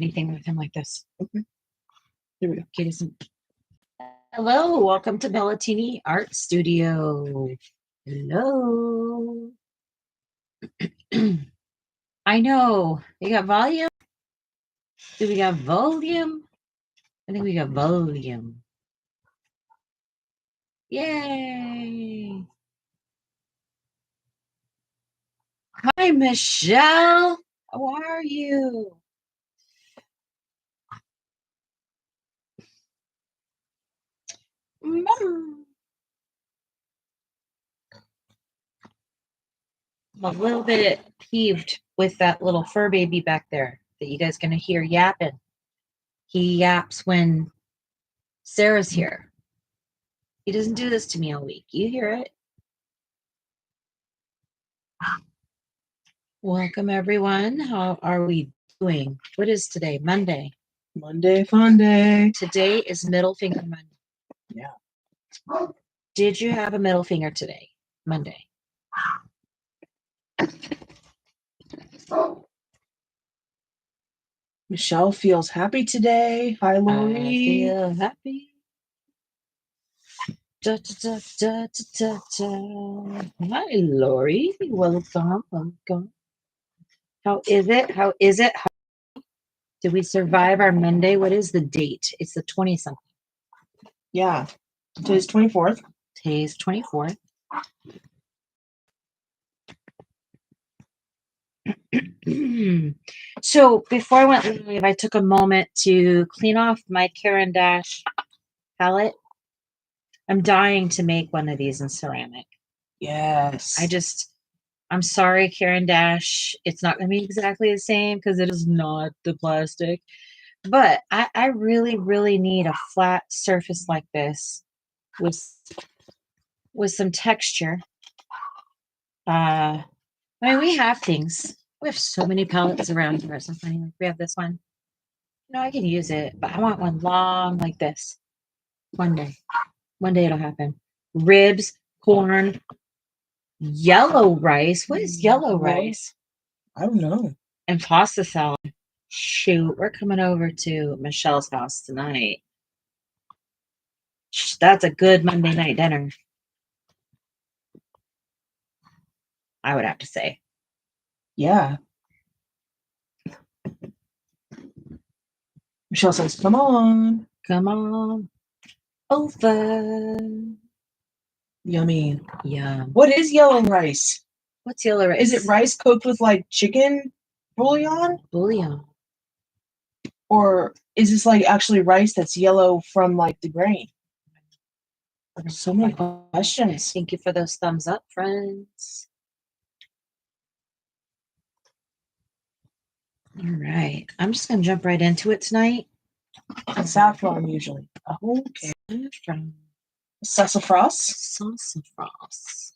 anything with him like this. Okay. Here we go. Okay, doesn't. Hello, welcome to Bellatini Art Studio. Hello. I know. You got volume? Do we got volume? I think we got volume. Yay. Hi, Michelle. How are you? I'm a little bit peeved with that little fur baby back there that you guys gonna hear yapping. He yaps when Sarah's here. He doesn't do this to me all week. You hear it. Welcome, everyone. How are we doing? What is today? Monday. Monday fun day. Today is Middle Finger Monday. Yeah. Did you have a middle finger today? Monday. Michelle feels happy today. Hi, Lori. I feel happy. Da, da, da, da, da, da. Hi, Lori. Welcome. Welcome. How is it? How is it? Did we survive our Monday? What is the date? It's the 20-something. Yeah. Today's 24th. Today's 24th. So before I went live, I took a moment to clean off my Caran d'Ache palette. I'm dying to make one of these in ceramic. Yes. I'm sorry, Caran d'Ache. It's not going to be exactly the same because it is not the plastic. But I really, really need a flat surface like this with some texture. I mean, we have things. We have so many palettes around here. It's so funny. Like we have this one. No, I can use it, but I want one long like this. One day it'll happen. Ribs, corn, yellow rice. What is yellow rice? I don't know. And pasta salad. Shoot, we're coming over to Michelle's house tonight. That's a good Monday night dinner, I would have to say. Yeah. Michelle says, come on. Come on over. Yummy. Yum. What is yellow rice? What's yellow rice? Is it rice cooked with like chicken bouillon? Bouillon. Or is this like actually rice that's yellow from like the grain? There's so many questions. Thank you for those thumbs up, friends. All right. I'm just going to jump right into it tonight. Saffron usually. Oh, okay. Saffron. Sassafras? Sassafras.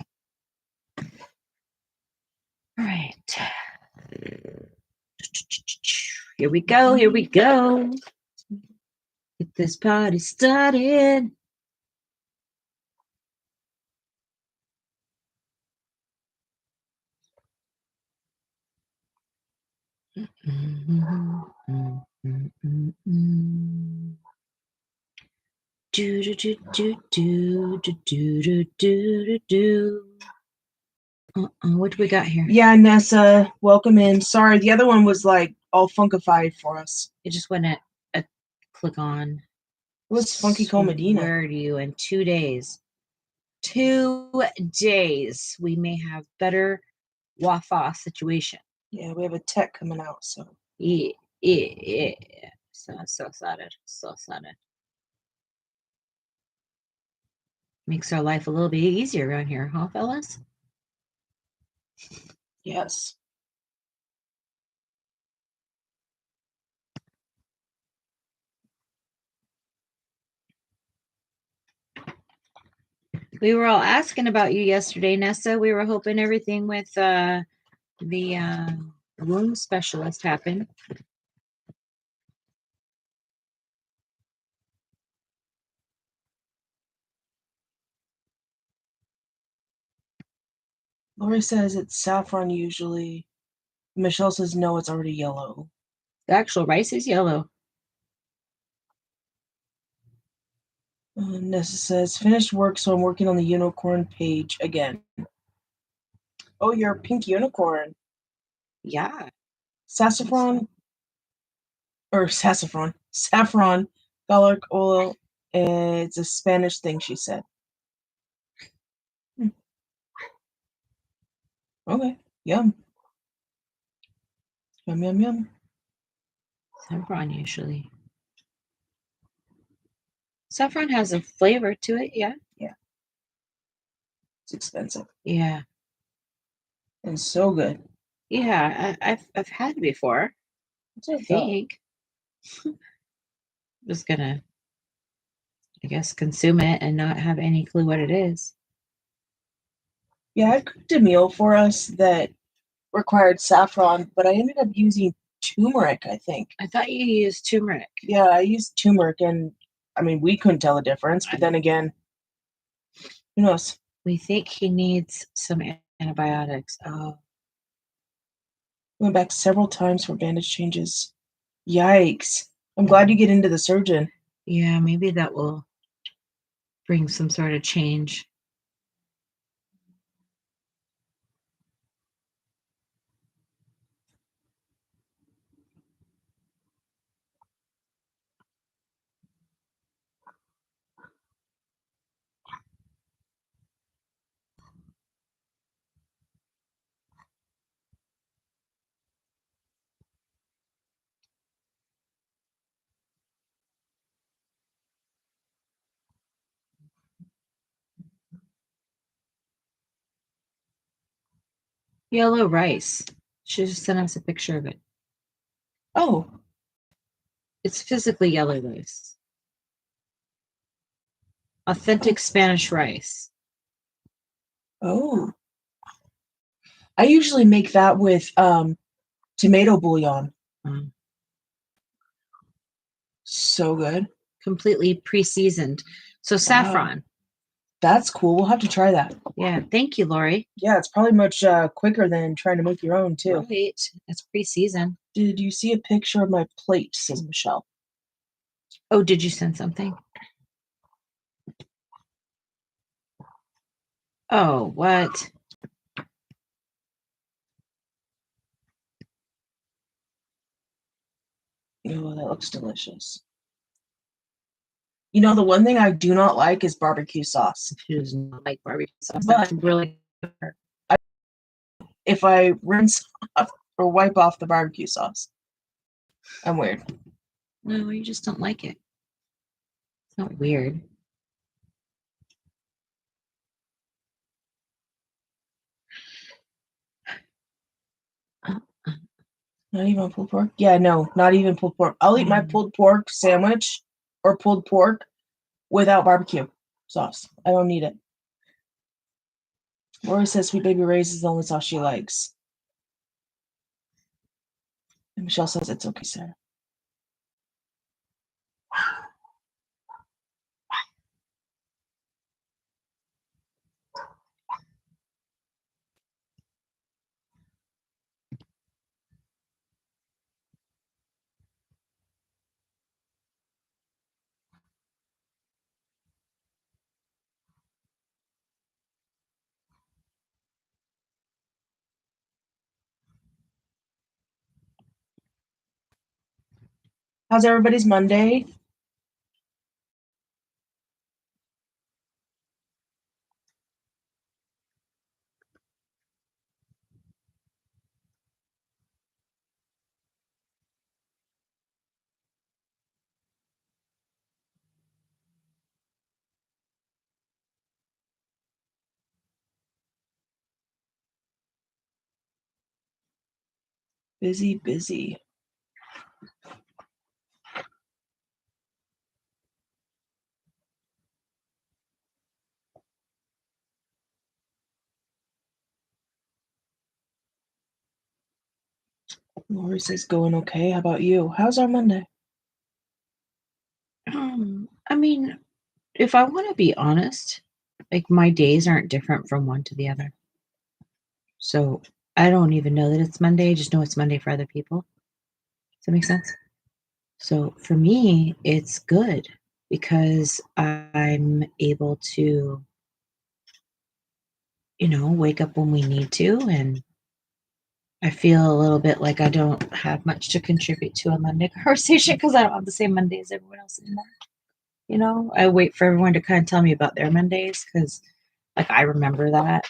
All right. Here we go. Here we go. Get this party started. Do do do do do do do do do. What do we got here? Yeah, Nessa, welcome in. Sorry, the other one was like all funkified for us. It just went at click on. What's Funky Cole Medina? Where do you in 2 days? 2 days we may have better Wi-Fi situation. Yeah, we have a tech coming out, so Yeah. So excited. So excited. Makes our life a little bit easier around here, huh, fellas? yes. We were all asking about you yesterday, Nessa. We were hoping everything with the wound specialist happened. Lori says it's saffron usually. Michelle says no, it's already yellow. The actual rice is yellow. Nessa says, finished work, so I'm working on the unicorn page again. Oh, you're a pink unicorn. Yeah. Saffron, garlic oil. It's a Spanish thing, she said. Okay, yum. Yum, yum, yum. Saffron usually. Saffron has a flavor to it, yeah. Yeah. It's expensive. Yeah. And so good. Yeah, I've had it before. I think. Just gonna, I guess, consume it and not have any clue what it is. Yeah, I cooked a meal for us that required saffron, but I ended up using turmeric, I think. I thought you used turmeric. Yeah, I used turmeric, and I mean, we couldn't tell the difference, but then again, who knows? We think he needs some antibiotics. Oh. Went back several times for bandage changes. Yikes. I'm glad you get into the surgeon. Yeah, maybe that will bring some sort of change. Yellow rice. She just sent us a picture of it. Oh. It's physically yellow rice. Authentic Spanish rice. Oh. I usually make that with tomato bouillon. So good. Completely pre-seasoned. So saffron. Wow. That's cool. We'll have to try that. Yeah, thank you, Lori. Yeah, it's probably much quicker than trying to make your own, too. Right. It's pre-seasoned. Did you see a picture of my plate, says Michelle. Oh, did you send something? Oh, what? Oh, that looks delicious. You know, the one thing I do not like is barbecue sauce. She does not like barbecue sauce. But That's really good. If I rinse off or wipe off the barbecue sauce, I'm weird. No, you just don't like it. It's not weird. Not even pulled pork? Yeah, no, not even pulled pork. I'll eat my pulled pork sandwich or pulled pork without barbecue sauce. I don't need it. Lori says Sweet Baby Ray's is the only sauce she likes. And Michelle says it's okay, Sarah. How's everybody's Monday? Busy, busy. Lori says going okay. How about you? How's our Monday? I mean, if I want to be honest, like my days aren't different from one to the other. So I don't even know that it's Monday. I just know it's Monday for other people. that make sense? So for me, it's good because I'm able to, wake up when we need to. And I feel a little bit like I don't have much to contribute to a Monday conversation because I don't have the same Monday as everyone else anymore. I wait for everyone to kind of tell me about their Mondays because, like, I remember that.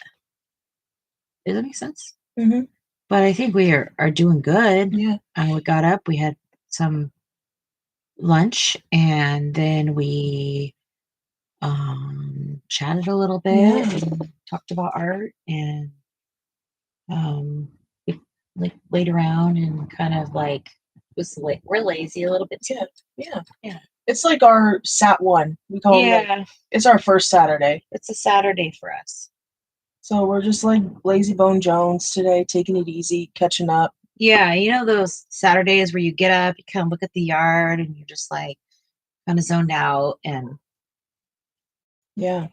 Does that make sense? Mm-hmm. But I think we are doing good. Yeah. We got up, we had some lunch, and then we chatted a little bit and talked about art, and we laid around and kind of like we're lazy a little bit too. Yeah. It's like our Sat 1. We call it. It's our first Saturday. It's a Saturday for us. So we're just like lazy bone Jones today, taking it easy, catching up. Yeah, those Saturdays where you get up, you kind of look at the yard, and you're just like kind of zoned out. And yeah.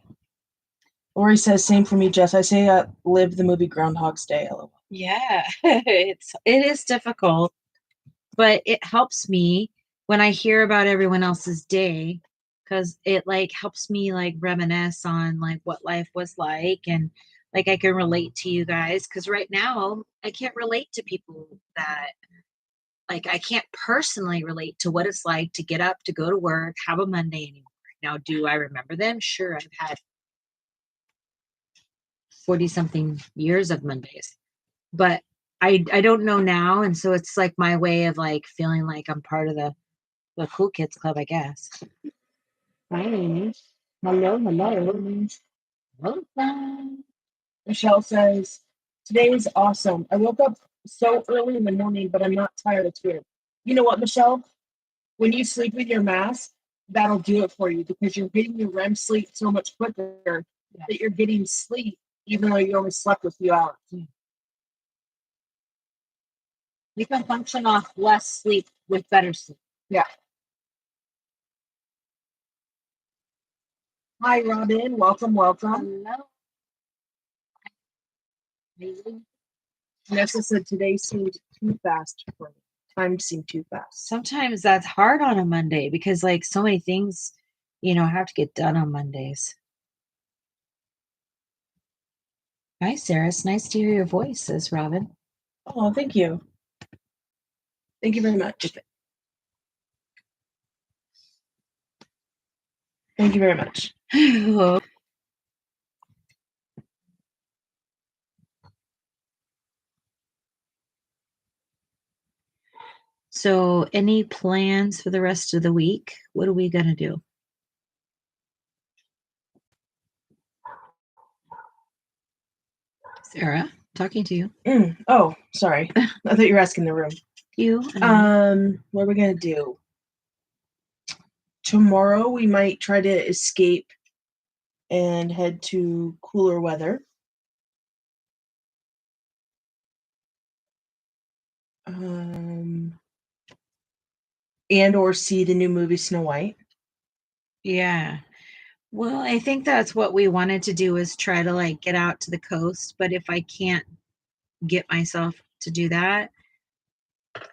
Lori says, same for me, Jess. I say I live the movie Groundhog's Day. Yeah, it is difficult, but it helps me when I hear about everyone else's day, because it like helps me like reminisce on like what life was like, and like I can relate to you guys, because right now I can't relate to people that like I can't personally relate to what it's like to get up, to go to work, have a Monday anymore. Now, do I remember them? Sure, I've had 40 something years of Mondays, but I don't know now. And so it's like my way of like feeling like I'm part of the cool kids club, I guess. Hi. Hello, hello. Welcome. Michelle says, today is awesome. I woke up so early in the morning, but I'm not tired. It's weird. You know what, Michelle? When you sleep with your mask, that'll do it for you because you're getting your REM sleep so much quicker that you're getting sleep, even though you only slept a few hours. You can function off less sleep with better sleep. Yeah. Hi, Robin. Welcome, welcome. Hello. Nessa said today seemed too fast for me. Time seemed too fast. Sometimes that's hard on a Monday because like so many things, have to get done on Mondays. Hi, Sarah. It's nice to hear your voice, says Robin. Oh, thank you. Thank you very much. Thank you very much. So, any plans for the rest of the week? What are we going to do? Sarah, talking to you. Oh, sorry. I thought you were asking the room. You? What are we going to do? Tomorrow we might try to escape and head to cooler weather. And or see the new movie Snow White. Yeah. Well, I think that's what we wanted to do, is try to like get out to the coast. But if I can't get myself to do that,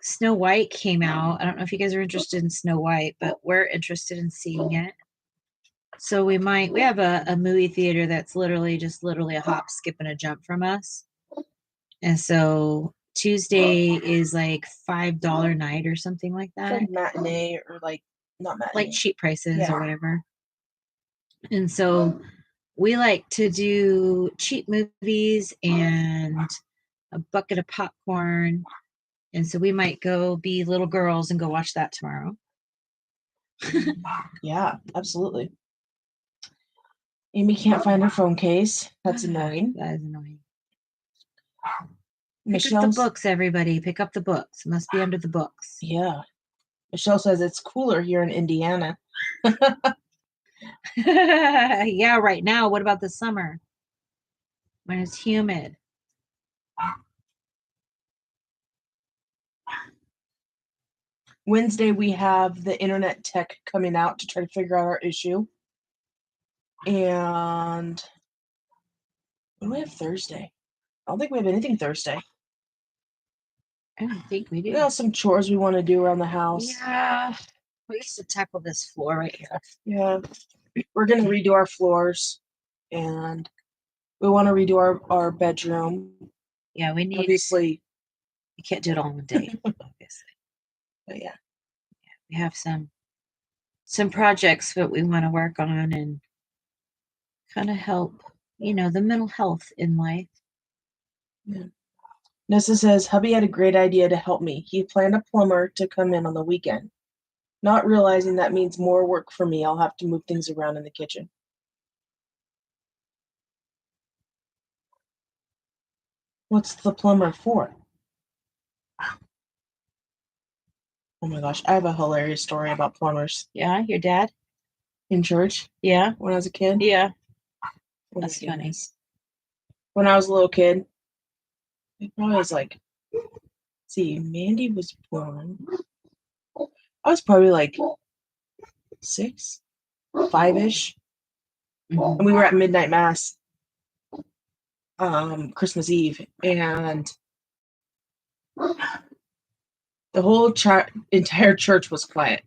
Snow White came out. I don't know if you guys are interested in Snow White, but we're interested in seeing it. So we have a movie theater that's literally a hop, skip, and a jump from us. And so Tuesday is like $5 night or something like that. It's like matinee or like not matinee. Like cheap prices or whatever. And so we like to do cheap movies and a bucket of popcorn. And so we might go be little girls and go watch that tomorrow. Yeah, absolutely. Amy can't find her phone case. That's annoying. That is annoying. Pick up the books, everybody. Pick up the books. It must be under the books. Yeah. Michelle says it's cooler here in Indiana. Yeah, right now. What about the summer? When it's humid. Wednesday, we have the internet tech coming out to try to figure out our issue. And what do we have Thursday? I don't think we have anything Thursday. I don't think we do. We got some chores we want to do around the house. Yeah. We used to tackle this floor right here. Yeah. We're going to redo our floors, and we want to redo our bedroom. Yeah, we need. Obviously. You can't do it all in one day, obviously. But yeah. We have some projects that we want to work on and kind of help, the mental health in life. Yeah. Nessa says, hubby had a great idea to help me. He planned a plumber to come in on the weekend. Not realizing that means more work for me. I'll have to move things around in the kitchen. What's the plumber for? Oh my gosh, I have a hilarious story about plumbers. Yeah, your dad? In church? Yeah. When I was a kid? Yeah. Oh, that's funny. When I was a little kid, I was like, Mandy was born. I was probably like 6, 5-ish. Mm-hmm. And we were at midnight mass, Christmas Eve, and the whole entire church was quiet.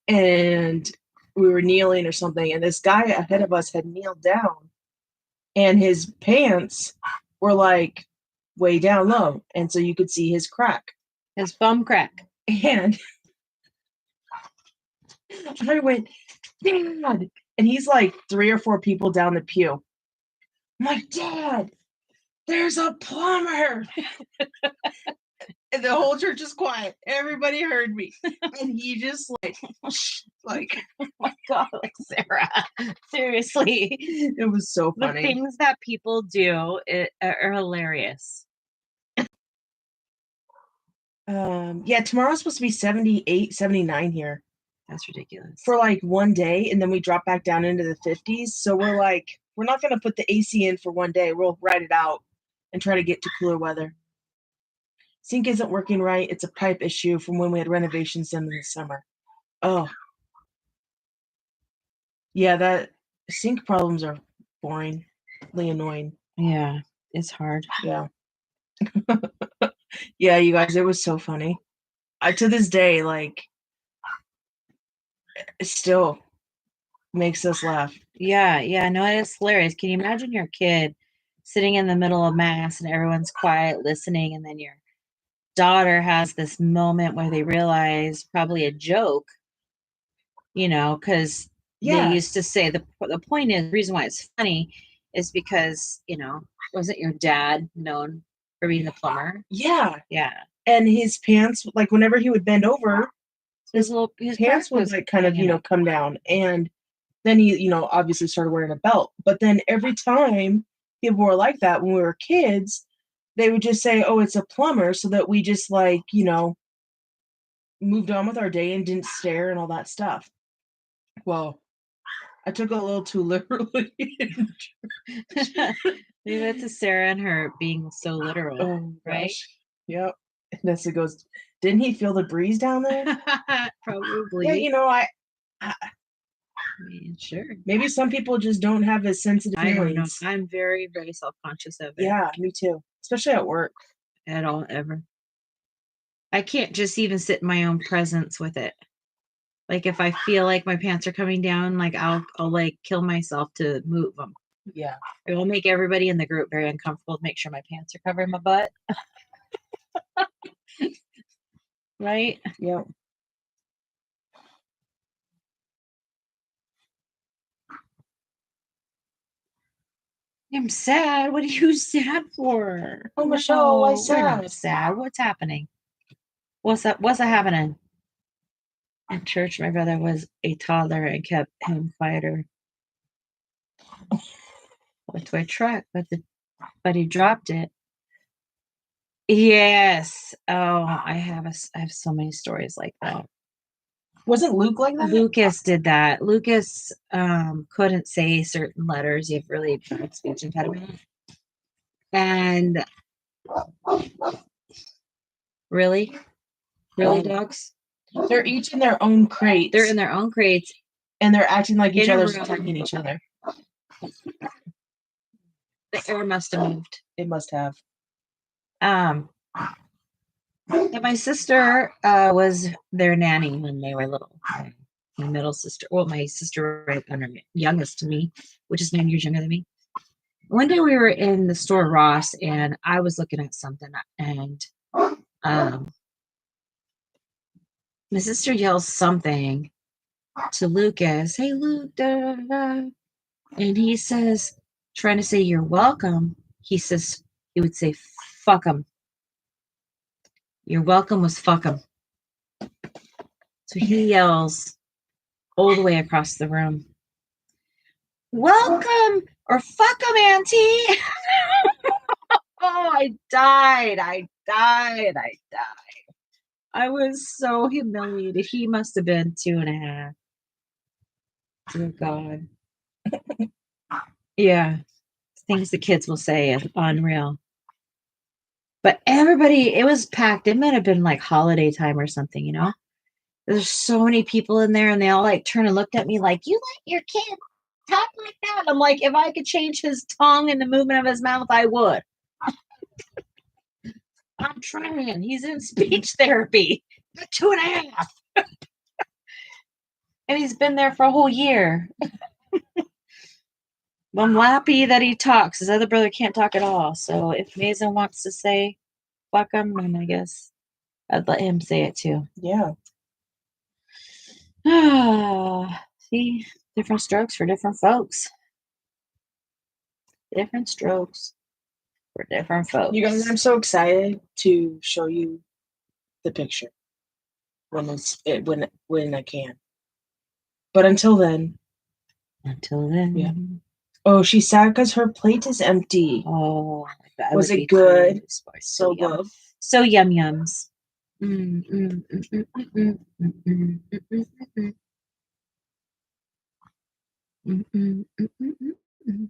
And we were kneeling or something, and this guy ahead of us had kneeled down, and his pants were like way down low, and so you could see his crack. His bum crack. And I went, Dad! And he's like 3 or 4 people down the pew. I'm like, Dad, there's a plumber. And the whole church is quiet. Everybody heard me. And he just like, oh my God, like Sarah. Seriously. It was so funny. The things that people do are hilarious. Yeah, tomorrow's supposed to be 78, 79 here. That's ridiculous. For like one day, and then we drop back down into the 50s. So we're like, we're not going to put the AC in for one day. We'll ride it out and try to get to cooler weather. Sink isn't working right. It's a pipe issue from when we had renovations done in the summer. Oh. Yeah, that sink problems are boringly annoying. Yeah, it's hard. Yeah. Yeah, you guys, it was so funny. To this day, like, it still makes us laugh. Yeah, no, it's hilarious. Can you imagine your kid sitting in the middle of mass and everyone's quiet listening, and then your daughter has this moment where they realize probably a joke, because they used to say the point is, the reason why it's funny is because, wasn't your dad known for being the plumber? Yeah. Yeah. And his pants, like whenever he would bend over, his pants would like kind of, come down. And then he, obviously started wearing a belt. But then every time people were like that when we were kids, they would just say, oh, it's a plumber, so that we just moved on with our day and didn't stare and all that stuff. Well, I took it a little too literally. Leave it to Sarah and her being so literal, right? Yep. Nessa goes, didn't he feel the breeze down there? Probably. Yeah, I mean, sure. Maybe some people just don't have as sensitive feelings. I don't know. I'm very, very self-conscious of it. Yeah, me too. Especially at work. At all, ever. I can't just even sit in my own presence with it. Like, if I feel like my pants are coming down, like I'll like kill myself to move them. Yeah. It will make everybody in the group very uncomfortable to make sure my pants are covering my butt. Right? Yep. I'm sad. What are you sad for? Oh, Michelle, why sad? We're not sad. What's happening? What's happening? At church, my brother was a toddler and kept him quieter. Went to a truck, but he dropped it. Yes. Oh, I have so many stories like that. Wasn't Luke like that? Lucas did that. Lucas couldn't say certain letters. He had really bad speech impediment. And really, dogs? They're each in their own crates. They're in their own crates. And they're acting like each other's attacking each other. The air must have moved. It must have. Yeah, my sister was their nanny when they were little. My middle sister, well, my sister right under me, youngest to me, which is 9 years younger than me. One day we were in the store Ross, and I was looking at something, and um, my sister yells something to Lucas. Hey, Luke, da, da, da. And he says, trying to say you're welcome. He would say, fuck him. You're welcome was fuck him. So he yells all the way across the room, welcome or fuck him, Auntie. Oh, I died. I was so humiliated. He must have been 2.5. Dear God. Yeah. Things the kids will say is unreal. But everybody, it was packed. It might have been like holiday time or something, you know? There's so many people in there, and they all like turned and looked at me like, you let your kid talk like that? I'm like, if I could change his tongue and the movement of his mouth, I would. I'm trying. He's in speech therapy for 2.5. And he's been there for a whole year. I'm happy that he talks. His other brother can't talk at all. So if Mason wants to say fuck him, then I guess I'd let him say it too. Yeah. See, different strokes for different folks. Different strokes for different folks. You guys, I'm so excited to show you the picture when I can. But until then. Yeah. Oh, she's sad because her plate is empty. Oh, was it good? So good. So yum yums. Mm, mm, mm, mm, mm, mm, mm, mm, mm, mm, mm, mm, mm, mm, mm.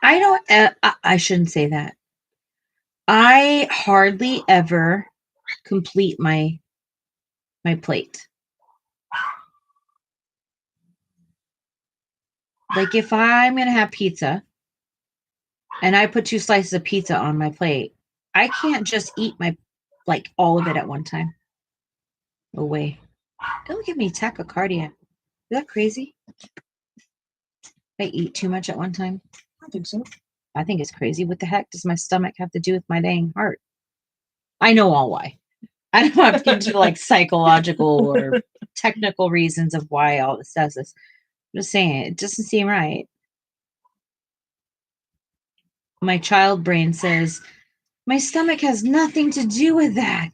I don't. I shouldn't say that. I hardly ever complete my plate. Like if I'm gonna have pizza and I put 2 slices of pizza on my plate, I can't just eat all of it at one time. No way. Don't give me tachycardia. Is that crazy? I eat too much at one time. I think so. I think it's crazy. What the heck does my stomach have to do with my dang heart? I know all why. I don't have to get into like psychological or technical reasons of why all this does this. I'm just saying it doesn't seem right. My child brain says, my stomach has nothing to do with that.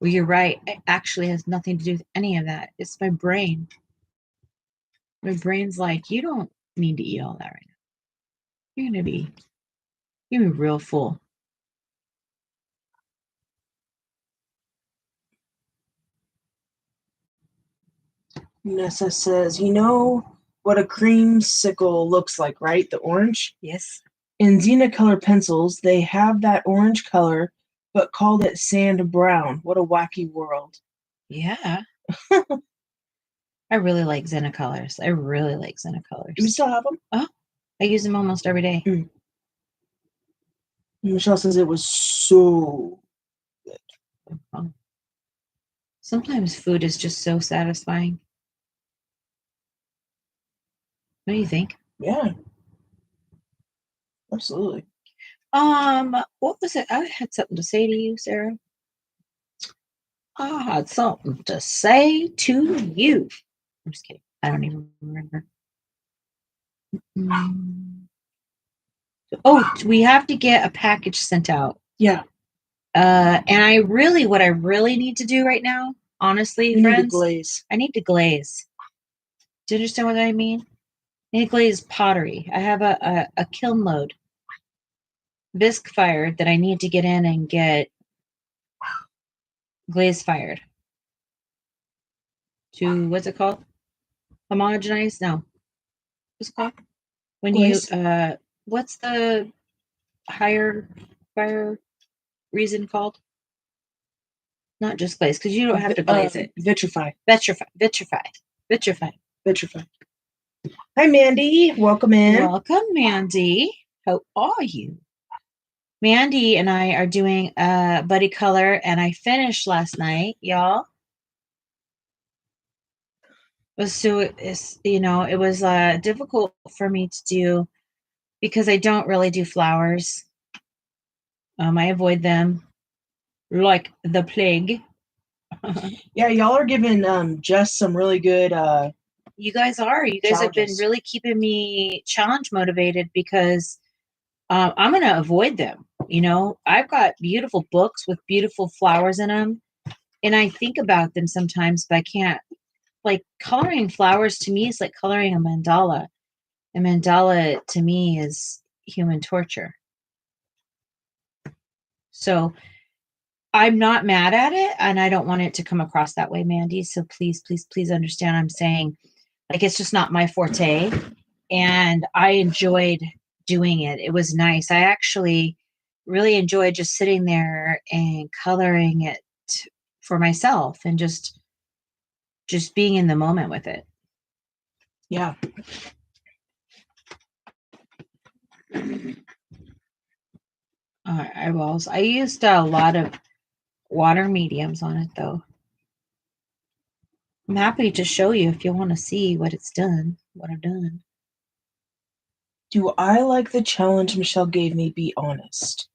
Well, you're right. It actually has nothing to do with any of that. It's my brain. My brain's like, you don't need to eat all that right now. You're gonna be real full. Nessa says, you know what a creamsicle looks like, right? The orange? Yes. In Xena color pencils, they have that orange color, but called it sand brown. What a wacky world. Yeah. I really like Xena colors. Do you still have them? Oh, I use them almost every day. Mm. Michelle says it was so good. Oh. Sometimes food is just so satisfying. What do you think? Yeah. Absolutely. What was it? I had something to say to you, Sarah. I had something to say to you. I'm just kidding. I don't even remember. Oh, we have to get a package sent out. Yeah. And what I really need to do right now, honestly, friends, need to glaze. I need to glaze. Do you understand what I mean? I need to glaze pottery. I have a kiln load bisque fired that I need to get in and get glaze fired. To what's it called? Homogenize? No. What's it called? When glaze. You what's the higher fire reason called? Not just glaze, because you don't have to glaze it. Vitrify. Vitrify. Hi, Mandy. Welcome in. Welcome, Mandy. How are you? Mandy and I are doing a buddy color, and I finished last night, y'all. It was difficult for me to do because I don't really do flowers. I avoid them like the plague. Yeah, y'all are giving just some really good You guys are. You guys have been really keeping me challenge motivated because I'm going to avoid them. I've got beautiful books with beautiful flowers in them, and I think about them sometimes, but I can't. Like, coloring flowers to me is like coloring a mandala. A mandala to me is human torture. So I'm not mad at it, and I don't want it to come across that way, Mandy. So please, please, please understand I'm saying, like, it's just not my forte. And I enjoyed doing it. It was nice. I actually really enjoyed just sitting there and coloring it for myself and just being in the moment with it. Yeah. Eyeballs. I used a lot of water mediums on it, though. I'm happy to show you if you want to see what I've done. Do I like the challenge Michelle gave me? Be honest.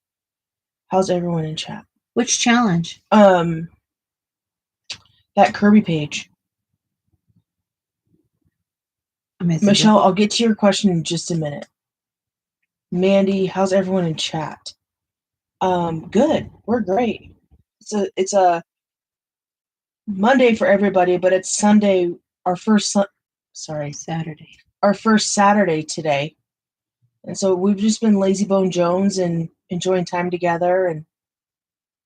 How's everyone in chat? Which challenge? That Kirby page. Michelle, I'll get to your question in just a minute. Mandy, how's everyone in chat? Good. We're great. It's a Monday for everybody, but it's Sunday. Saturday. Our first Saturday today, and so we've just been lazy bone Jones and enjoying time together and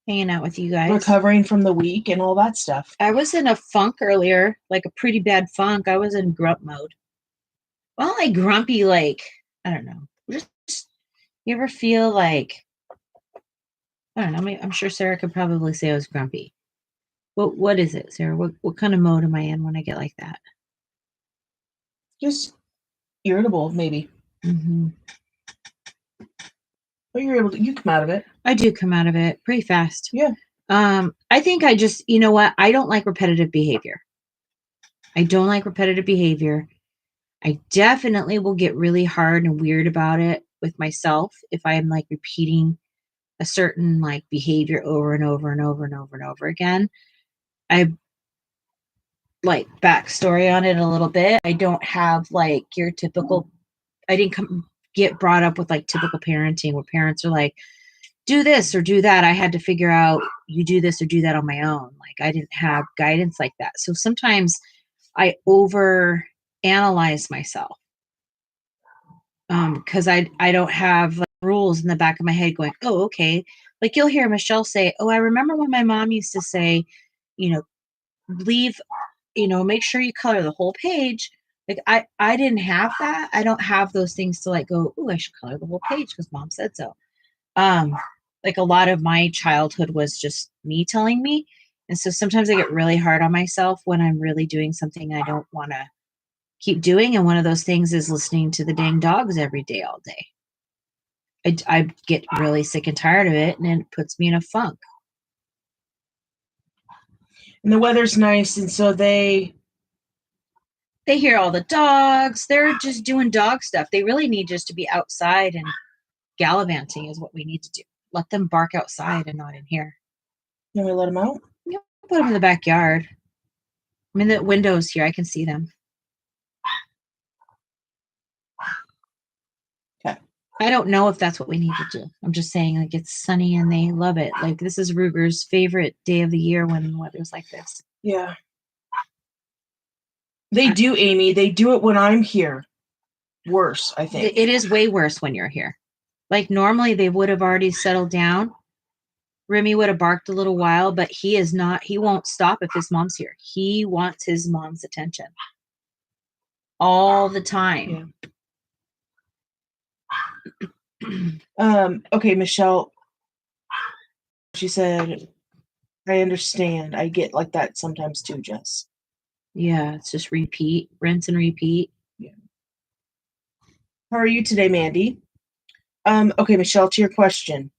hanging out with you guys, recovering from the week and all that stuff. I was in a funk earlier, like a pretty bad funk. I was in grump mode. Well, like grumpy, like, I don't know. Just, you ever feel like, I don't know, I'm sure Sarah could probably say I was grumpy. What is it, Sarah? What kind of mode am I in when I get like that? Just irritable, maybe. Mm-hmm. But you come out of it. I do come out of it pretty fast. Yeah. I think I just, you know what? I don't like repetitive behavior. I definitely will get really hard and weird about it with myself if I'm like repeating a certain like behavior over and over and over and over and over again. I like backstory on it a little bit. I don't have like your typical, I didn't get brought up with like typical parenting where parents are like, do this or do that. I had to figure out you do this or do that on my own. Like, I didn't have guidance like that. So sometimes I over analyze myself because I don't have like, rules in the back of my head going, oh, okay. Like, you'll hear Michelle say, oh, I remember when my mom used to say, make sure you color the whole page. Like, I didn't have that. I don't have those things to like go, oh, I should color the whole page because mom said so. Like, a lot of my childhood was just me telling me. And so sometimes I get really hard on myself when I'm really doing something I don't want to keep doing. And one of those things is listening to the dang dogs every day, all day. I get really sick and tired of it, and it puts me in a funk. And the weather's nice, and so they hear all the dogs. They're just doing dog stuff. They really need just to be outside, and gallivanting is what we need to do. Let them bark outside and not in here. Can we let them out? Yeah, put them in the backyard. I'm in the windows here. I can see them. Okay. I don't know if that's what we need to do. I'm just saying, like, it's sunny and they love it. Like, this is Ruger's favorite day of the year when the weather's like this. Yeah. They do, Amy. They do it when I'm here. Worse, I think. It is way worse when you're here. Like, normally they would have already settled down. Remy would have barked a little while, but he is not. He won't stop if his mom's here. He wants his mom's attention all the time. Yeah. Okay, Michelle. She said, I understand. I get like that sometimes too, Jess. Yeah, it's just repeat, rinse and repeat. Yeah. How are you today, Mandy? Okay, Michelle, to your question.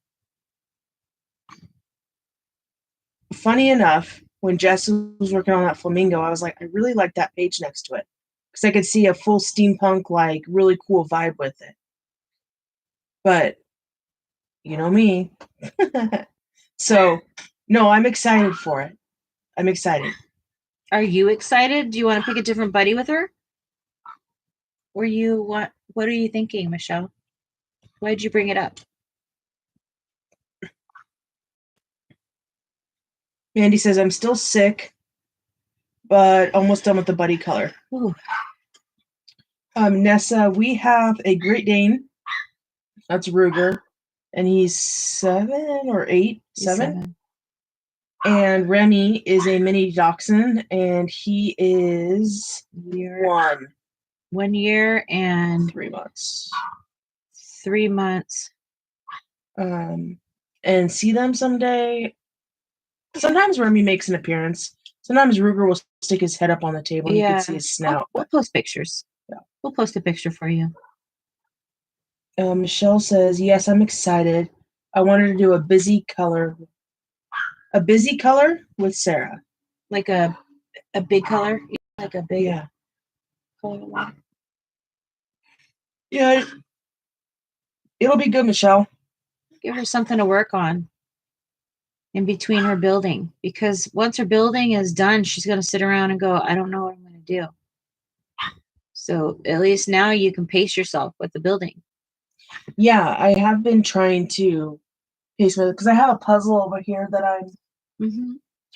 funny enough, when Jess was working on that flamingo, I was like, I really like that page next to it because I could see a full steampunk, like really cool vibe with it. But you know me. So, no, I'm excited for it. I'm excited. Are you excited? Do you want to pick a different buddy with her? Or what are you thinking, Michelle? Why did you bring it up? Mandy says, I'm still sick, but almost done with the buddy color. Ooh. Nessa, we have a Great Dane. That's Ruger. And he's 7 or 8? He's 7? And Remy is a mini dachshund, and he is 1. 1 year and 3 months. 3 months. And see them someday. Sometimes Remy makes an appearance. Sometimes Ruger will stick his head up on the table and you can see his snout. We'll post pictures. Yeah. We'll post a picture for you. Michelle says, yes, I'm excited. I wanted to do a busy color with Sarah. Like a big color? Like a big color? Yeah. It'll be good, Michelle. Give her something to work on in between her building, because once her building is done, she's going to sit around and go, I don't know what I'm going to do. So at least now you can pace yourself with the building. Yeah, I have been trying to pace myself because I have a puzzle over here that I'm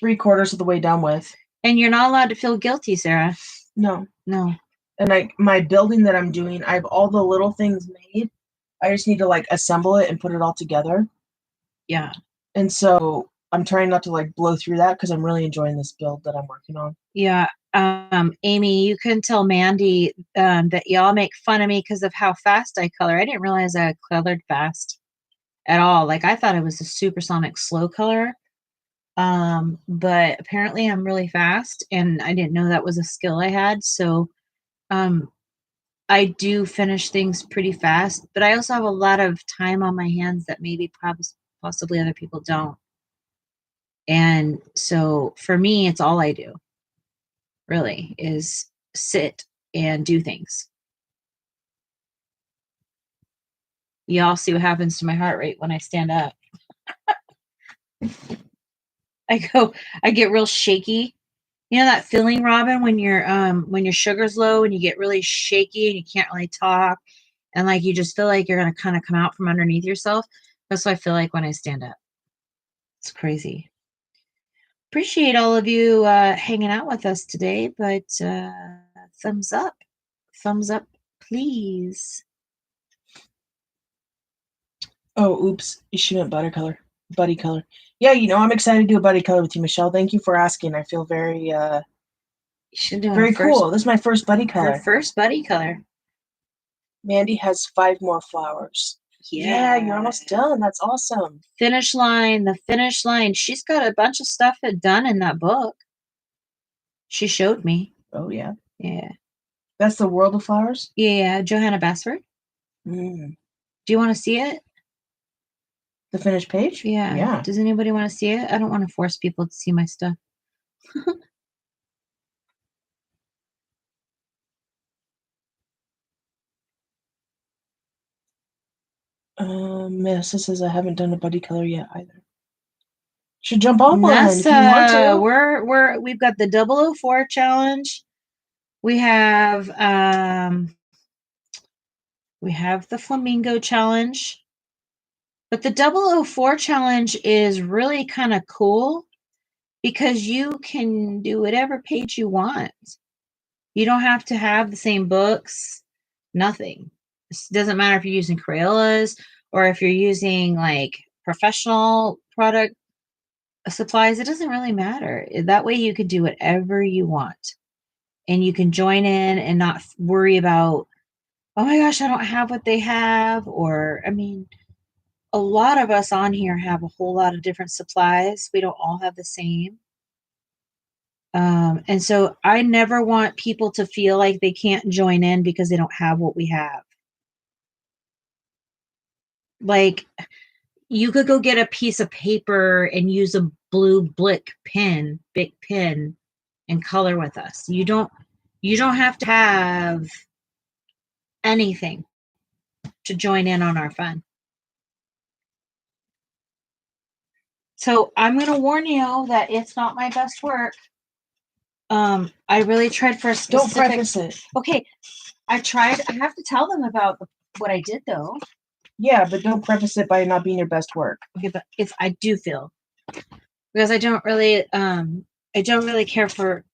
3/4 of the way done with. And you're not allowed to feel guilty, Sarah. No. And my building that I'm doing, I have all the little things made. I just need to like assemble it and put it all together. Yeah. And so I'm trying not to like blow through that because I'm really enjoying this build that I'm working on. Yeah. Amy, you can tell Mandy that y'all make fun of me because of how fast I color. I didn't realize I colored fast at all. Like I thought it was a supersonic slow color. But apparently I'm really fast and I didn't know that was a skill I had. So I do finish things pretty fast, but I also have a lot of time on my hands that maybe possibly other people don't. And so for me, it's all I do really is sit and do things. Y'all see what happens to my heart rate when I stand up. I get real shaky. You know that feeling, Robin, when your sugar's low and you get really shaky and you can't really talk and like you just feel like you're gonna kind of come out from underneath yourself. That's what I feel like when I stand up. It's crazy. Appreciate all of you hanging out with us today, but thumbs up, please. Oh, oops, she meant buddy color. Yeah, I'm excited to do a buddy color with you, Michelle. Thank you for asking. I feel very very cool. This is my first buddy color. Her first buddy color. Mandy has 5 more flowers. Yeah, you're almost done. That's awesome. Finish line, the finish line. She's got a bunch of stuff done in that book. She showed me. Oh, yeah? Yeah. That's the World of Flowers? Yeah, Johanna Basford. Mm. Do you want to see it? The finished page? Yeah. Does anybody want to see it? I don't want to force people to see my stuff. Nessa says I haven't done a buddy color yet either. Should jump on one Nessa, if you want to. We've got the 004 challenge. We have the flamingo challenge. But the 004 challenge is really kind of cool because you can do whatever page you want. You don't have to have the same books, nothing. It doesn't matter if you're using Crayolas or if you're using like professional product supplies. It doesn't really matter. That way you could do whatever you want. And you can join in and not worry about, oh my gosh, I don't have what they have. Or, I mean, a lot of us on here have a whole lot of different supplies. We don't all have the same. And so I never want people to feel like they can't join in because they don't have what we have. Like, you could go get a piece of paper and use a blue Bic pen and color with us. You don't have to have anything to join in on our fun. So I'm going to warn you that it's not my best work. I really tried for a specific... Don't preface it. Okay, I tried. I have to tell them about what I did, though. Yeah, but don't preface it by not being your best work. Okay, but I do feel, because I don't really care for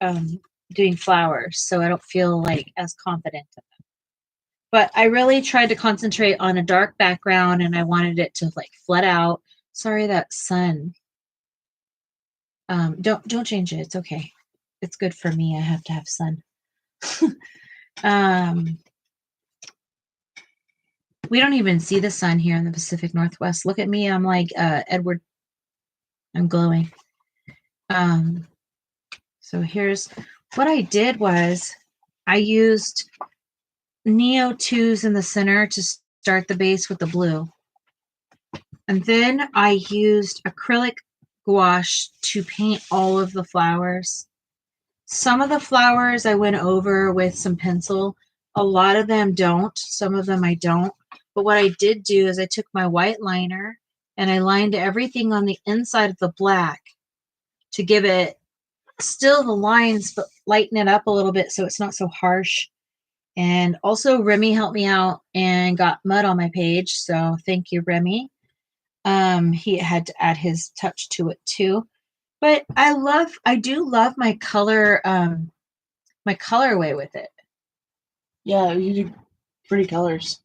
doing flowers, so I don't feel like as confident in them. But I really tried to concentrate on a dark background, and I wanted it to like flood out. Sorry, that sun. Don't change it. It's okay. It's good for me. I have to have sun. We don't even see the sun here in the Pacific Northwest. Look at me. I'm like Edward. I'm glowing. So here's what I did was I used Neo 2s in the center to start the base with the blue. And then I used acrylic gouache to paint all of the flowers. Some of the flowers I went over with some pencil. A lot of them don't. Some of them I don't. But what I did do is I took my white liner and I lined everything on the inside of the black to give it still the lines, but lighten it up a little bit so it's not so harsh. And also Remy helped me out and got mud on my page. So thank you, Remy. He had to add his touch to it too. But I do love my color, my colorway with it. Yeah, you do pretty colors.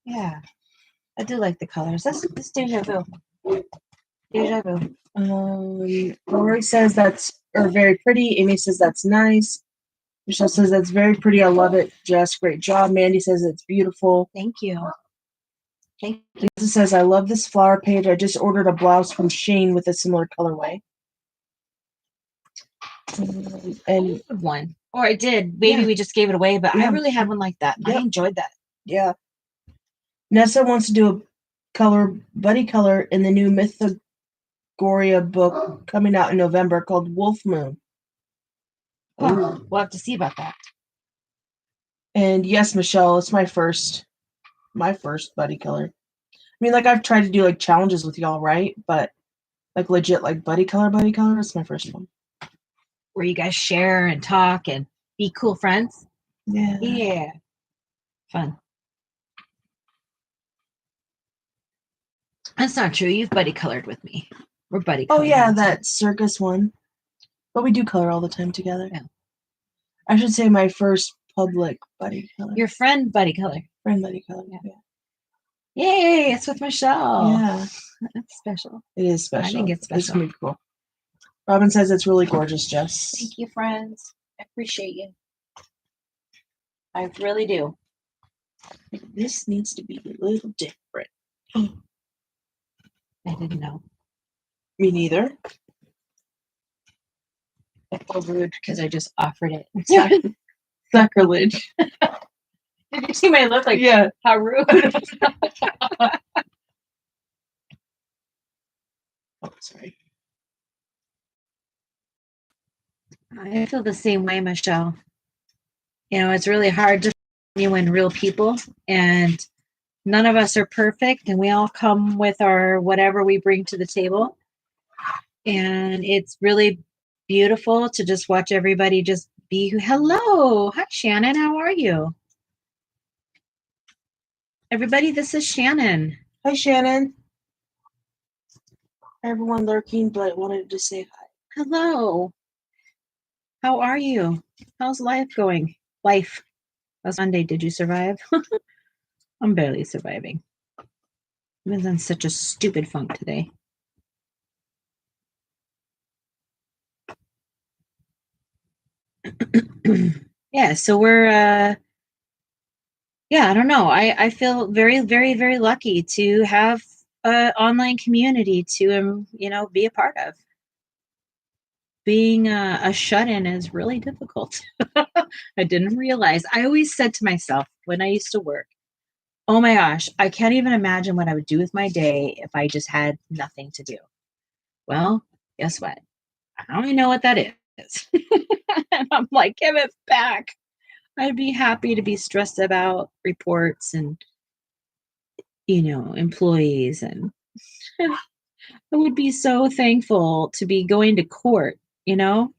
Yeah, I do like the colors. That's deja vu. Deja vu. Lori says that's very pretty. Amy says that's nice. Michelle says that's very pretty. I love it. Jess, great job. Mandy says it's beautiful. Thank you. Thank you. Lisa says I love this flower page. I just ordered a blouse from Shane with a similar colorway. And one, or I did. Maybe we just gave it away, but I really had one like that. Yep. I enjoyed that. Yeah. Nessa wants to do a buddy color in the new Mythagoria book coming out in November called Wolf Moon. Oh, we'll have to see about that. And yes, Michelle, it's my first buddy color. I mean, like I've tried to do like challenges with y'all, right? But like legit, like buddy color, it's my first one. Where you guys share and talk and be cool friends. Yeah. Yeah. Fun. That's not true. You've buddy colored with me. We're buddy colored. Oh yeah, that circus one. But we do color all the time together. Yeah. I should say my first public buddy color. Your friend buddy color. Friend buddy color. Yeah. Yay, it's with Michelle. Yeah. That's special. It is special. I think it's special. It's gonna be cool. Robin says it's really gorgeous, Jess. Thank you, friends. I appreciate you. I really do. This needs to be a little different. I didn't know. Me neither. I feel rude because I just offered it. Sacrilege. Did you see my look? Like, yeah. How rude. Oh, sorry. I feel the same way, Michelle. You know, it's really hard to genuine real people, and none of us are perfect, and we all come with our whatever we bring to the table. And it's really beautiful to just watch everybody just be. Hello. Hi, Shannon. How are you? Everybody, this is Shannon. Hi, Shannon. Everyone lurking, but wanted to say hi. Hello. How are you? How's life going? Life. Last Monday, did you survive? I'm barely surviving. I've been in such a stupid funk today. Yeah, so we're I don't know. I feel very, very, very lucky to have an online community to be a part of. Being a shut-in is really difficult. I didn't realize. I always said to myself when I used to work, oh my gosh, I can't even imagine what I would do with my day if I just had nothing to do. Well, guess what? I don't even know what that is. And I'm like, give it back. I'd be happy to be stressed about reports and, employees. And I would be so thankful to be going to court, you know?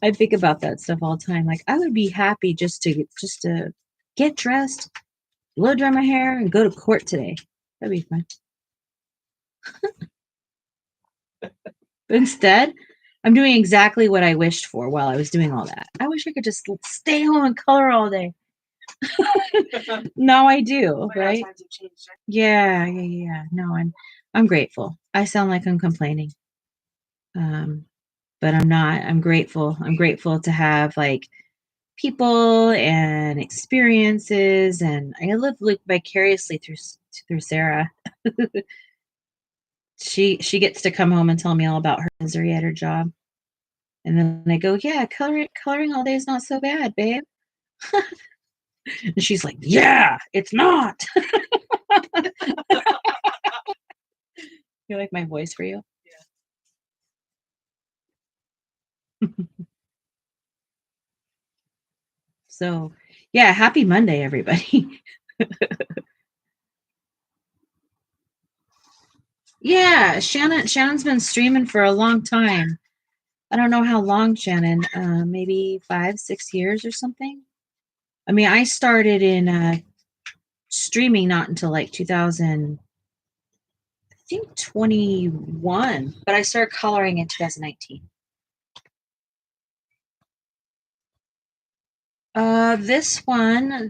I think about that stuff all the time. Like, I would be happy just to get dressed, blow dry my hair, and go to court today. That'd be fun. But instead, I'm doing exactly what I wished for while I was doing all that. I wish I could just stay home and color all day. Now I do, right? Yeah. No, I'm grateful. I sound like I'm complaining. But I'm not. I'm grateful. I'm grateful to have like people and experiences, and I live like vicariously through Sarah. She gets to come home and tell me all about her misery at her job. And then I go, yeah, coloring all day is not so bad, babe. And she's like, yeah, it's not. You like my voice for you? Yeah. So, yeah, happy Monday, everybody. Yeah, Shannon's been streaming for a long time. I don't know how long, Shannon. Maybe 5-6 years or something. I mean, I started in streaming not until like 2000, I think 21, but I started coloring in 2019.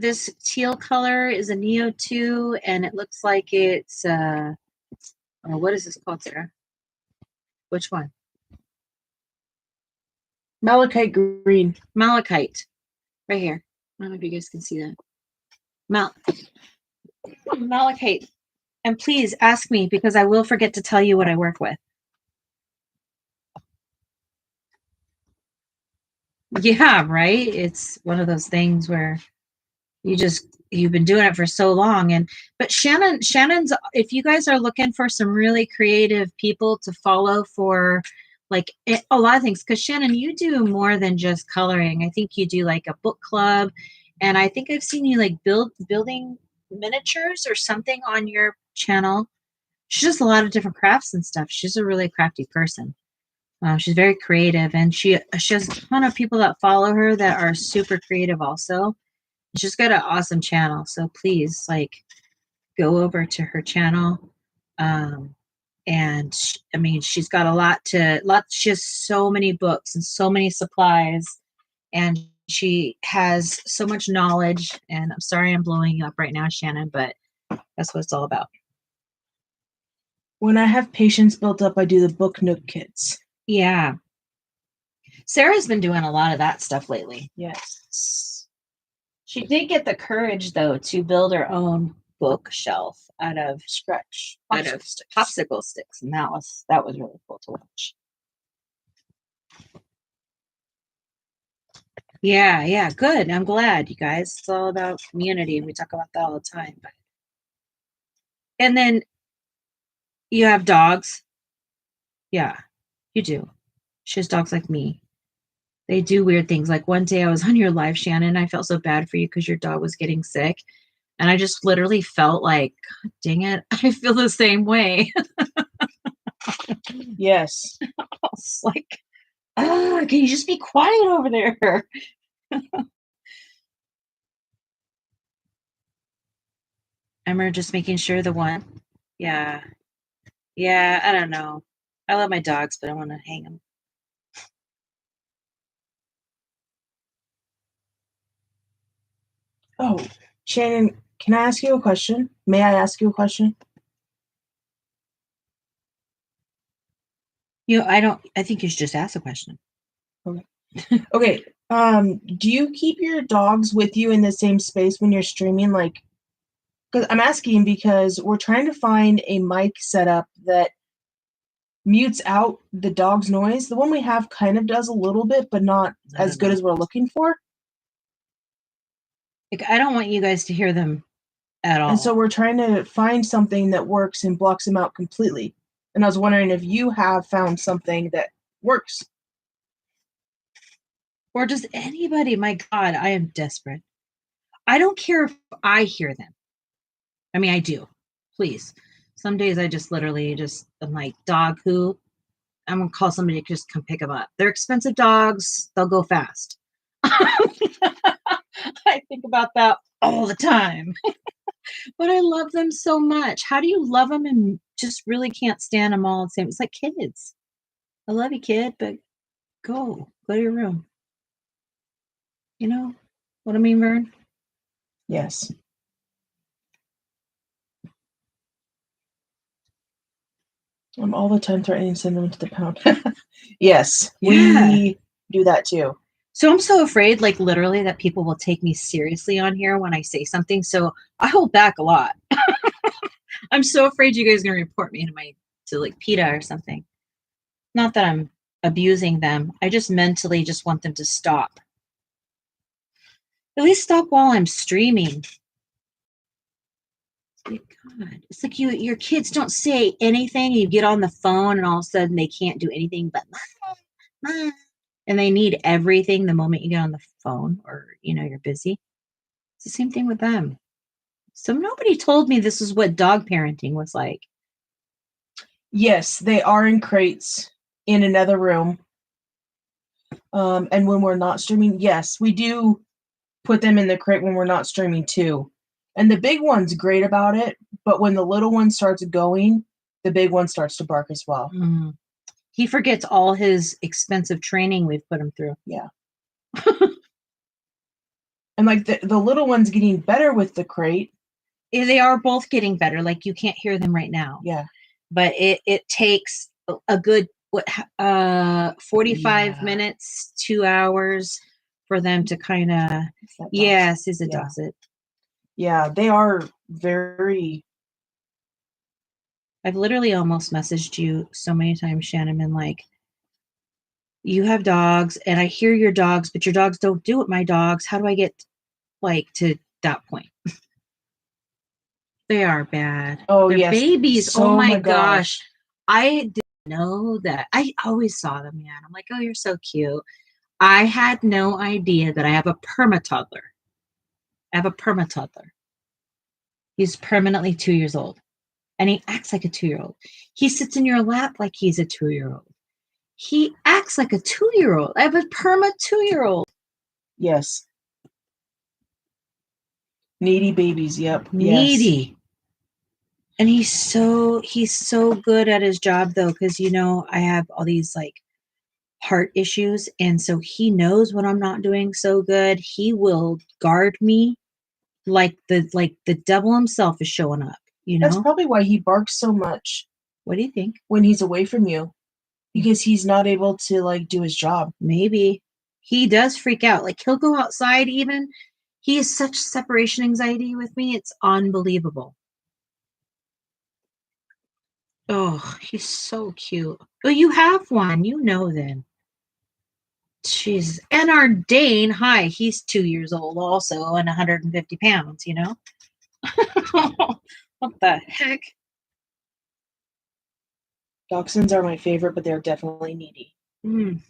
This teal color is a Neo 2, and it looks like it's what is this called, Sarah? Which one? Malachite green. Malachite. Right here. I don't know if you guys can see that. Malachite. And please ask me, because I will forget to tell you what I work with. Yeah, right? It's one of those things where you've been doing it for so long. But Shannon's, if you guys are looking for some really creative people to follow for like a lot of things, because Shannon, you do more than just coloring. I think you do like a book club, and I think I've seen you like building miniatures or something on your channel. She does a lot of different crafts and stuff. She's a really crafty person. She's very creative, and she has a ton of people that follow her that are super creative also. She's got an awesome channel, so please go over to her channel. And I mean, she's got she has so many books and so many supplies, and she has so much knowledge. And I'm sorry I'm blowing you up right now, Shannon, but that's what it's all about. When I have patience built up, I do the book nook kits. Yeah. Sarah's been doing a lot of that stuff lately. Yes. She did get the courage, though, to build her own bookshelf out of popsicle sticks, and that was really cool to watch. Yeah, good. I'm glad, you guys. It's all about community, and we talk about that all the time. And then you have dogs. Yeah, you do. She has dogs like me. They do weird things. Like one day I was on your live, Shannon, I felt so bad for you because your dog was getting sick. And I just literally felt like, God dang it, I feel the same way. Yes. I was like, can you just be quiet over there? Emma just making sure the one. Yeah, I don't know. I love my dogs, but I want to hang them. Oh, Shannon, can I ask you a question? May I ask you a question? I think you should just ask a question. Okay. Okay. Do you keep your dogs with you in the same space when you're streaming? Like, because I'm asking because we're trying to find a mic setup that mutes out the dog's noise. The one we have kind of does a little bit, but not as good as we're looking for. Like, I don't want you guys to hear them at all. And so we're trying to find something that works and blocks them out completely. And I was wondering if you have found something that works. Or does anybody? My God, I am desperate. I don't care if I hear them. I mean, I do. Please. Some days I just literally I'm like, dog who? I'm going to call somebody to just come pick them up. They're expensive dogs. They'll go fast. I think about that all the time. But I love them so much. How do you love them and just really can't stand them all the same? It's like kids. I love you, kid, but go to your room. You know what I mean, Vern? Yes. I'm all the time threatening to send them to the pound. Yes, we do that too. So I'm so afraid, like literally, that people will take me seriously on here when I say something. So I hold back a lot. I'm so afraid you guys are gonna report me to like PETA or something. Not that I'm abusing them. I just mentally just want them to stop. At least stop while I'm streaming. God, it's like your kids don't say anything. You get on the phone and all of a sudden they can't do anything but mom. And they need everything the moment you get on the phone or you're busy. It's the same thing with them. So nobody told me this is what dog parenting was like. Yes, they are in crates in another room. And when we're not streaming, yes, we do put them in the crate when we're not streaming too. And the big one's great about it, but when the little one starts going, the big one starts to bark as well. Mm. He forgets all his expensive training we've put him through. Yeah. And like the little one's getting better with the crate. They are both getting better. Like you can't hear them right now. Yeah. But it takes a good 45 minutes, 2 hours for them to kind of Caesar does it. Yeah, they are very. I've literally almost messaged you so many times, Shannon, and like, you have dogs and I hear your dogs, but your dogs don't do what my dogs. How do I get like to that point? They are bad. Oh, they're yes. babies. So, oh my gosh. I didn't know that. I always saw them, man. I'm like, oh, you're so cute. I had no idea that I have a perma-toddler. He's permanently 2 years old. And he acts like a 2-year-old. He sits in your lap like he's a 2-year-old. He acts like a 2-year-old. I have a perma 2-year-old. Yes. Needy babies, yep. Needy. Yes. And he's so good at his job though, because I have all these like heart issues, and so he knows when I'm not doing so good. He will guard me like the devil himself is showing up. That's probably why he barks so much. What do you think? When he's away from you, because he's not able to like do his job. Maybe he does freak out. Like he'll go outside even. He has such separation anxiety with me. It's unbelievable. Oh, he's so cute. Well, you have one, then. Jeez. And our Dane, hi, he's 2 years old also and 150 pounds, What the heck? Dachshunds are my favorite, but they're definitely needy. Mm.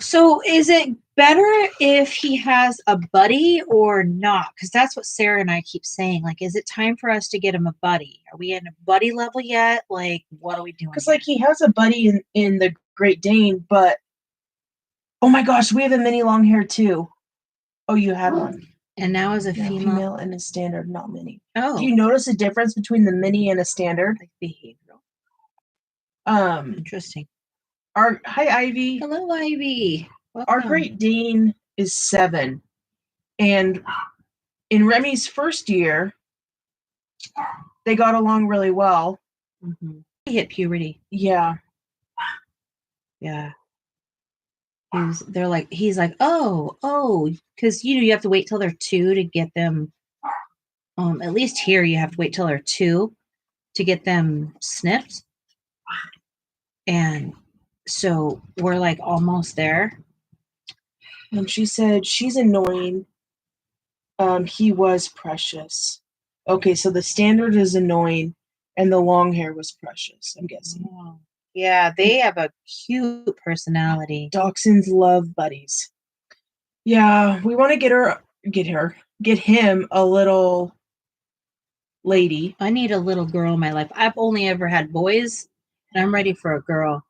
So is it better if he has a buddy or not? Because that's what Sarah and I keep saying. Like, is it time for us to get him a buddy? Are we in a buddy level yet? Like, what are we doing? Because like he has a buddy in the Great Dane, but oh my gosh, we have a mini long hair too. Oh, you had one. And now is a female and a standard, not mini. Oh. Do you notice a difference between the mini and a standard? Like behavioral. Interesting. Hi Ivy. Hello, Ivy. Welcome. Our Great Dane is 7. And in Remy's first year, they got along really well. Mm-hmm. He hit puberty. Yeah. Yeah. He's like, oh, because you have to wait till they're 2 to get them. At least here you have to wait till they're 2 to get them snipped. And so we're like almost there. And she said she's annoying. He was precious. Okay, so the standard is annoying. And the long hair was Precious, I'm guessing. Oh, yeah, they have a cute personality. Dachshunds love buddies. Yeah, we want to get him a little lady. I need a little girl in my life. I've only ever had boys, and I'm ready for a girl.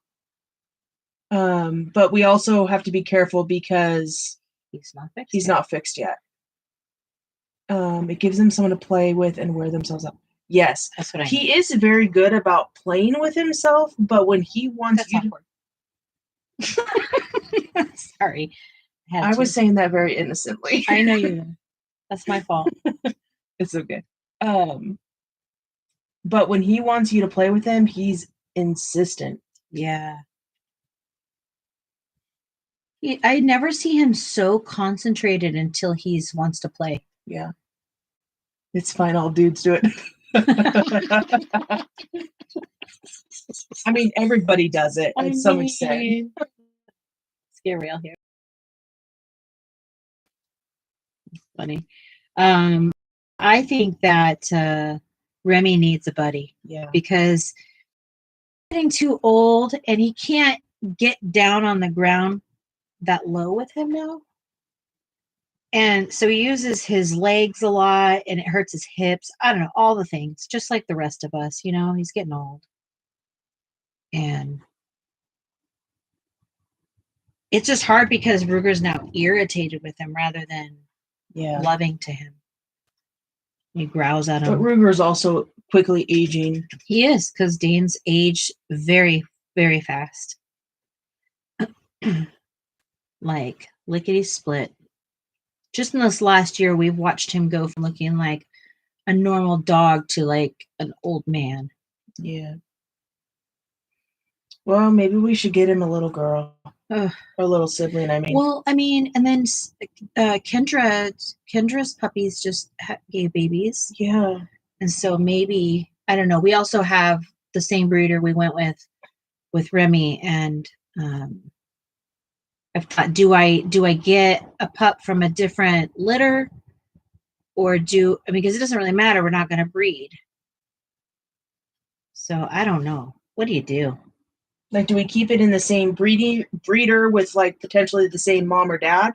But we also have to be careful because He's not fixed. Yet. It gives them someone to play with and wear themselves up. Yes, That's what I he is very good about playing with himself, but when he wants That's you to... Sorry. I was saying that very innocently. I know you were. That's my fault. It's okay. But when he wants you to play with him, he's insistent. Yeah. I never see him so concentrated until he wants to play. Yeah. It's fine. All dudes do it. I mean, everybody does it to some extent. Let's get real here. Funny. I think that Remy needs a buddy. Yeah. Because he's getting too old and he can't get down on the ground that low with him now. And so he uses his legs a lot and it hurts his hips. I don't know, all the things, just like the rest of us, he's getting old. And it's just hard because Ruger's now irritated with him rather than loving to him. He growls at him. But Ruger's also quickly aging. He is, because Dane's age very, very fast. Like, lickety split. Just in this last year, we've watched him go from looking like a normal dog to like an old man. Yeah. Well, maybe we should get him a little girl. Or a little sibling, I mean. Well, I mean, and then Kendra's puppies just gave babies. Yeah. And so maybe, I don't know. We also have the same breeder we went with Remy, and I've thought, do I get a pup from a different litter, or because it doesn't really matter. We're not going to breed. So I don't know. What do you do? Like, do we keep it in the same breeder with like potentially the same mom or dad,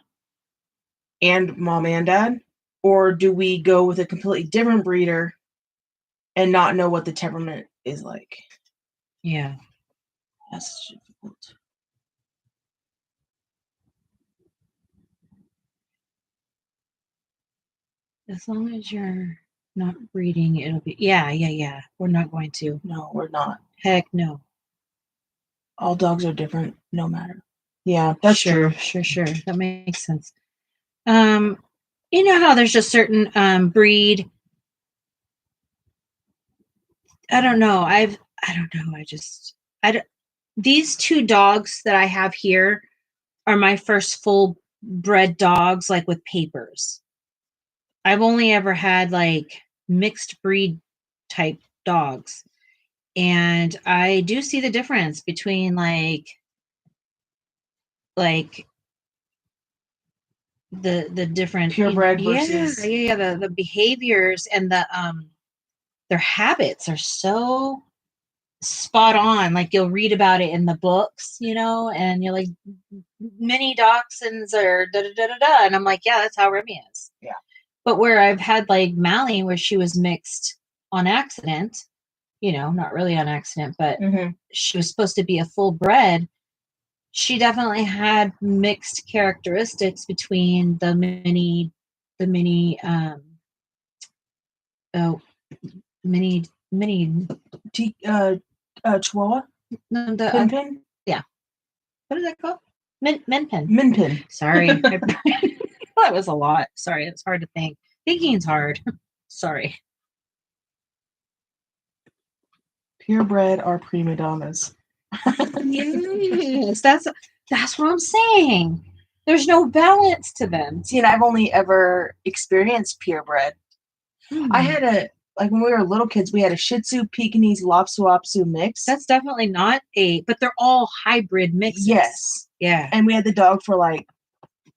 and mom and dad, or do we go with a completely different breeder and not know what the temperament is like? Yeah, that's difficult. As long as you're not breeding, it'll be yeah. We're not going to. No, we're not. Heck no. All dogs are different, no matter. Yeah, that's true. Sure. That makes sense. You know how there's just certain breed. I don't know. These two dogs that I have here are my first full bred dogs, like with papers. I've only ever had like mixed breed type dogs. And I do see the difference between like the different purebred versus the behaviors and their habits are so spot on. Like, you'll read about it in the books, and you're like, mini dachshunds or da da da da da, and I'm like, yeah, that's how Remy is. Yeah. But where I've had like Mally, where she was mixed on accident, not really on accident, but she was supposed to be a full bred. She definitely had mixed characteristics between the mini Chihuahua? Pin? Yeah. What is that called? Min Pin. Min Pin. Sorry. That was a lot. Sorry. It's hard to think. Thinking's hard. Sorry. Purebred are prima donnas. Yes, that's what I'm saying. There's no balance to them. See, and I've only ever experienced purebred. I had when we were little kids, we had a Shih Tzu, Pekingese, Lhasa Apso mix. That's definitely not but they're all hybrid mixes. Yes. Yeah. And we had the dog for like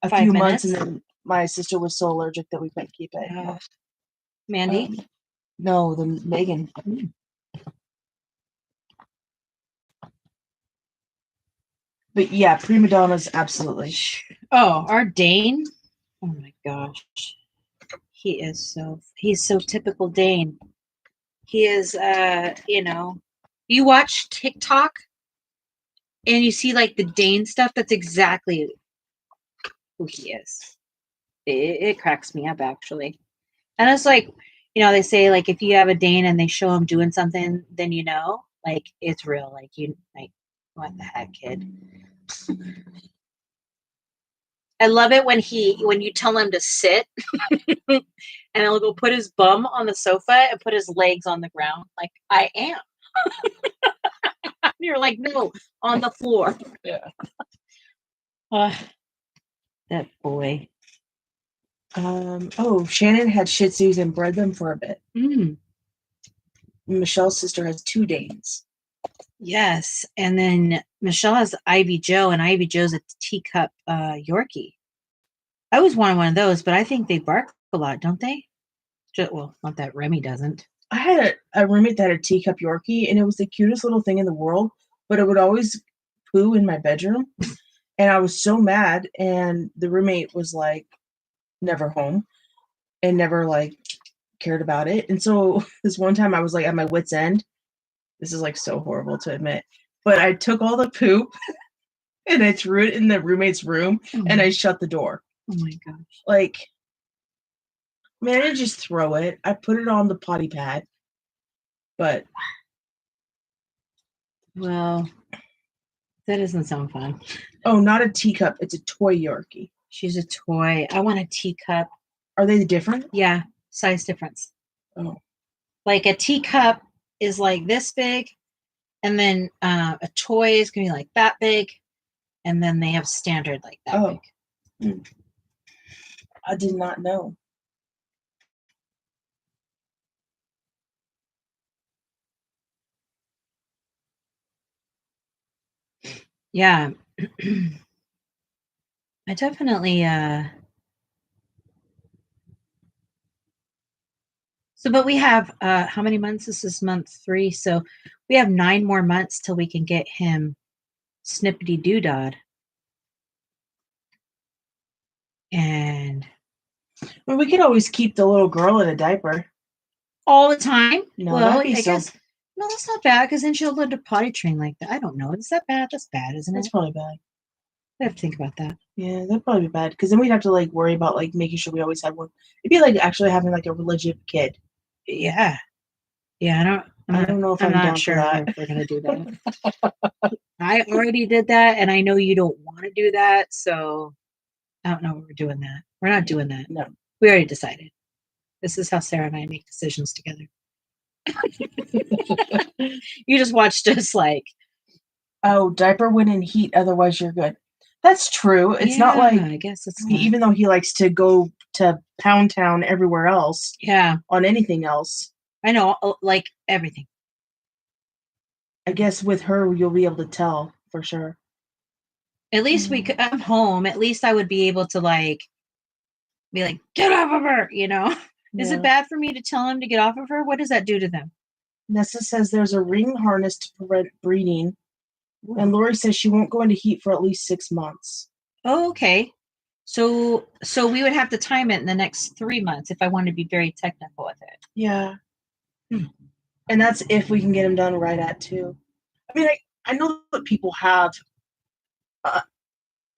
a 5 few minutes. months, and then my sister was so allergic that we couldn't keep it. Mandy? No, the Megan. But yeah, prima donnas, absolutely. Oh, our Dane. Oh my gosh. He's so typical Dane. He is, you watch TikTok and you see like the Dane stuff. That's exactly who he is. It cracks me up actually. And it's like, they say like if you have a Dane and they show him doing something, then like it's real. Like what the heck, kid? I love it when you tell him to sit and he'll go put his bum on the sofa and put his legs on the ground. Like, I am. You're like, no, on the floor. Yeah. That boy. Shannon had Shih Tzus and bred them for a bit. Mm. Michelle's sister has 2 Danes. Yes. And then Michelle has Ivy Joe, and Ivy Joe's a teacup Yorkie. I always wanted one of those, but I think they bark a lot, don't they? Well, not that Remy doesn't. I had a roommate that had a teacup Yorkie, and it was the cutest little thing in the world, but it would always poo in my bedroom. And I was so mad, and the roommate was like never home and never like cared about it. And so this one time I was like at my wit's end. This is like so horrible to admit, but I took all the poop and I threw it in the roommate's room and I shut the door. Oh my gosh. Like, man, I didn't just throw it. I put it on the potty pad. But well, that doesn't sound fun. Oh, not a teacup. It's a toy Yorkie. She's a toy. I want a teacup. Are they different? Yeah, size difference. Oh. Like a teacup is like this big, and then a toy is going to be like that big, and then they have standard like that big. I did not know. Yeah. I definitely but we have how many months? This is month 3, so we have 9 more months till we can get him Snippety Doodad. And well, we could always keep the little girl in a diaper all the time. No, well, I guess no, that's not bad because then she'll learn to potty train like that. I don't know. Is that bad? That's bad, isn't it? That's probably bad. I have to think about that. Yeah, that'd probably be bad because then we'd have to like worry about like making sure we always have one. It'd be like actually having like a legit kid. Yeah. Yeah, I don't know if I'm not sure if we're gonna do that. I already did that, and I know you don't want to do that, so I don't know if we're doing that. We're not doing that. No. We already decided. This is how Sarah and I make decisions together. You just watched us like, oh, diaper when in heat, otherwise you're good. That's true. It's not like I guess it's even though he likes to go to Pound Town everywhere else. Yeah. On anything else. I know, like everything. I guess with her you'll be able to tell for sure. At least I'm home. At least I would be able to be like, get off of her, Yeah. Is it bad for me to tell him to get off of her? What does that do to them? Nessa says there's a ring harness to prevent breeding. Ooh. And Lori says she won't go into heat for at least 6 months. Oh, okay. So we would have to time it in the next 3 months if I want to be very technical with it. Yeah. And that's if we can get them done right at 2. I mean, I know that people have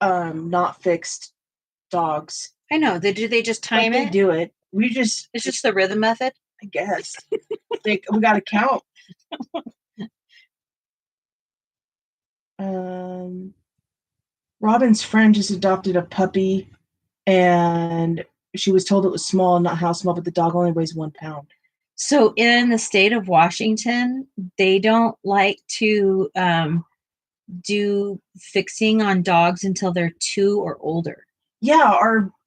not fixed dogs. I know. They just time it? They do it. It's just the rhythm method? I guess. We got to count. Robin's friend just adopted a puppy, and she was told it was small, not how small, but the dog only weighs 1 pound. So in the state of Washington, they don't like to do fixing on dogs until they're 2 or older. Yeah,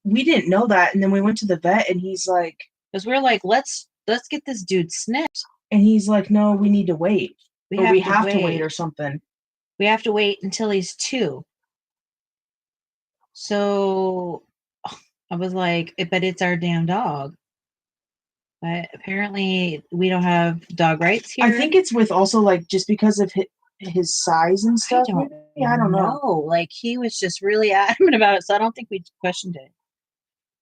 we didn't know that, and then we went to the vet, and he's like, because we're like, let's get this dude snipped, and he's like, no, we need to wait. We have to wait or something. We have to wait until he's 2. So I was like, but it's our damn dog. But apparently we don't have dog rights here. I think it's with also like just because of his size and stuff. I don't know. Like, he was just really adamant about it, so I don't think we questioned it.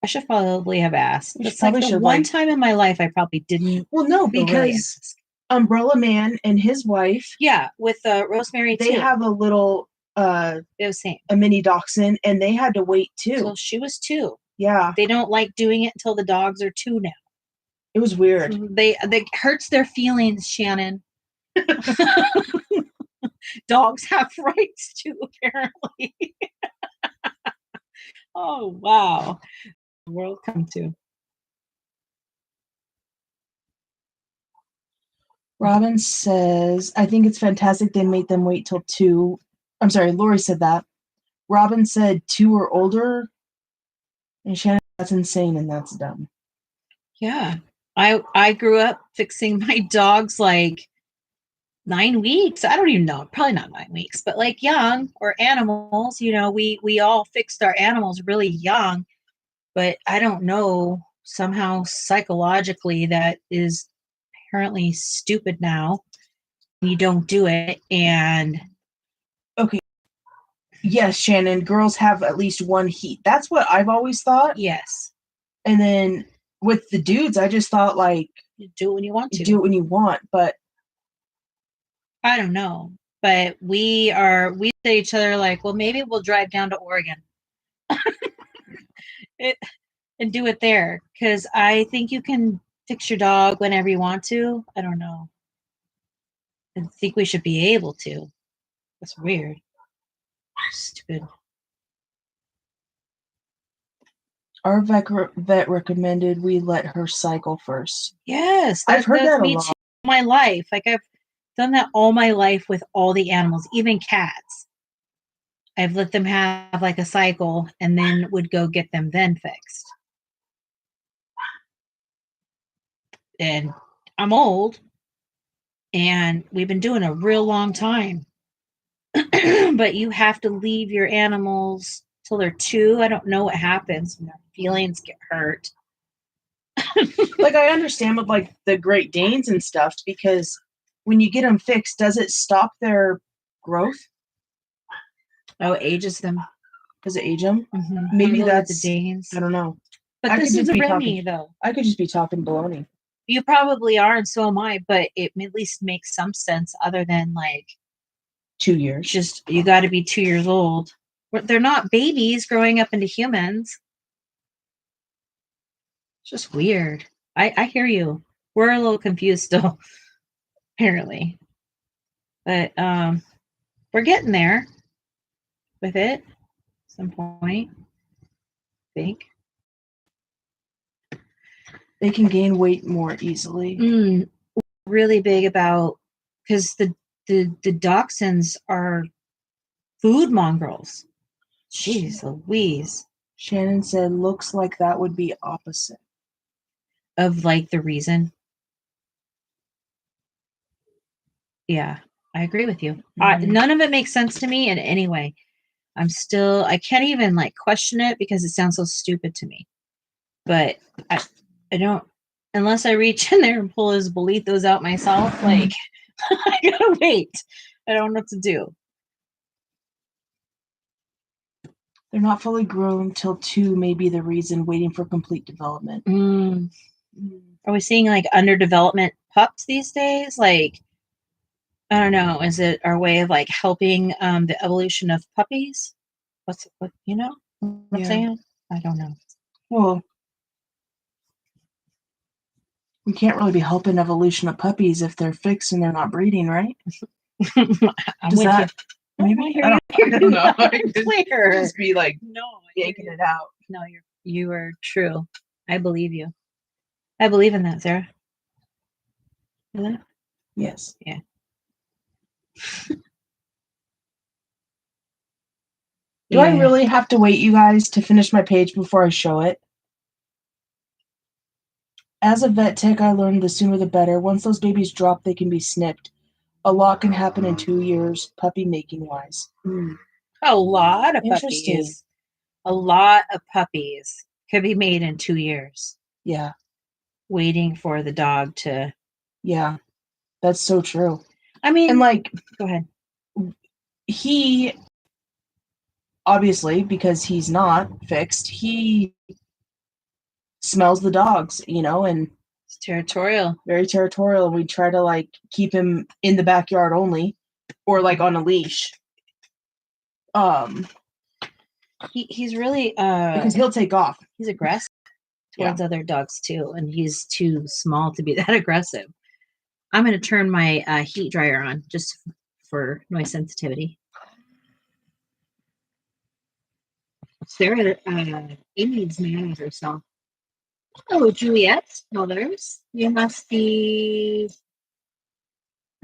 I should probably have asked. It's like the one time in my life I probably didn't. Well, no, because Umbrella Man and his wife. Yeah, with Rosemary they too. have a little it was same. A mini dachshund, and they had to wait too. So she was 2. Yeah. They don't like doing it until the dogs are 2 now. It was weird. So they hurts their feelings, Shannon. Dogs have rights too, apparently. Oh, wow. The world come to. Robin says, I think it's fantastic they made them wait till 2. I'm sorry, Lori said that. Robin said 2 or older. And Shannon, that's insane and that's dumb. Yeah. I grew up fixing my dogs like 9 weeks. I don't even know. Probably not 9 weeks, but like young, or animals. You know, we all fixed our animals really young. But I don't know. Somehow psychologically that is apparently stupid now. You don't do it. And okay. Yes, Shannon, girls have at least 1 heat. That's what I've always thought. Yes. And then with the dudes, I just thought like, you do it when you want to. Do it when you want, but I don't know. But we say to each other like, well, maybe we'll drive down to Oregon. And do it there, because I think you can fix your dog whenever you want to. I don't know. I think we should be able to. That's weird. Stupid. Our vet recommended we let her cycle first. Yes, I've heard that a lot. Too, my life. Like, I've done that all my life with all the animals, even cats. I've let them have like a cycle and then would go get them then fixed. And I'm old and we've been doing a real long time. But you have to leave your animals till they're 2. I don't know what happens when their feelings get hurt. Like, I understand with like the Great Danes and stuff, because when you get them fixed, does it stop their growth? Oh, it ages them. Does it age them? Mm-hmm. Maybe that's the Danes. I don't know. But this is a Remy, though. I could just be talking baloney. You probably are, and so am I. But it at least makes some sense, other than like 2 years. Just you got to be 2 years old. They're not babies growing up into humans. It's just weird. I hear you. We're a little confused still, apparently. But we're getting there with it at some point, I think. They can gain weight more easily. Really big about, because the dachshunds are food mongrels. Jeez Louise. Shannon said, looks like that would be opposite. Of like the reason. Yeah, I agree with you. None of it makes sense to me in any way. I can't even like question it because it sounds so stupid to me. But I don't, unless I reach in there and pull his bolitos out myself, like, I gotta wait. I don't know what to do. They're not fully grown till 2 may be the reason, waiting for complete development. Are we seeing like underdevelopment pups these days? Like, I don't know. Is it our way of like helping the evolution of puppies? What you know what I'm saying? I don't know. Well, we can't really be helping evolution of puppies if they're fixed and they're not breeding, right? I'm with you. Maybe I don't know. Clear. Just be like yanking it out. No, you are true. I believe you. I believe in that, Sarah. That? Yes. Yeah. Do I really have to wait, you guys, to finish my page before I show it? As a vet tech, I learned the sooner the better. Once those babies drop, they can be snipped. A lot can happen in 2 years, puppy making wise. A lot of puppies. A lot of puppies could be made in 2 years. Yeah. Waiting for the dog to. Yeah. That's so true. I mean, and like, go ahead. he obviously, because he's not fixed, he smells the dogs, and It's territorial. very territorial. We try to like keep him in the backyard only, or like on a leash. He's really Because he'll take off. he's aggressive towards other dogs too, and he's too small to be that aggressive. I'm going to turn my heat dryer on just for noise sensitivity. Sarah, Amy's mad at herself. Oh, Juliet Smothers, you must be.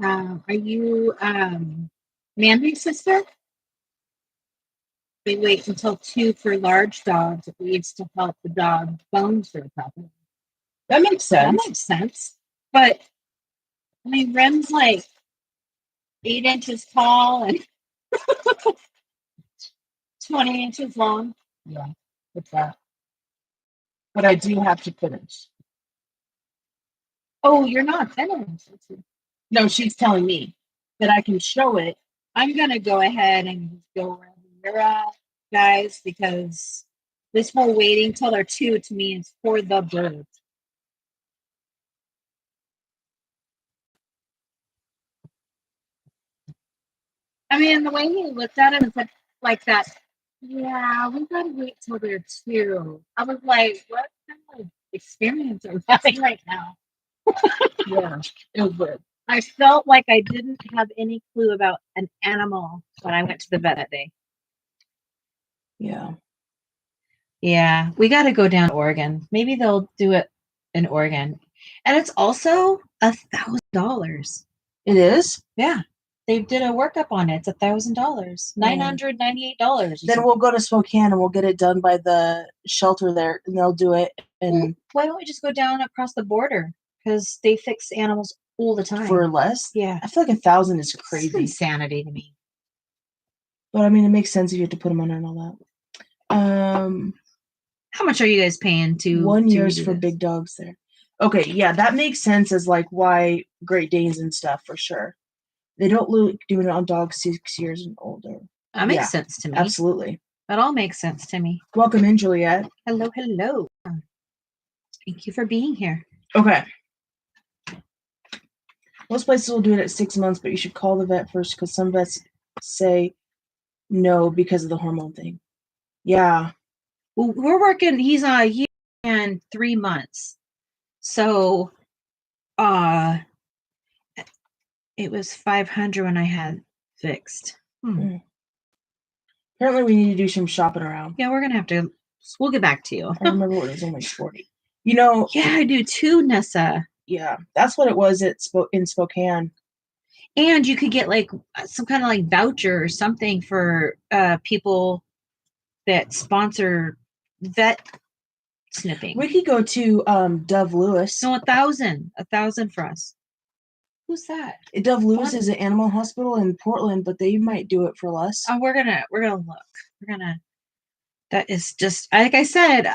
Are you Mandy's sister? They wait until 2 for large dogs. It leads to help the dog bones recover. That makes sense. That makes sense. But I mean, Rem's like 8 inches tall and 20 inches long. Yeah, with that. But I do have to finish. Oh, you're not finished. No, she's telling me that I can show it. I'm gonna go ahead and go around your guys, because this whole waiting till they're 2 to me is for the birds. I mean, the way he looked at him and said like that, yeah, we gotta wait till they're 2. I was like, what kind of experience are we having right now? Yeah, it was weird. I felt like I didn't have any clue about an animal when I went to the vet that day. Yeah. Yeah, we got to go down to Oregon. Maybe they'll do it in Oregon. And it's also $1,000. It is? Yeah. They did a workup on it. It's $1,000. $998. Then we'll go to Spokane and we'll get it done by the shelter there, and they'll do it. And why don't we just go down across the border? Because they fix animals all the time. For less? Yeah. I feel like 1,000 is It's crazy. insanity to me. But I mean, it makes sense if you have to put them on and all that. How much are you guys paying to 1 year's do for this? big dogs there. Okay, yeah, that makes sense as like why Great Danes and stuff for sure. They don't do it on dogs 6 years and older. That makes sense to me. Absolutely. That all makes sense to me. Welcome in, Juliet. Hello, hello. Thank you for being here. Okay. Most places will do it at 6 months, but you should call the vet first because some vets say no because of the hormone thing. Yeah. Well, we're working, he's a year and 3 months. So it was 500 when I had fixed. Apparently we need to do some shopping around. Yeah, we're gonna have to. We'll get back to you. I remember what it was only 40. You know. Yeah, I do too, Nessa. Yeah, that's what it was in Spokane. And you could get like some kind of like voucher or something for people that sponsor vet snipping. We could go to Dove Lewis. No, 1,000 for us. Who's that? Dove Lewis is an animal hospital in Portland, but they might do it for less. Oh, we're gonna look. That is just like I said.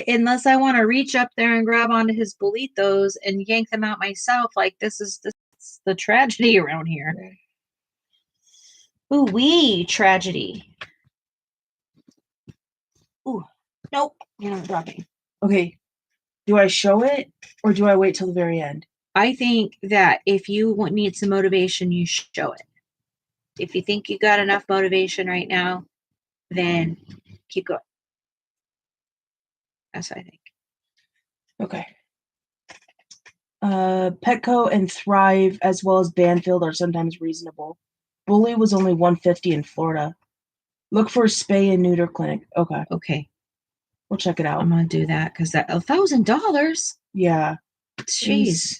Unless I want to reach up there and grab onto his bolitos and yank them out myself, like this is the tragedy around here. Ooh wee tragedy. Ooh, nope, you're not dropping. Okay, do I show it or do I wait till the very end? I think that if you need some motivation, you show it. If you think you got enough motivation right now, then keep going. That's what I think. Okay. Petco and Thrive, as well as Banfield, are sometimes reasonable. Bully was only $150 in Florida. Look for a spay and neuter clinic. Okay. Okay. We'll check it out. I'm gonna do that because that $1,000. Yeah. Jeez.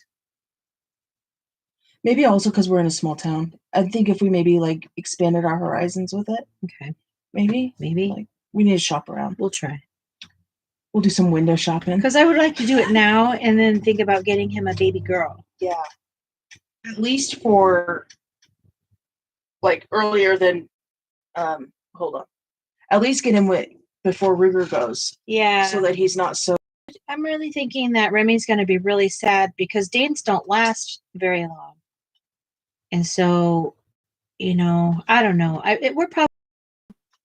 Maybe also because we're in a small town. I think if we maybe like expanded our horizons with it. Okay. Maybe. Like we need to shop around. We'll try. We'll do some window shopping. Because I would like to do it now and then think about getting him a baby girl. Yeah. At least for like earlier than hold on. At least get him before Ruger goes. Yeah. So that he's not so. I'm really thinking that Remy's going to be really sad because Danes don't last very long. And so you know, I don't know. We're probably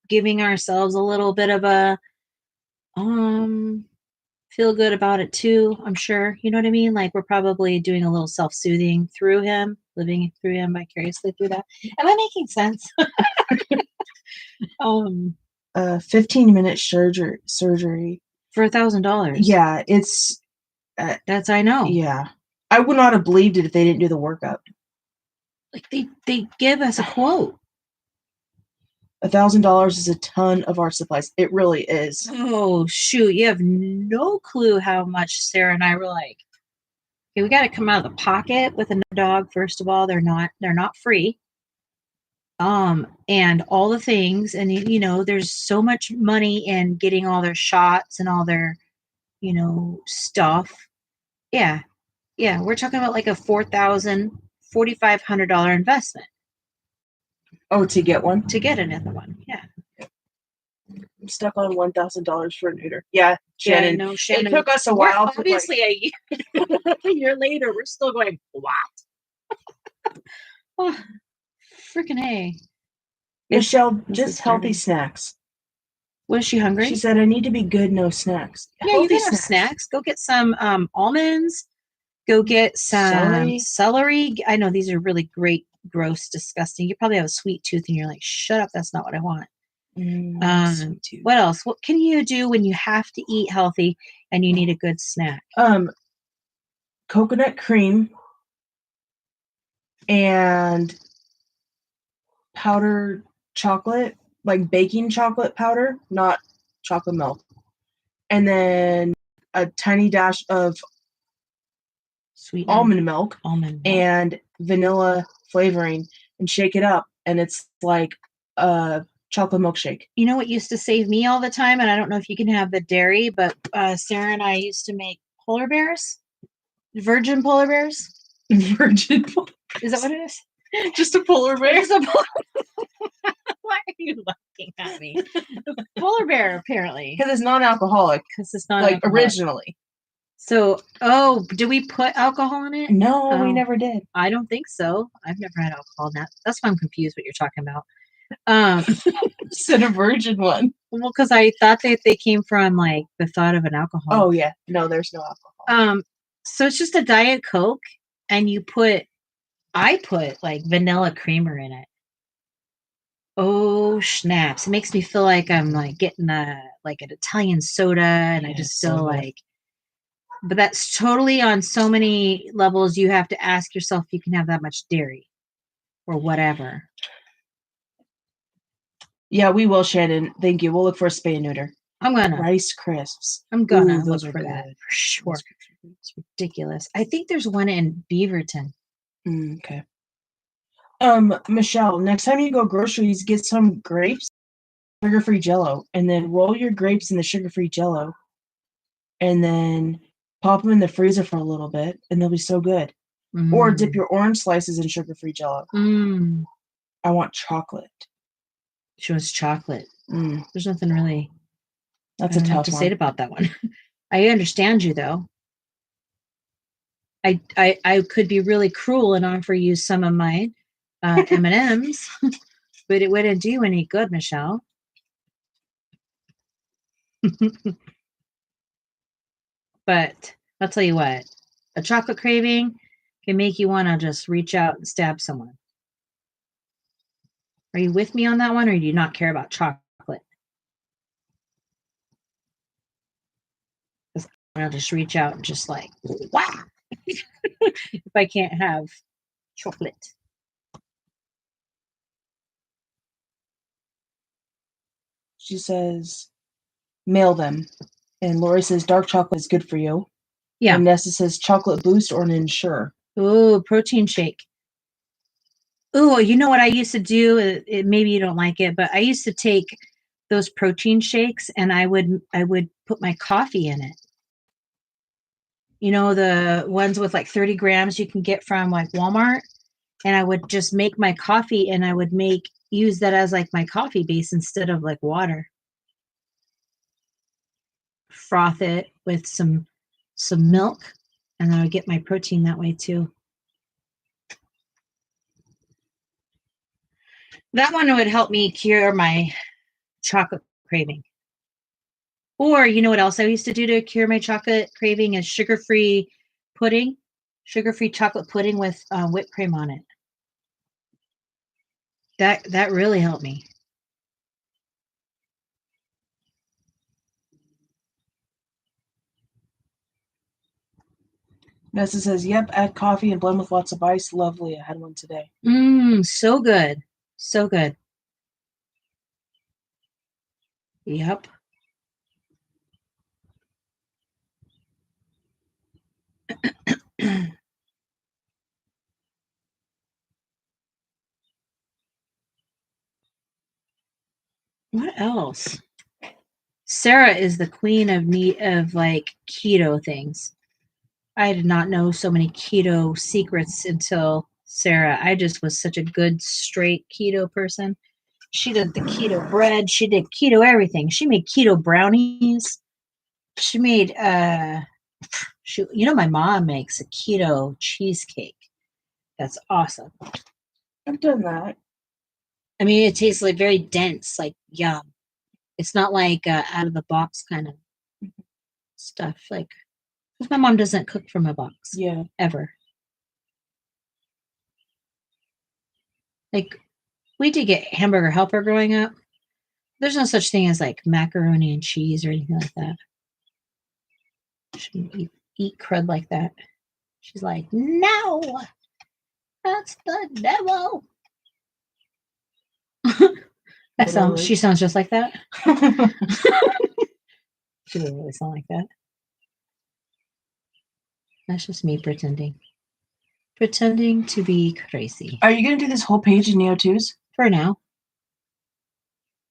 giving ourselves a little bit of a feel good about it too, I'm sure. You know what I mean? Like we're probably doing a little self-soothing through him, living through him vicariously through that. Am I making sense? 15-minute surgery for $1,000. Yeah, it's That's I know. yeah. I would not have believed it if they didn't do the workup. Like they give us a quote. $1,000 is a ton of our supplies. It really is. Oh shoot, you have no clue how much Sarah and I were like, okay, we got to come out of the pocket with a dog. First of all, they're not free. And all the things, and you know, there's so much money in getting all their shots and all their, you know, stuff. Yeah, we're talking about like a $4,500 investment. Oh, to get one? To get another one, yeah. I'm stuck on $1,000 for a neuter. Yeah, Shannon. Yeah, no, Shannon. It took us a while. Obviously, a year later, we're still going, what? Oh, freaking A. Michelle, just healthy snacks. Was she hungry? She said, I need to be good, no snacks. Yeah, healthy, you can have snacks. Go get some almonds. Go get some celery. I know these are really great, gross, disgusting. You probably have a sweet tooth and you're like, shut up, that's not what I want. What else? What can you do when you have to eat healthy and you need a good snack? Coconut cream and powdered chocolate, like baking chocolate powder, not chocolate milk. And then a tiny dash of sweet almond milk and vanilla flavoring, and shake it up, and it's like a chocolate milkshake. You know what used to save me all the time, and I don't know if you can have the dairy, but Sarah and I used to make polar bears, virgin polar bears. Virgin polar bears. Is that what it is? Just a polar bear? Why are you looking at me? The polar bear, apparently. Because it's non-alcoholic. Because it's not like originally. So, do we put alcohol in it? No, we never did. I don't think so. I've never had alcohol in that. That's why I'm confused what you're talking about. Said a virgin one. Well, because I thought that they came from like the thought of an alcohol. Oh yeah, no, there's no alcohol. So it's just a Diet Coke, and I put like vanilla creamer in it. Oh snaps! It makes me feel like I'm like getting like an Italian soda, and I just feel like. But that's totally on so many levels. You have to ask yourself if you can have that much dairy or whatever. Yeah, we will, Shannon. Thank you. We'll look for a spay and neuter. I'm gonna Rice Crisps. I'm gonna look for that for sure. It's ridiculous. I think there's one in Beaverton. Okay. Michelle, next time you go groceries, get some grapes, sugar-free Jello, and then roll your grapes in the sugar-free Jello, and then pop them in the freezer for a little bit, and they'll be so good. Or dip your orange slices in sugar-free Jello. I want chocolate. She wants chocolate. There's nothing really. That's a tough to one. say about that one. I understand you though. I could be really cruel and offer you some of my M&Ms, but it wouldn't do any good, Michelle. But I'll tell you what, a chocolate craving can make you want to just reach out and stab someone. Are you with me on that one, or do you not care about chocolate? I'll just reach out and just like, wow, if I can't have chocolate. She says, mail them. And Lori says, dark chocolate is good for you. Yeah. And Nessa says, chocolate boost or an Ensure. Ooh, protein shake. Ooh, you know what I used to do? Maybe you don't like it, but I used to take those protein shakes and I would put my coffee in it. You know, the ones with like 30 grams you can get from like Walmart. And I would just make my coffee and I would use that as like my coffee base instead of like water. Froth it with some milk, and I would get my protein that way too. That one would help me cure my chocolate craving. Or you know what else I used to do to cure my chocolate craving is sugar-free pudding, sugar-free chocolate pudding with whipped cream on it. That really helped me. Nessa says, yep, add coffee and blend with lots of ice. Lovely. I had one today. So good. So good. Yep. What else? Sarah is the queen of like keto things. I did not know so many keto secrets until Sarah. I just was such a good straight keto person. She did the keto bread. She did keto everything. She made keto brownies. She made my mom makes a keto cheesecake. That's awesome. I've done that. I mean, it tastes like very dense, like yum. It's not like out of the box kind of stuff. Like, because my mom doesn't cook from a box. Yeah. Ever. Like, we did get Hamburger Helper growing up. There's no such thing as like macaroni and cheese or anything like that. Shouldn't eat crud like that. She's like, no, that's the devil. She sounds just like that. She doesn't really sound like that. That's just me pretending to be crazy. Are you going to do this whole page in Neo 2's? For now.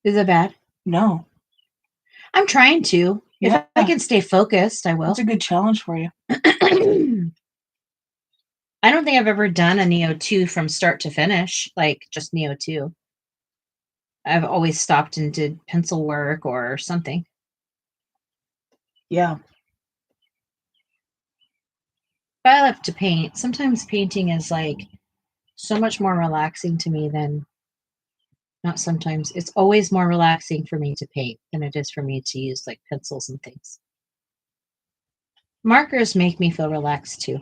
Is it bad? No. I'm trying to. Yeah. If I can stay focused, I will. It's a good challenge for you. I don't think I've ever done a Neo 2 from start to finish, like just Neo 2. I've always stopped and did pencil work or something. Yeah. But I love to paint. Sometimes painting is like so much more relaxing to me than, not sometimes, it's always more relaxing for me to paint than it is for me to use like pencils and things. Markers make me feel relaxed too.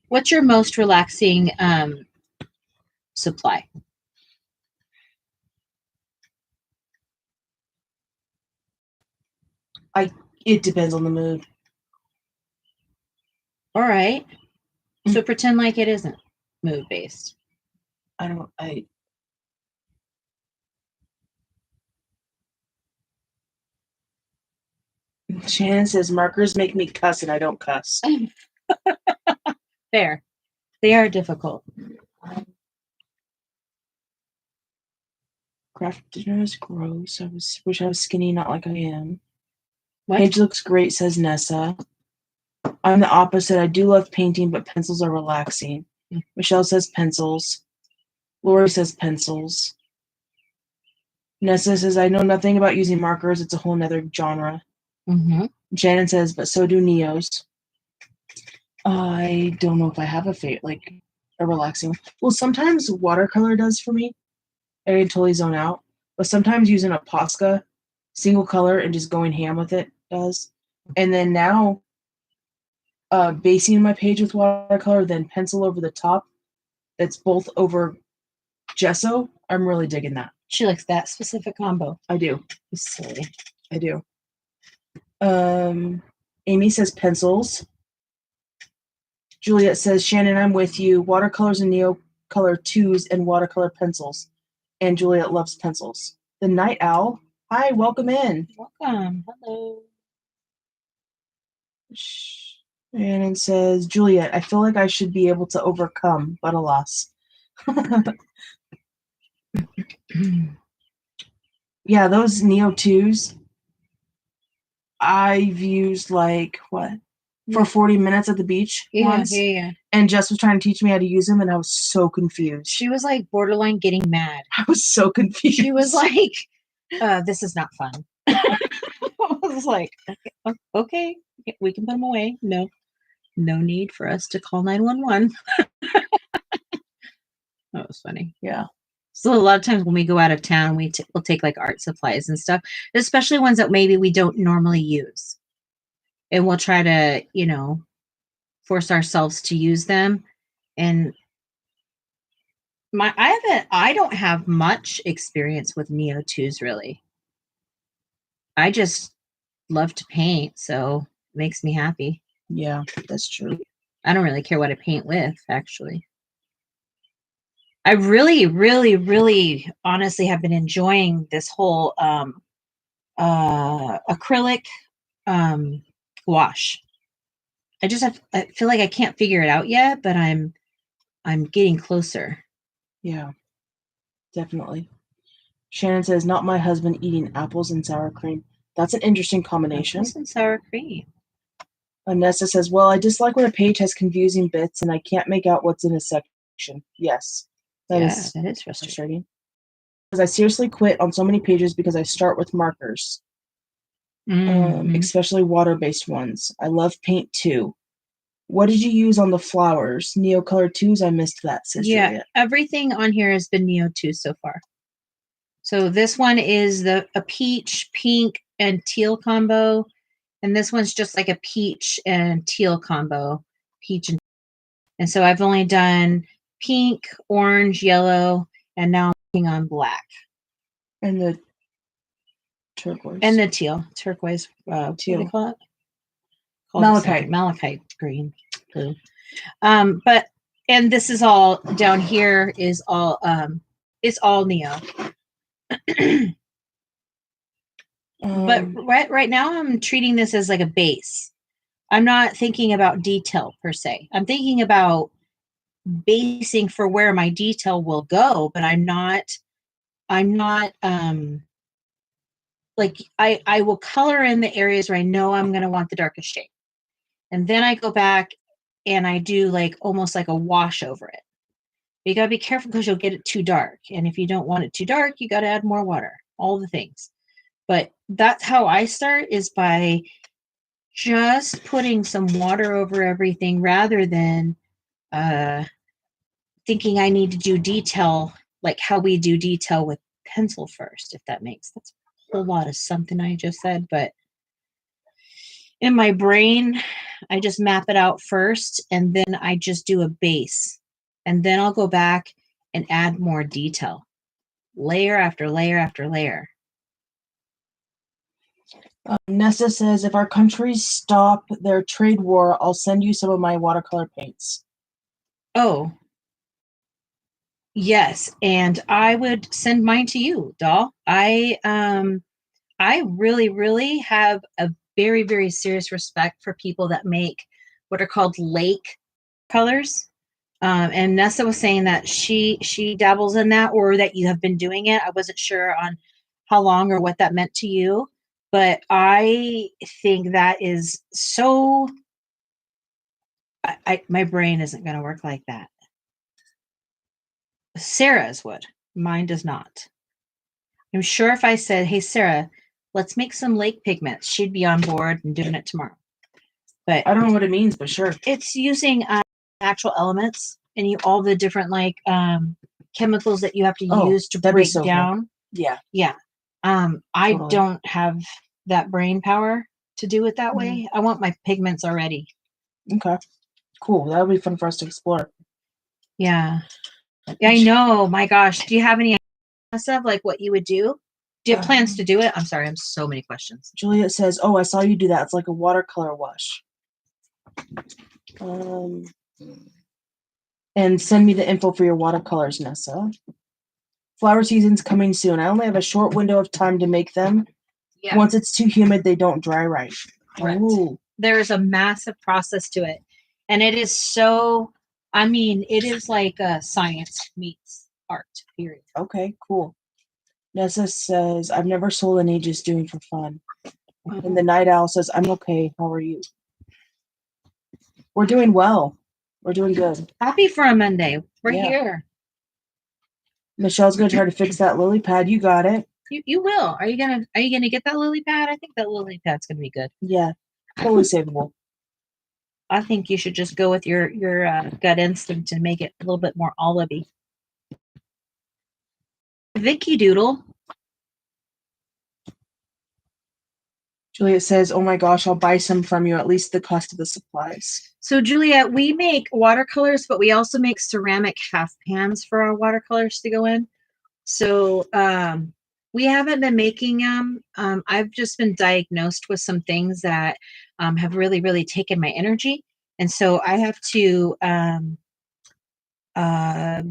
What's your most relaxing supply? It depends on the mood. All right. So pretend like it isn't mood based. Shannon says markers make me cuss and I don't cuss. Fair. They are difficult. Craft dinner is gross. I wish I was skinny, not like I am. What? Paint looks great, says Nessa. I'm the opposite. I do love painting, but pencils are relaxing. Michelle says pencils. Lori says pencils. Nessa says, I know nothing about using markers. It's a whole nother genre. Mm-hmm. Shannon says, but so do Neos. I don't know if I have a relaxing. Well, sometimes watercolor does for me. I can totally zone out. But sometimes using a Posca single color and just going ham with it does. And then now, basing my page with watercolor, then pencil over the top. That's both over gesso. I'm really digging that. She likes that specific combo. I do. Silly. I do. Amy says pencils. Juliet says, Shannon, I'm with you. Watercolors and Neo color 2's and watercolor pencils. And Juliet loves pencils. The Night Owl. Hi, welcome in. Welcome. Hello. Shannon says, Juliet, I feel like I should be able to overcome, but alas. Yeah, those Neo 2's, I've used for 40 minutes at the beach once. Yeah. And Jess was trying to teach me how to use them, and I was so confused. She was like borderline getting mad. I was so confused. She was like, this is not fun. I was like, okay, we can put them away. No. No need for us to call 911. That was funny. Yeah. So a lot of times when we go out of town, we'll take like art supplies and stuff, especially ones that maybe we don't normally use. And we'll try to, force ourselves to use them. And I don't have much experience with Neo 2s really. I just love to paint, so it makes me happy. Yeah, that's true. I don't really care what I paint with, actually. I really, really, really honestly have been enjoying this whole acrylic wash. I feel like I can't figure it out yet, but I'm getting closer. Yeah, definitely. Shannon says, not my husband eating apples and sour cream. That's an interesting combination. Apples and sour cream. Nessa says, well, I dislike when a page has confusing bits and I can't make out what's in a section. Yes, that is frustrating. Because I seriously quit on so many pages because I start with markers, especially water-based ones. I love paint too. What did you use on the flowers? Neo Color 2s? I missed that, says Juliet. Everything on here has been Neo 2 so far. So this one is a peach, pink, and teal combo. And this one's just like a peach and teal combo. And so I've only done pink, orange, yellow, and now I'm working on black. And the turquoise. And the teal. Turquoise. Teal. What do they call it? Malachite green. Blue. And this is all down here is all it's all Neo. But right now I'm treating this as like a base. I'm not thinking about detail per se. I'm thinking about basing for where my detail will go, but I'm not like I will color in the areas where I know I'm going to want the darkest shade. And then I go back and I do like almost like a wash over it. You got to be careful because you'll get it too dark. And if you don't want it too dark, you got to add more water, all the things. But that's how I start, is by just putting some water over everything rather than thinking I need to do detail like how we do detail with pencil first, if that makes sense. That's a whole lot of something I just said, but in my brain, I just map it out first, and then I just do a base. And then I'll go back and add more detail, layer after layer after layer. Nessa says, if our countries stop their trade war, I'll send you some of my watercolor paints. Oh, yes. And I would send mine to you, doll. I really, really have a very, very serious respect for people that make what are called lake colors. And Nessa was saying that she dabbles in that, or that you have been doing it. I wasn't sure on how long or what that meant to you, but I think that is so. My brain isn't going to work like that. Sarah's would. Mine does not. I'm sure if I said, "Hey, Sarah, let's make some lake pigments," she'd be on board and doing it tomorrow. But I don't know what it means, but sure. It's using natural elements and all the different like chemicals that you have to use to break down. Cool. Yeah. Yeah. I don't have that brain power to do it that way. I want my pigments already. Okay. Cool. That would be fun for us to explore. Yeah. I know. My gosh. Do you have any ideas of like what you would do? Do you have plans to do it? I'm sorry. I have so many questions. Juliet says, oh, I saw you do that. It's like a watercolor wash. And send me the info for your watercolors, Nessa. Flower season's coming soon. I only have a short window of time to make them. Yeah. Once it's too humid, they don't dry right. Correct. There is a massive process to it. And it is so, it is like science meets art, period. Okay, cool. Nessa says, I've never sold in ages, doing for fun. Mm-hmm. And the Night Owl says, I'm okay. How are you? We're doing well. We're doing good. Happy for a Monday. We're here. Michelle's gonna try to fix that lily pad. You got it. You will. Are you gonna get that lily pad? I think that lily pad's gonna be good. Yeah, totally savable. I think you should just go with your gut instinct and make it a little bit more olivey. Vicky Doodle. Juliet says, "Oh my gosh, I'll buy some from you. At least the cost of the supplies." So Juliet, we make watercolors, but we also make ceramic half pans for our watercolors to go in. So we haven't been making them. I've just been diagnosed with some things that have really, really taken my energy. And so I have to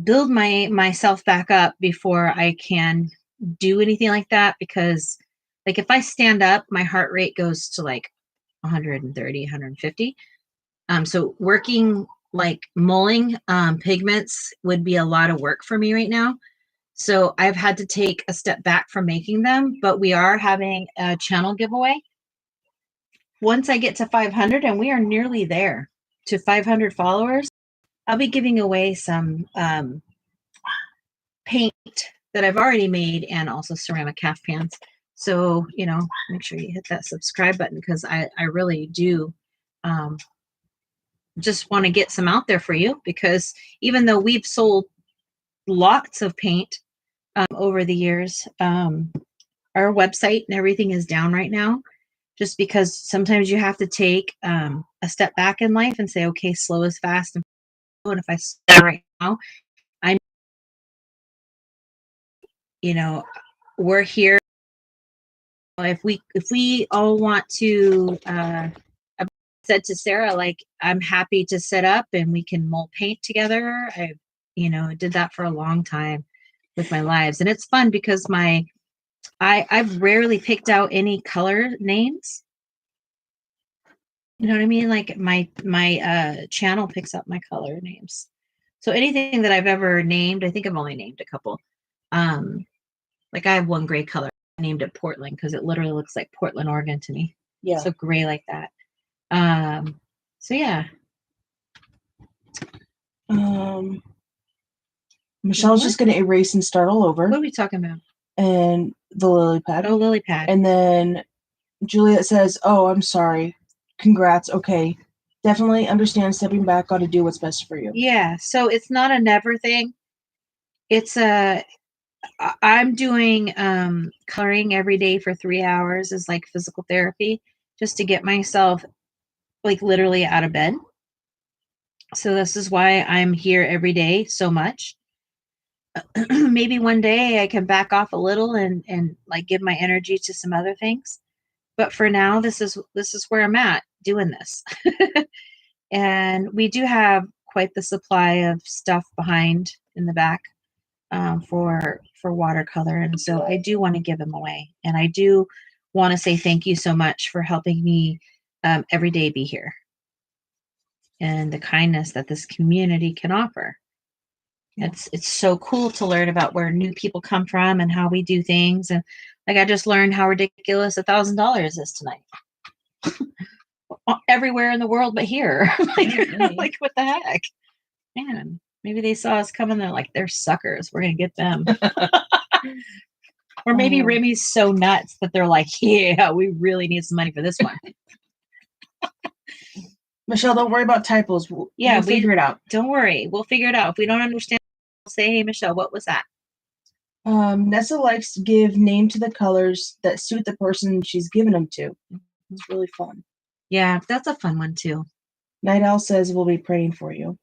build myself back up before I can do anything like that. Because like if I stand up, my heart rate goes to like 130, 150. So working like mulling pigments would be a lot of work for me right now. So I've had to take a step back from making them, but we are having a channel giveaway. Once I get to 500, and we are nearly there to 500 followers, I'll be giving away some paint that I've already made and also ceramic half pans. So, you know, make sure you hit that subscribe button because I really do just want to get some out there for you, because even though we've sold lots of paint over the years, our website and everything is down right now, just because sometimes you have to take a step back in life and say, okay, slow is fast. And if I start right now, I'm, you know, we're here. If we all want to, I said to Sarah, like, I'm happy to set up and we can mold paint together. I, you know, did that for a long time with my lives, and it's fun because I've rarely picked out any color names. You know what I mean? Like my channel picks up my color names. So anything that I've ever named, I think I've only named a couple. Like I have one gray color. I named it Portland because it literally looks like Portland, Oregon to me. Yeah. So gray like that. So yeah. Michelle's just going to erase and start all over. What are we talking about? And the lily pad. Oh, lily pad. And then Juliet says, "Oh, I'm sorry. Congrats. Okay. Definitely understand stepping back. Got to do what's best for you." Yeah. So it's not a never thing. It's I'm doing coloring every day for 3 hours as like physical therapy, just to get myself like literally out of bed. So this is why I'm here every day so much. Maybe one day I can back off a little and like give my energy to some other things. But for now, this is where I'm at doing this. And we do have quite the supply of stuff behind in the back for watercolor, and so I do want to give them away, and I do want to say thank you so much for helping me every day be here, and the kindness that this community can offer. It's so cool to learn about where new people come from and how we do things, and like I just learned how ridiculous $1,000 is tonight. Everywhere in the world but here. Like what the heck, man. Maybe they saw us coming. They're like, they're suckers. We're going to get them. Or maybe Remy's so nuts that they're like, yeah, we really need some money for this one. Michelle, don't worry about typos. We'll figure it out. Don't worry. We'll figure it out. If we don't understand, we'll say, hey, Michelle, what was that? Nessa likes to give name to the colors that suit the person she's given them to. It's really fun. Yeah, that's a fun one too. Night Owl says we'll be praying for you.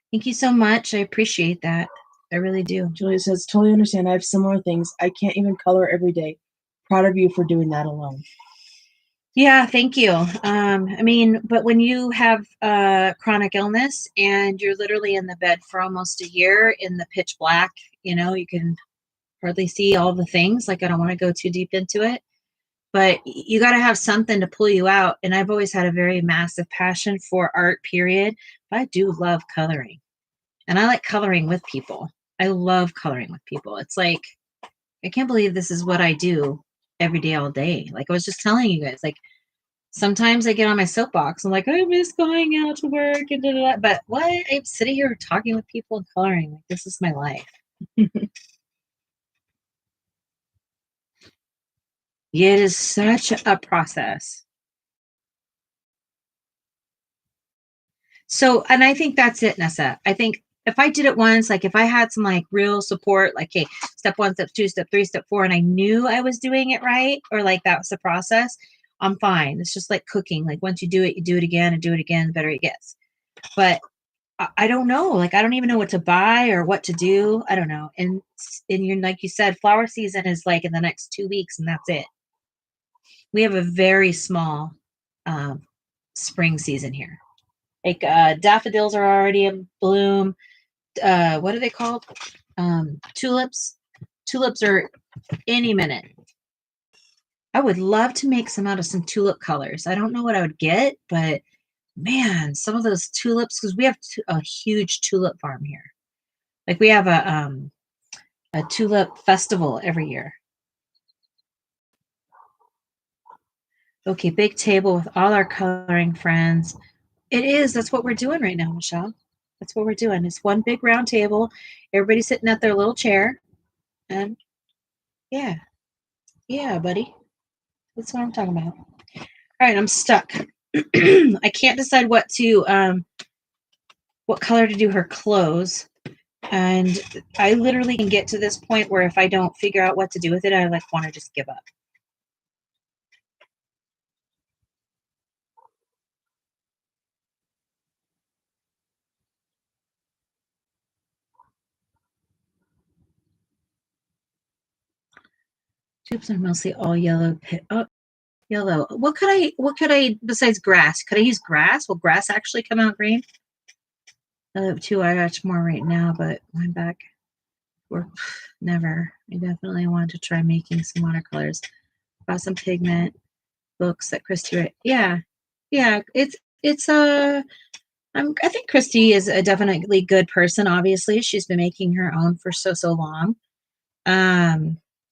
Thank you so much. I appreciate that. I really do. Julia says, totally understand. I have similar things. I can't even color every day. Proud of you for doing that alone. Yeah, thank you. I mean, but when you have chronic illness and you're literally in the bed for almost a year in the pitch black, you know, you can hardly see all the things. Like, I don't want to go too deep into it, but you got to have something to pull you out. And I've always had a very massive passion for art, period. But I do love coloring, and I like coloring with people. I love coloring with people. It's like, I can't believe this is what I do every day, all day. Like I was just telling you guys, like sometimes I get on my soapbox. I'm like, I miss going out to work and da, da, da. But what? I'm sitting here talking with people and coloring. Like, this is my life. It is such a process. So, and I think that's it, Nessa. I think if I did it once, like if I had some like real support, like, hey, step 1, step 2, step 3, step 4, and I knew I was doing it right, or like that was the process, I'm fine. It's just like cooking. Like once you do it again and do it again, the better it gets. But I don't know. Like I don't even know what to buy or what to do. I don't know. And you're like you said, flower season is like in the next 2 weeks, and that's it. We have a very small spring season here. Like daffodils are already in bloom. What are they called? Tulips. Tulips are any minute. I would love to make some out of some tulip colors. I don't know what I would get, but man, some of those tulips, because we have a huge tulip farm here. Like we have a tulip festival every year. Okay, big table with all our coloring friends. It is. That's what we're doing right now, Michelle. That's what we're doing. It's one big round table. Everybody's sitting at their little chair. And yeah. Yeah, buddy. That's what I'm talking about. All right, I'm stuck. I can't decide what color to do her clothes. And I literally can get to this point where if I don't figure out what to do with it, I like want to just give up. Tubes are mostly all yellow. Oh, yellow. What could I besides grass? Could I use grass? Will grass actually come out green? I have 2 eye patch more right now, but my back work never. I definitely want to try making some watercolors. Bought some pigment books that Christy read. Yeah. It's I think Christy is a definitely good person. Obviously, she's been making her own for so long.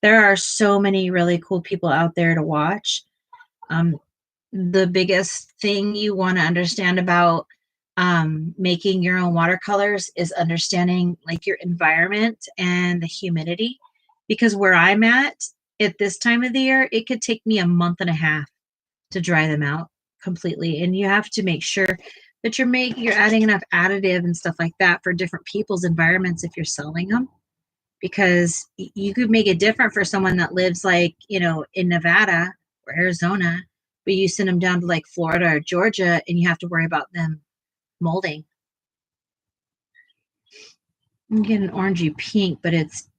There are so many really cool people out there to watch. The biggest thing you want to understand about making your own watercolors is understanding like your environment and the humidity, because where I'm at this time of the year, it could take me a month and a half to dry them out completely. And you have to make sure that you're adding enough additive and stuff like that for different people's environments if you're selling them, because you could make it different for someone that lives like, in Nevada or Arizona, but you send them down to like Florida or Georgia and you have to worry about them molding. I'm getting orangey pink, but it's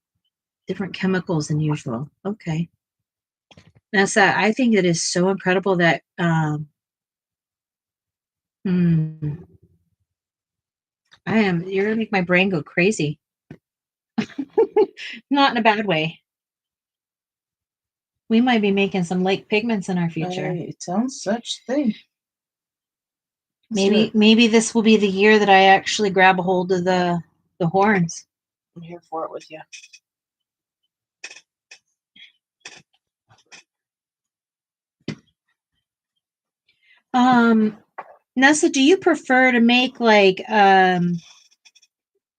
different chemicals than usual. Okay. Nessa, I think it is so incredible that you're gonna make my brain go crazy. Not in a bad way. We might be making some lake pigments in our future. It sounds such thing. Maybe this will be the year that I actually grab a hold of the horns. I'm here for it with you. Nessa, do you prefer to make like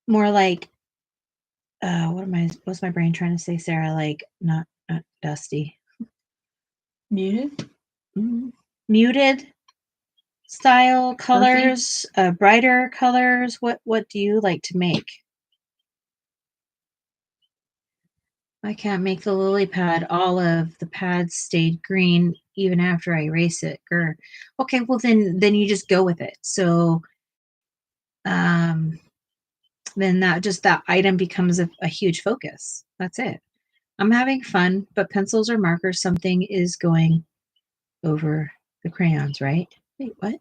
more like what's my brain trying to say, Sarah? Like not dusty. Muted? Mm-hmm. Muted style colors, brighter colors. What do you like to make? I can't make the lily pad olive. The pad stayed green even after I erase it. Grr. Okay, well then you just go with it. So then that item becomes a huge focus. That's it. I'm having fun, but pencils or markers, something is going over the crayons, right? Wait, what?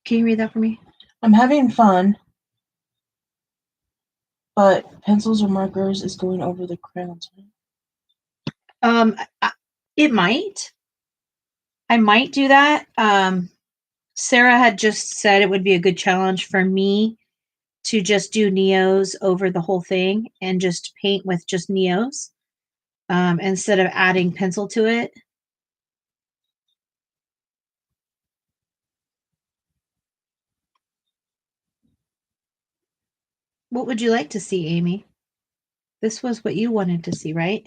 Can you read that for me? I'm having fun, but pencils or markers is going over the crayons. It might. I might do that. Sarah had just said it would be a good challenge for me to just do Neos over the whole thing and just paint with just Neos instead of adding pencil to it. What would you like to see, Amy? This was what you wanted to see, right?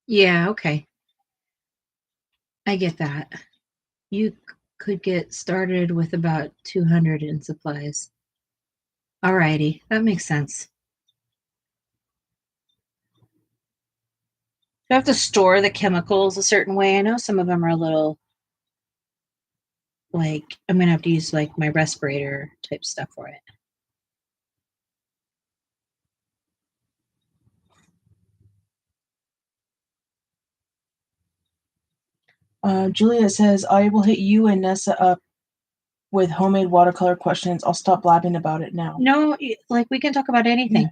Yeah, okay. I get that. You could get started with about 200 in supplies. Alrighty, that makes sense. You have to store the chemicals a certain way. I know some of them are a little like I'm gonna have to use like my respirator type stuff for it. Juliet says, I will hit you and Nessa up with homemade watercolor questions. I'll stop blabbing about it now. No, like we can talk about anything.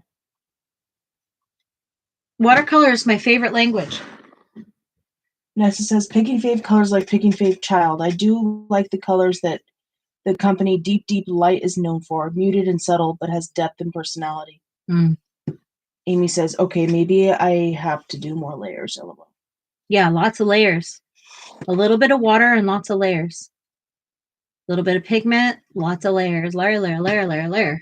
Watercolor is my favorite language. Nessa says, picking fave colors like picking fave child. I do like the colors that the company Deep Deep Light is known for. Muted and subtle, but has depth and personality. Mm. Amy says, okay, maybe I have to do more layers. LOL. Yeah, lots of layers. A little bit of water and lots of layers. A little bit of pigment, lots of layers. Layer.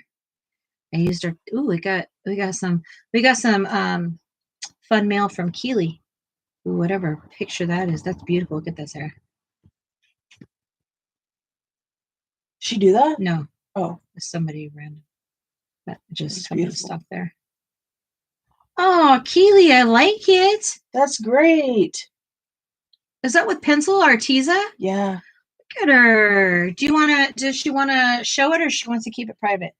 I used her. Ooh, we got some fun mail from Keely. Ooh, whatever picture that is. That's beautiful. Look at this, Sarah. She do that? No. Oh. Somebody random. That just happened to stop there. Oh, Keely, I like it. That's great. Is that with pencil Arteza? Yeah. Look at her. Does she wanna show it or she wants to keep it private?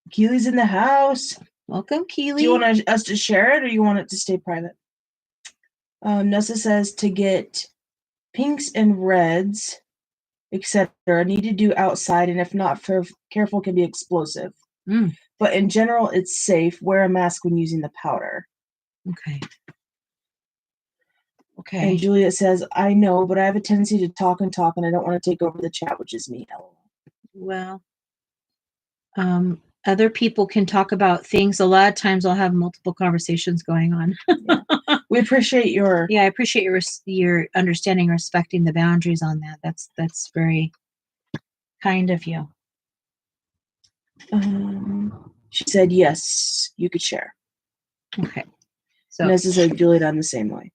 Keely's in the house. Welcome, Keely. Do you want us to share it or you want it to stay private? Nessa says to get pinks and reds, etc. Need to do outside, and if not careful, can be explosive. But in general, it's safe. Wear a mask when using the powder. Okay. And Juliet says, I know, but I have a tendency to talk, and I don't want to take over the chat, which is me. Well, other people can talk about things. A lot of times I'll have multiple conversations going on. Yeah. We appreciate your... Yeah, I appreciate your understanding, respecting the boundaries on that. That's very kind of you. She said, yes, you could share. Okay. So Nessa said, Juliet, I'm the same way.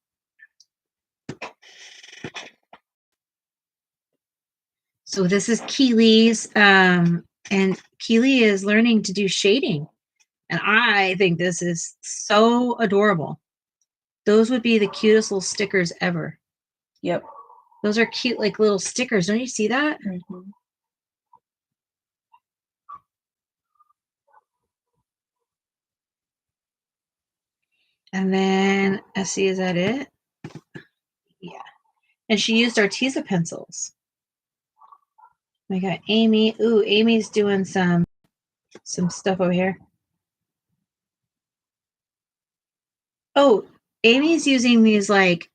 So this is Keely's, and Keely is learning to do shading. And I think this is so adorable. Those would be the cutest little stickers ever. Yep. Those are cute, like little stickers. Don't you see that? Mm-hmm. And then, let's see, is that it? Yeah. And she used Arteza pencils. We got Amy. Ooh, Amy's doing some stuff over here. Oh, Amy's using these like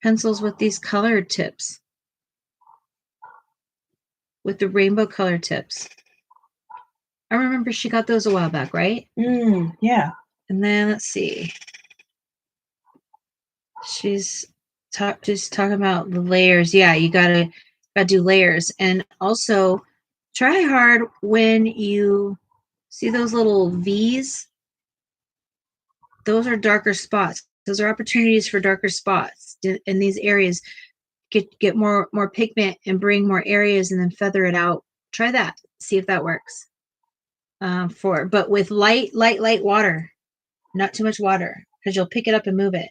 pencils with these colored tips. With the rainbow color tips. I remember she got those a while back, right? Yeah. And then let's see. She's just talking about the layers. Yeah, you gotta do layers, and also try hard when you see those little V's. Those are darker spots. Those are opportunities for darker spots in these areas. Get more pigment and bring more areas, and then feather it out. Try that. See if that works. But with light water, not too much water, because you'll pick it up and move it.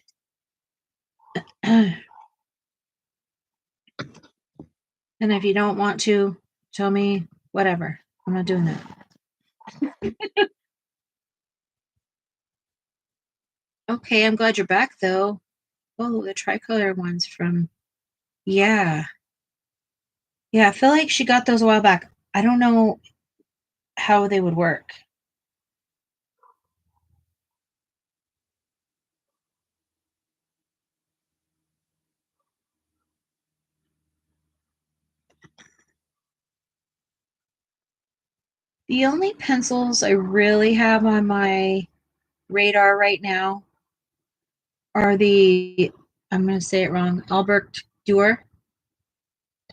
And if you don't want to, tell me whatever. I'm not doing that. Okay, I'm glad you're back though. Oh, the tricolor ones from yeah. I feel like she got those a while back. I don't know how they would work. The only pencils I really have on my radar right now are the, I'm going to say it wrong, Albert Durer.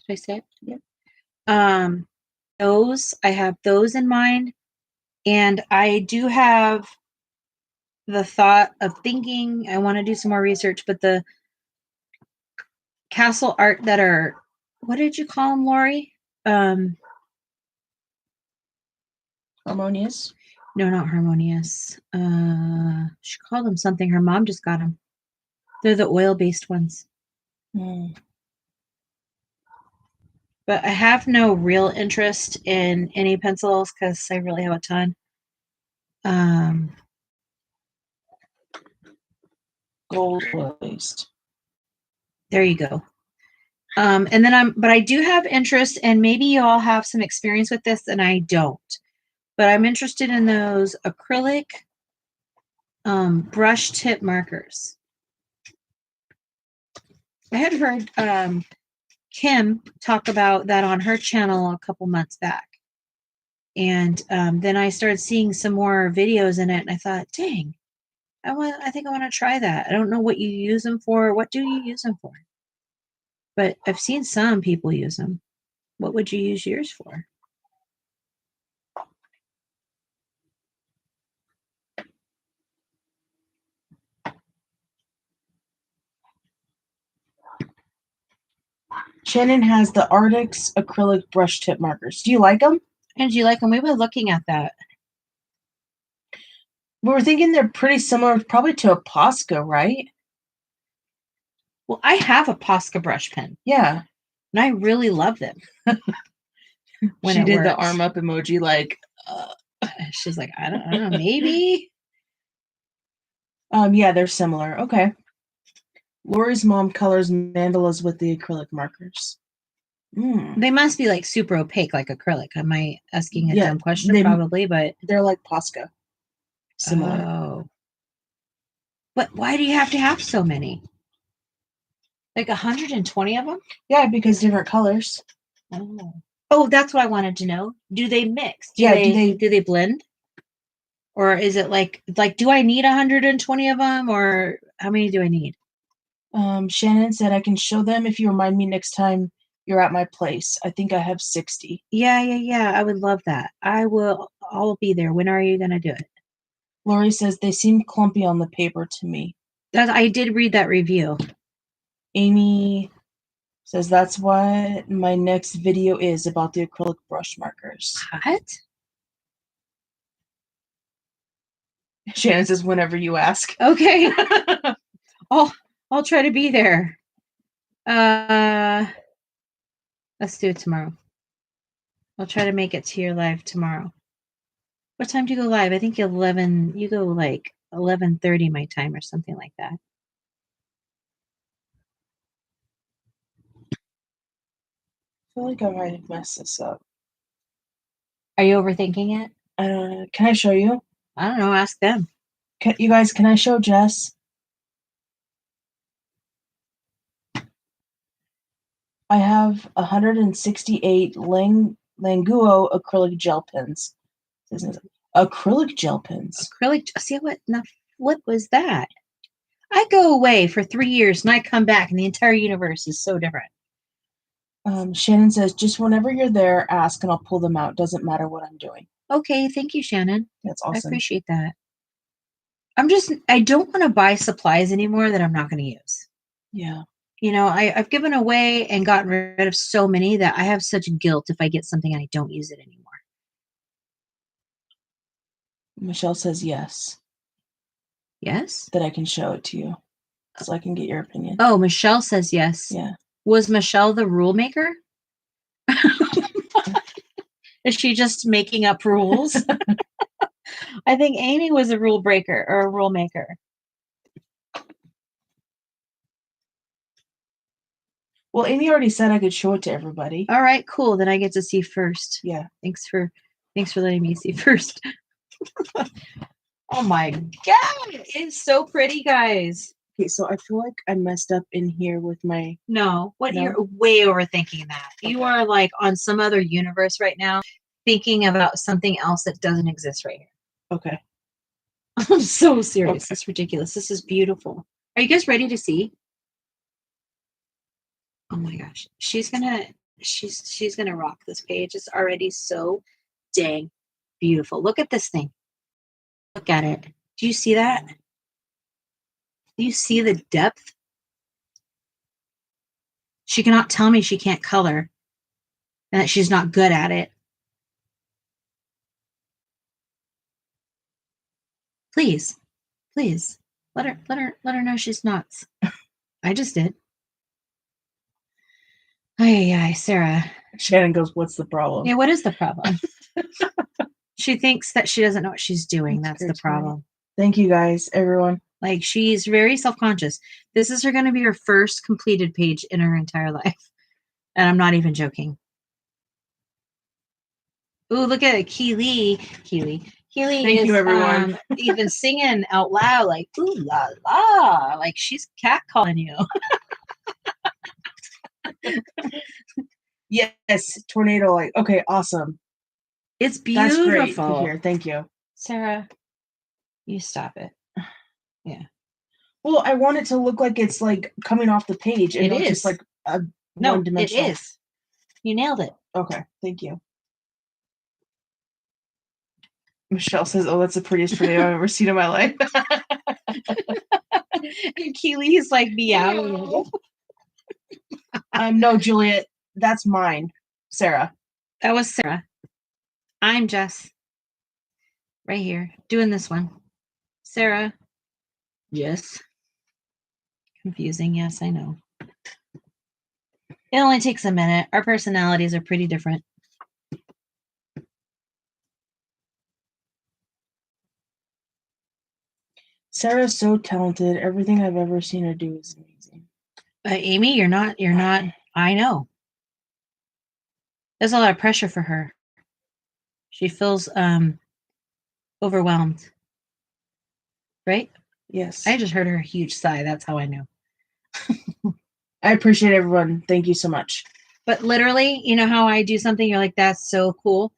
Did I say it? Yeah. Those, I have those in mind. And I do have the thought of thinking I want to do some more research, but the castle art that are, what did you call them, Lori? Harmonious. No, not harmonious. She called them something. Her mom just got them. They're the oil-based ones. But I have no real interest in any pencils because I really have a ton. Gold oil-based. There you go. And then but I do have interest, and maybe you all have some experience with this and I don't. But I'm interested in those acrylic brush tip markers. I had heard Kim talk about that on her channel a couple months back. And then I started seeing some more videos in it, and I thought, dang, I think I want to try that. I don't know what you use them for. What do you use them for? But I've seen some people use them. What would you use yours for? Shannon has the Arctic's acrylic brush tip markers. Do you like them? And do you like them? We were looking at that. We were thinking they're pretty similar, probably to a Posca, right? Well, I have a Posca brush pen. Yeah. And I really love them. When she did the arm up emoji, like, she's like, I don't know, maybe. Yeah, they're similar. Okay. Lori's mom colors mandalas with the acrylic markers. They must be like super opaque, like acrylic. Am I asking a dumb question? Probably, but they're like Posca. Similar. Oh. But why do you have to have so many? Like 120 of them? Yeah, because different colors. Oh, that's what I wanted to know. Do they mix? Do they blend? Or is it like do I need 120 of them, or how many do I need? Shannon said I can show them if you remind me next time you're at my place. I think I have 60. Yeah. I would love that. I'll be there. When are you gonna do it? Lori says they seem clumpy on the paper to me. I did read that review. Amy says that's what my next video is, about the acrylic brush markers. What? Shannon says whenever you ask. Okay. I'll try to be there. Let's do it tomorrow. I'll try to make it to your live tomorrow. What time do you go live? I think 11. You go like 11:30 my time or something like that. I feel like I might have messed this up. Are you overthinking it? Can I show you? I don't know. Ask them. You guys, can I show Jess? I have 168 Languo acrylic gel pens. Acrylic gel pens. See what was that? I go away for 3 years and I come back and the entire universe is so different. Shannon says, just whenever you're there, ask and I'll pull them out. Doesn't matter what I'm doing. Okay, thank you, Shannon. That's awesome. I appreciate that. I don't want to buy supplies anymore that I'm not going to use. Yeah. You know, I've given away and gotten rid of so many that I have such guilt if I get something and I don't use it anymore. Michelle says yes. Yes? That I can show it to you. So I can get your opinion. Oh, Michelle says yes. Yeah. Was Michelle the rule maker? Is she just making up rules? I think Amy was a rule breaker or a rule maker. Well, Amy already said I could show it to everybody. All right, cool. Then I get to see first. Yeah. Thanks for letting me see first. Oh my God. It's so pretty, guys. Okay, so I feel like I messed up in here with my... No, you're way overthinking that. Okay. You are like on some other universe right now, thinking about something else that doesn't exist right here. Okay. I'm so serious. Okay. It's ridiculous. This is beautiful. Are you guys ready to see? Oh my gosh. She's gonna rock this page. It's already so dang beautiful. Look at this thing. Look at it. Do Do you see that? Do you see the depth? She cannot tell me she can't color and that she's not good at it. Please, please let her know she's nuts. I just did. Ay, Sarah. Shannon goes, "What's the problem?" Yeah, what is the problem? She thinks that she doesn't know what she's doing. That's the problem. Thank you guys, everyone. Like, she's very self-conscious. This is going to be her first completed page in her entire life. And I'm not even joking. Ooh, look at it. Keely Thank is you, everyone. even singing out loud, like, ooh la la. Like, she's catcalling you. Yes, tornado light. Okay, awesome. It's beautiful. That's great to hear. Thank you. Sarah, you stop it. Yeah. Well, I want it to look like it's like coming off the page and not just like a one-dimensional. It is. You nailed it. Okay, thank you. Michelle says, "Oh, that's the prettiest tornado I've ever seen in my life." And Keely's like meowing. No, Juliet, that's mine. Sarah. That was Sarah. I'm Jess. Right here, doing this one. Sarah. Yes. Confusing, yes, I know. It only takes a minute. Our personalities are pretty different. Sarah's so talented. Everything I've ever seen her do is amazing. Amy, you're not, I know. There's a lot of pressure for her. She feels overwhelmed. Right? Yes. I just heard her huge sigh. That's how I knew. I appreciate everyone. Thank you so much. But literally, you know how I do something, you're like, that's so cool.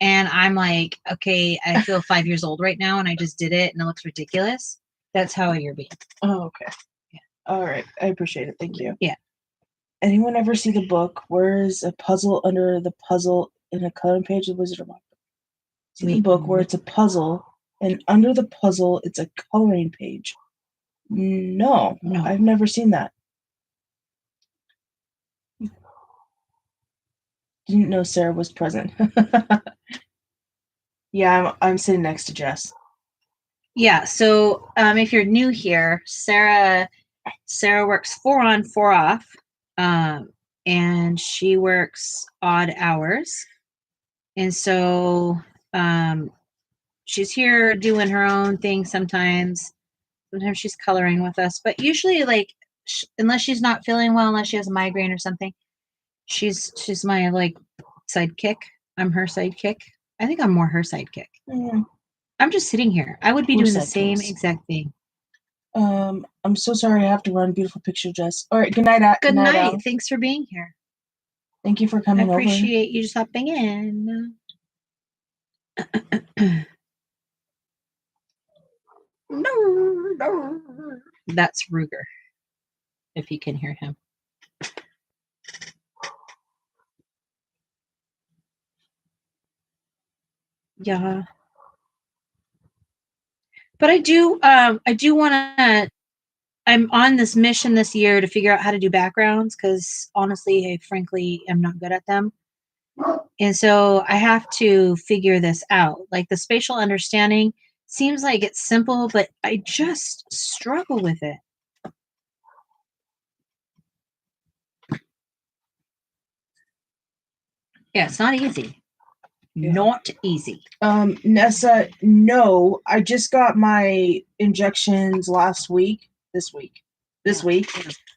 And I'm like, okay, I feel 5 years old right now and I just did it and it looks ridiculous. That's how you're being. Oh, okay. Yeah. All right. I appreciate it. Thank you. Yeah. Anyone ever see the book? Where's a puzzle under the puzzle in a coloring page of Wizard of Oz? See the book where it's a puzzle and under the puzzle it's a coloring page. No, I've never seen that. Didn't know Sarah was present. Yeah, I'm sitting next to Jess. Yeah, so if you're new here, Sarah works 4 on, 4 off, and she works odd hours. And so she's here doing her own thing sometimes. Sometimes she's coloring with us, but usually, like, unless she's not feeling well, unless she has a migraine or something, she's my like sidekick. I'm her sidekick. I think I'm more her sidekick. Yeah. I'm just sitting here. I would be doing the same exact thing. I'm so sorry I have to run. Beautiful picture, Jess. All right, good night. Good night. Thanks for being here. Thank you for coming over. I appreciate you just hopping in. That's Ruger, if you can hear him. Yeah. But I do want to, I'm on this mission this year to figure out how to do backgrounds because honestly, I frankly am not good at them. And so I have to figure this out. Like the spatial understanding seems like it's simple, but I just struggle with it. Yeah, it's not easy. Yeah. Not easy. Nessa, no, I just got my injections this week.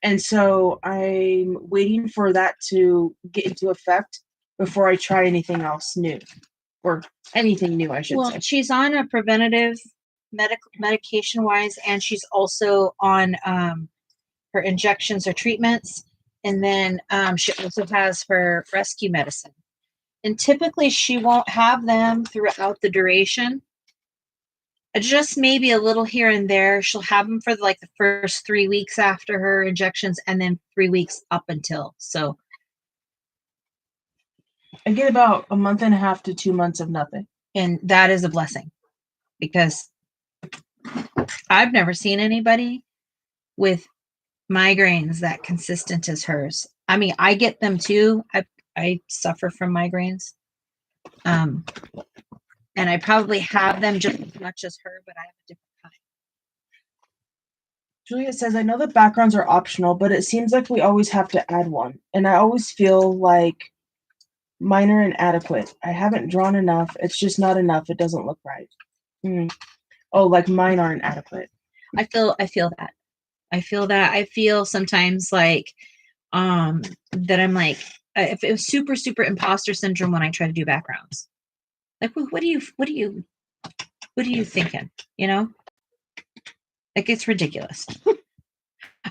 And so I'm waiting for that to get into effect before I try anything else new or anything new, I should say. Well, she's on a preventative medication wise, and she's also on her injections or treatments. And then she also has her rescue medicine. And typically she won't have them throughout the duration. Just maybe a little here and there. She'll have them for like the first 3 weeks after her injections and then 3 weeks up until. So I get about a month and a half to 2 months of nothing. And that is a blessing because I've never seen anybody with migraines that consistent as hers. I mean, I get them too. I suffer from migraines. And I probably have them just as much as her, but I have a different kind. Juliet says, I know that backgrounds are optional, but it seems like we always have to add one. And I always feel like mine are inadequate. I haven't drawn enough. It's just not enough. It doesn't look right. Oh, like mine aren't adequate. I feel that. I feel sometimes like that I'm like, if it was super, super imposter syndrome when I try to do backgrounds. Like, what are you thinking? You know? Like, it's ridiculous.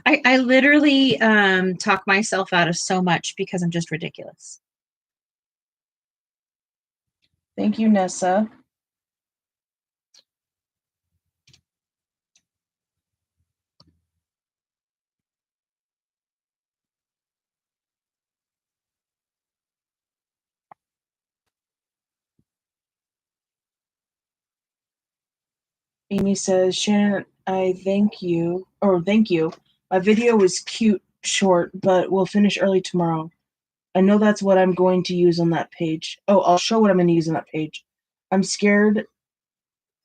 I literally talk myself out of so much because I'm just ridiculous. Thank you, Nessa. Amy says, Shannon, thank you. My video was cute, short, but we'll finish early tomorrow. I know that's what I'm going to use on that page. Oh, I'll show what I'm going to use on that page. I'm scared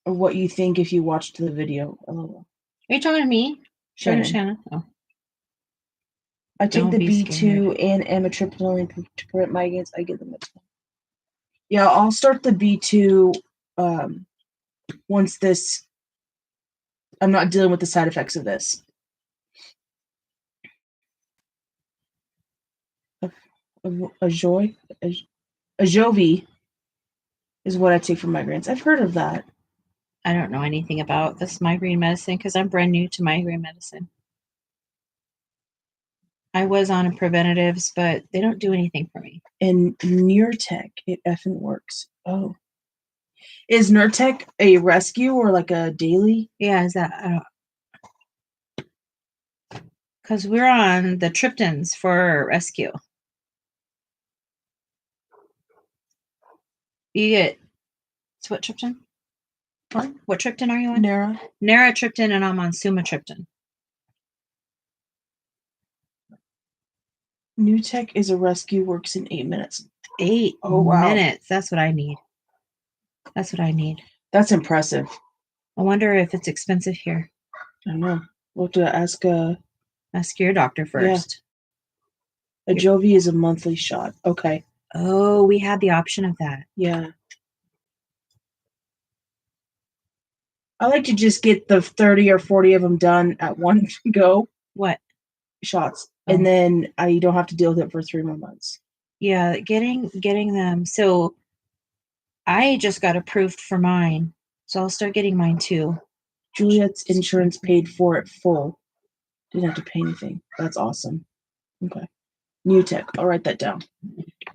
of what you think if you watched the video. Are you talking to me? Shannon. Oh. I take the B2 and amitriptyline to prevent migraines. I get them. Yeah, I'll start the B2 once this. I'm not dealing with the side effects of this. Ajovi is what I take for migraines. I've heard of that. I don't know anything about this migraine medicine because I'm brand new to migraine medicine. I was on preventatives, but they don't do anything for me. And Nurtec, it effing works. Oh. Is Nurtec a rescue or like a daily? Yeah, is that... Because we're on the triptans for rescue. You get... So what triptan? What triptan are you on? Naratriptan, and I'm on sumatriptan. Nurtec is a rescue, works in 8 minutes. 8 minutes. That's what I need. That's impressive. I wonder if it's expensive here. I don't know. We'll have to ask your doctor first. Yeah. Ajovi is a monthly shot. Okay. Oh, we had the option of that. Yeah. I like to just get the 30 or 40 of them done at one go. What? Shots. Oh. And then I don't have to deal with it for 3 more months. Yeah, getting them. So I just got approved for mine. So I'll start getting mine too. Juliet's insurance paid for it full. Didn't have to pay anything. That's awesome. Okay. Nurtec. I'll write that down.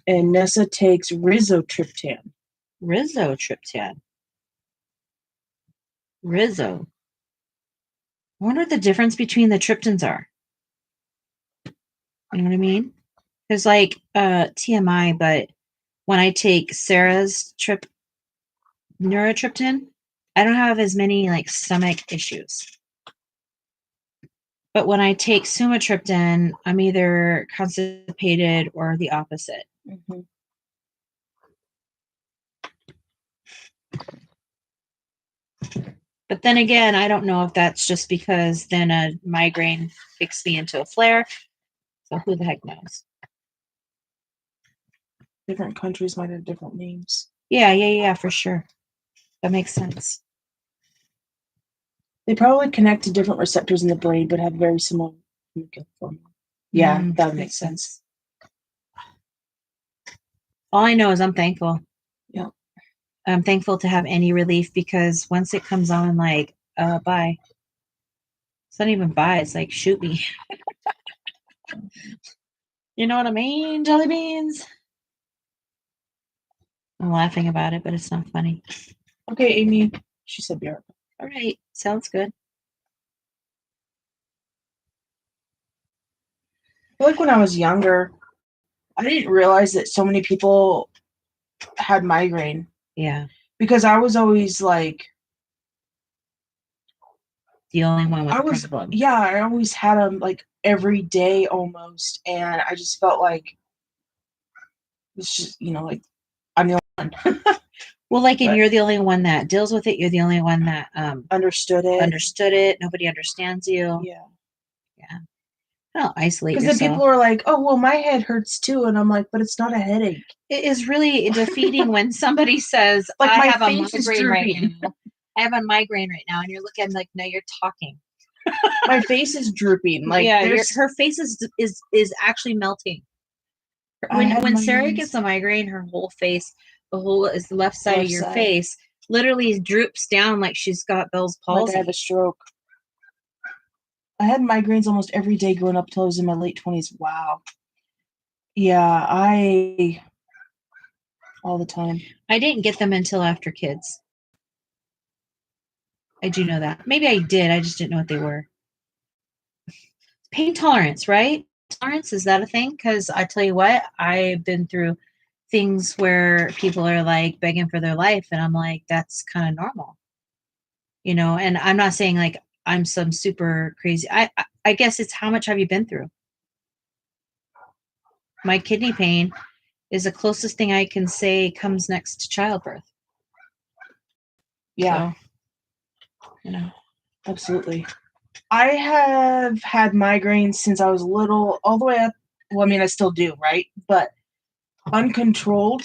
And Nessa takes rizotriptan. Rizotriptan. Rizzo. I wonder what the difference between the triptans are. You know what I mean? There's like TMI, but when I take Sarah's neurotriptan, I don't have as many like stomach issues. But when I take sumatriptan, I'm either constipated or the opposite. Mm-hmm. But then again, I don't know if that's just because then a migraine kicks me into a flare. So who the heck knows? Different countries might have different names. Yeah, for sure. That makes sense. They probably connect to different receptors in the brain, but have very similar chemical formula. Yeah, that makes sense. All I know is I'm thankful. Yeah. I'm thankful to have any relief because once it comes on, like, bye. It's not even bye. It's like, shoot me. You know what I mean? Jelly beans. I'm laughing about it, but it's not funny. Okay, Amy. She said be right back. All right. Sounds good. I feel like when I was younger, I didn't realize that so many people had migraine. Yeah. Because I was always like, the only one with I a was, problem. yeah, I always had them like every day almost, and I just felt like it's just, like I'm the only one. Well, like, and But- you're the only one that deals with it. You're the only one that Understood it. understood it. Nobody understands you. Yeah. Yeah. Don't isolate Because yourself. then people are like, "Oh, well, my head hurts too," and I'm like, "But it's not a headache." It is really defeating when somebody says, Like, I my have a face is migraine right drooping. now. I have a migraine right now. And you're looking like, no, you're talking. My face is drooping. Like, yeah, there's her face is actually melting. I had When Sarah migraines. gets a migraine, her whole face, the left side Left of your side. face, literally droops down like she's got Bell's like palsy. I have a stroke. I had migraines almost every day growing up till I was in my late 20s. Wow. Yeah, all the time. I didn't get them until after kids. I do know that. Maybe I did. I just didn't know what they were. Pain tolerance, right? Tolerance, is that a thing? Because I tell you what, I've been through things where people are like begging for their life, and I'm like, that's kind of normal. And I'm not saying like I'm some super crazy. I guess it's how much have you been through? My kidney pain is the closest thing I can say comes next to childbirth. Yeah. So, absolutely. I have had migraines since I was little, all the way up. Well, I mean, I still do, right? But uncontrolled,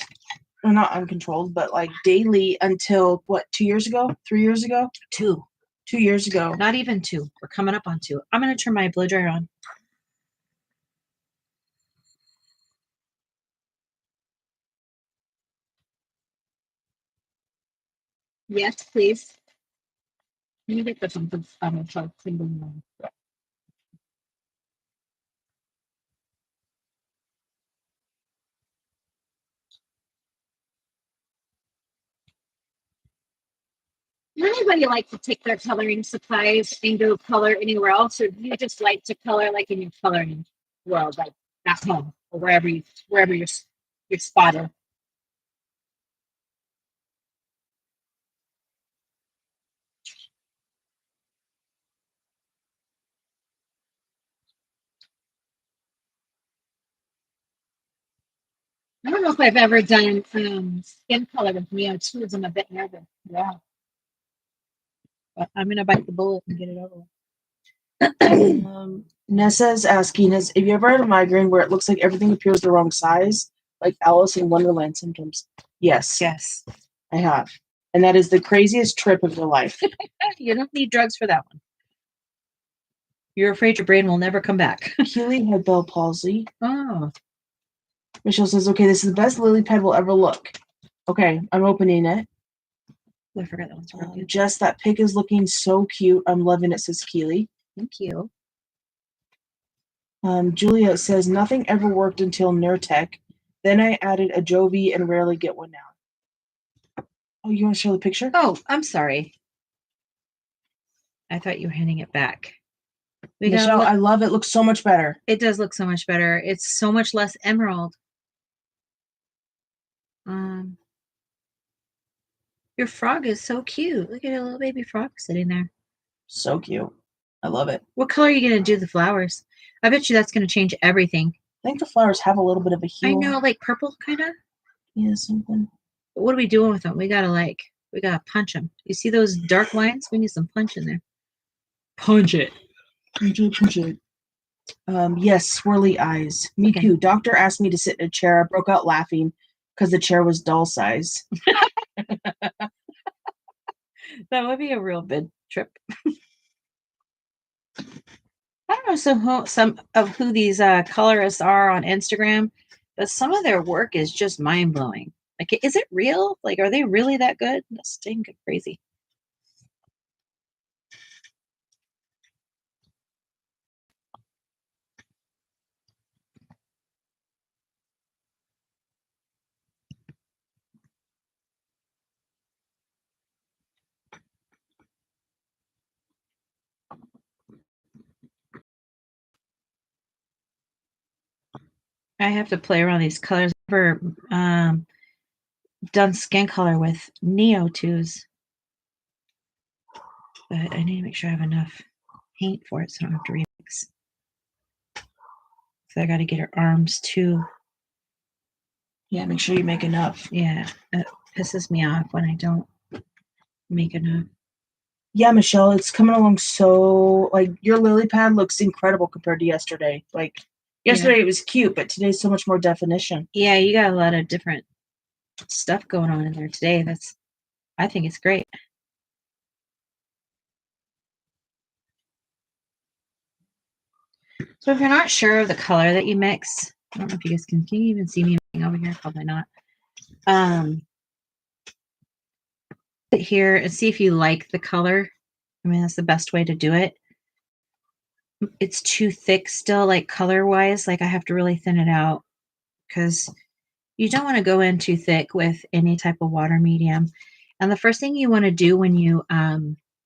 or not uncontrolled, but like daily until what, 2 years ago? 3 years ago? 2 years ago. Not even 2. We're coming up on 2. I'm going to turn my blow dryer on. Yes, please. Can you get the something single one? Anybody like to take their coloring supplies and go color anywhere else, or do you just like to color like in your coloring world, like at home or wherever you're spotted? I don't know if I've ever done skin color with Neo 2s. I'm a bit nervous. Yeah. But I'm going to bite the bullet and get it over with. Nessa is asking, have you ever had a migraine where it looks like everything appears the wrong size? Like Alice in Wonderland symptoms? Yes. Yes. I have. And that is the craziest trip of your life. You don't need drugs for that one. You're afraid your brain will never come back. Keely had Bell palsy. Oh. Michelle says, okay, this is the best lily pad will ever look. Okay, I'm opening it. I forgot that one's broken. Jess, that pig is looking so cute. I'm loving it, says Keely. Thank you. Julia says, nothing ever worked until Nurtec. Then I added a Jovi and rarely get one now. Oh, you want to show the picture? Oh, I'm sorry. I thought you were handing it back. Michelle, I love it. Looks so much better. It does look so much better. It's so much less emerald. Your frog is so cute. Look at a little baby frog sitting there. So cute. I love it. What color are you going to do the flowers? I bet you that's going to change everything. I think the flowers have a little bit of a hue. I know, like purple kind of. Yeah, something. But what are we doing with them? We got to punch them. You see those dark lines? We need some punch in there. Punch it. Punch it. Yes, swirly eyes. Me too. Doctor asked me to sit in a chair. I broke out laughing because the chair was doll size. That would be a real big trip. I don't know some of who these colorists are on Instagram, but some of their work is just mind blowing. Like, is it real? Like, are they really that good? That's dang crazy. I have to play around these colors. I've never done skin color with Neo 2s. but I need to make sure I have enough paint for it so I don't have to remix. So I got to get her arms too. Yeah, make sure you make enough. Yeah, it pisses me off when I don't make enough. Yeah, Michelle, it's coming along so, like, your lily pad looks incredible compared to yesterday. Like, yesterday it was cute, but today's so much more definition. Yeah, you got a lot of different stuff going on in there today. I think it's great. So if you're not sure of the color that you mix, I don't know if you guys can you even see me over here? Probably not. Sit here and see if you like the color. I mean, that's the best way to do it. It's too thick still, like color-wise. Like I have to really thin it out because you don't want to go in too thick with any type of water medium. And the first thing you want to do when you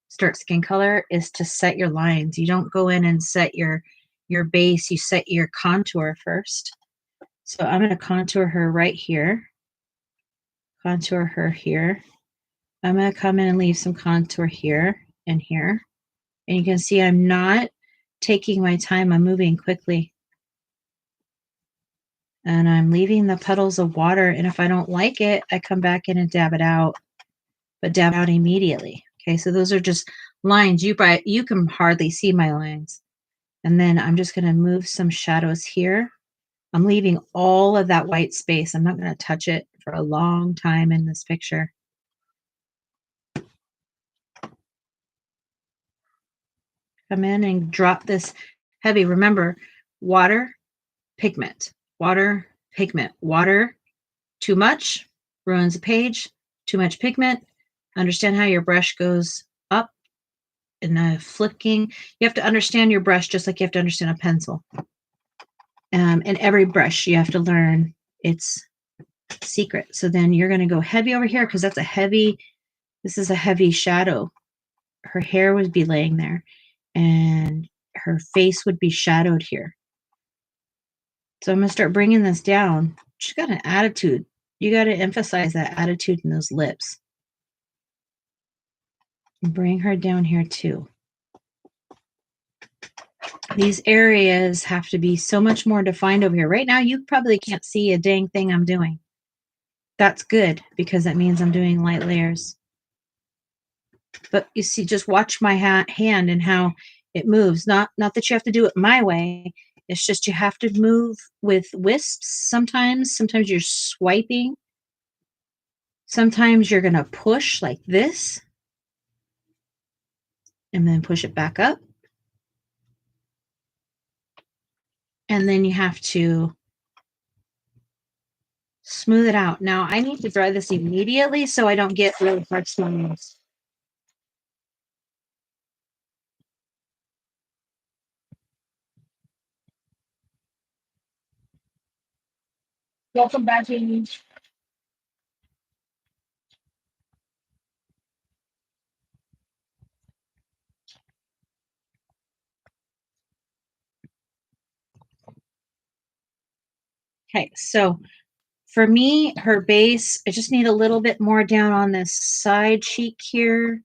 start skin color is to set your lines. You don't go in and set your base. You set your contour first. So I'm going to contour her right here. Contour her here. I'm going to come in and leave some contour here and here. And you can see I'm not taking my time. I'm moving quickly. And I'm leaving the puddles of water. And if I don't like it, I come back in and dab it out, but dab out immediately. Okay, so those are just lines. You can hardly see my lines. And then I'm just going to move some shadows here. I'm leaving all of that white space. I'm not going to touch it for a long time in this picture. Come in and drop this heavy. Remember, water, pigment, water, pigment, water. Too much ruins a page. Too much pigment. Understand how your brush goes up and the flicking. You have to understand your brush just like you have to understand a pencil. And every brush you have to learn its secret. So then you're going to go heavy over here because this is a heavy shadow. Her hair would be laying there and her face would be shadowed here. So I'm going to start bringing this down. She's got an attitude. You got to emphasize that attitude in those lips. And bring her down here too. These areas have to be so much more defined over here. Right now, you probably can't see a dang thing I'm doing. That's good because that means I'm doing light layers. But you see, just watch my hand and how it moves. Not that you have to do it my way. It's just you have to move with wisps sometimes. Sometimes you're swiping. Sometimes you're going to push like this. And then push it back up. And then you have to smooth it out. Now, I need to dry this immediately so I don't get really harsh lines. Welcome back, Amy. Okay, so for me, her base, I just need a little bit more down on this side cheek here.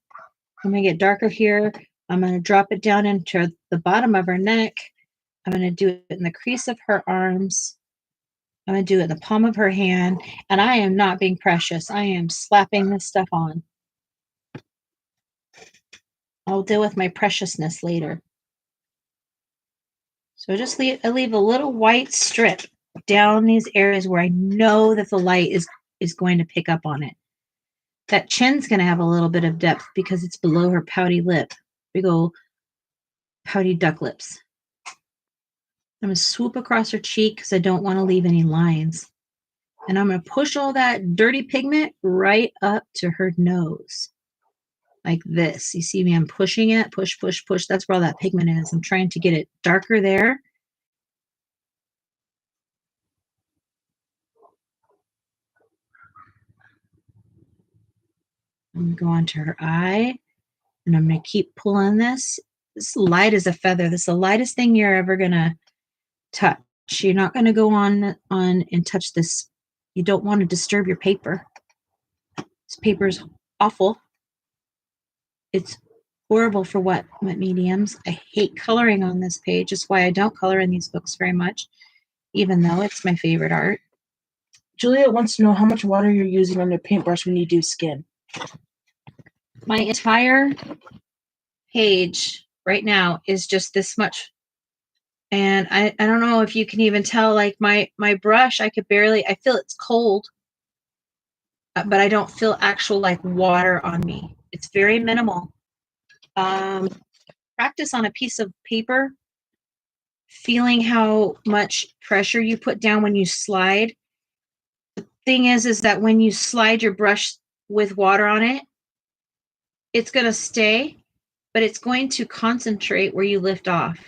I'm going to get darker here. I'm going to drop it down into the bottom of her neck. I'm going to do it in the crease of her arms. I'm going to do it in the palm of her hand. And I am not being precious. I am slapping this stuff on. I'll deal with my preciousness later. So just I leave a little white strip down these areas where I know that the light is going to pick up on it. That chin's going to have a little bit of depth because it's below her pouty lip. Big old pouty duck lips. I'm going to swoop across her cheek because I don't want to leave any lines. And I'm going to push all that dirty pigment right up to her nose. Like this. You see me? I'm pushing it. Push, push, push. That's where all that pigment is. I'm trying to get it darker there. I'm going to go onto her eye. And I'm going to keep pulling this. This is light as a feather. This is the lightest thing you're ever going to touch. You're not going to go on and touch this. You don't want to disturb your paper. This paper is awful. It's horrible for wet mediums. I hate coloring on this page. That's why I don't color in these books very much, even though it's my favorite art. Juliet wants to know how much water you're using on your paintbrush when you do skin. My entire page right now is just this much. And I don't know if you can even tell, like my brush, I feel it's cold, but I don't feel actual like water on me. It's very minimal. Practice on a piece of paper, feeling how much pressure you put down when you slide. The thing is that when you slide your brush with water on it, it's going to stay, but it's going to concentrate where you lift off.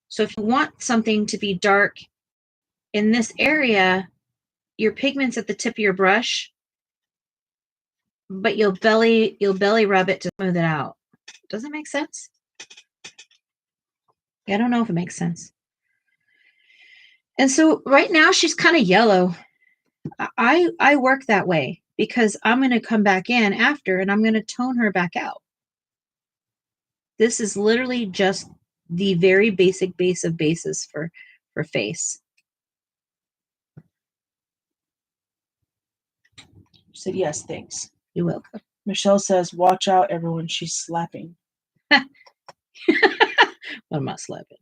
So if you want something to be dark in this area, your pigment's at the tip of your brush, but you'll belly rub it to smooth it out. Does it make sense? I don't know if it makes sense. And so right now she's kind of yellow. I work that way because I'm going to come back in after and I'm going to tone her back out. This is literally just the very basic base of bases for face. She said, yes, thanks. You're welcome. Michelle says, watch out, everyone. She's slapping. What am I slapping?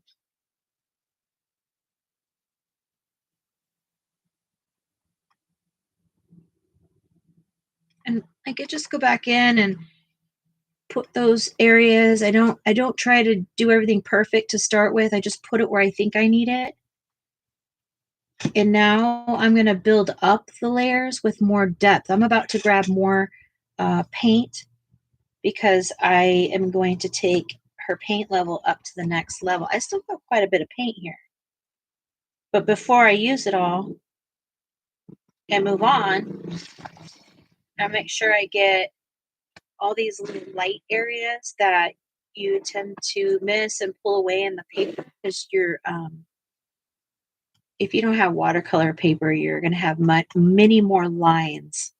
And I could just go back in and put those areas. I don't try to do everything perfect to start with. I just put it where I think I need it. And now I'm going to build up the layers with more depth. I'm about to grab more paint because I am going to take her paint level up to the next level. I still got quite a bit of paint here. But before I use it all and move on, I make sure I get all these little light areas that you tend to miss and pull away in the paper because you're if you don't have watercolor paper, you're going to have many more lines.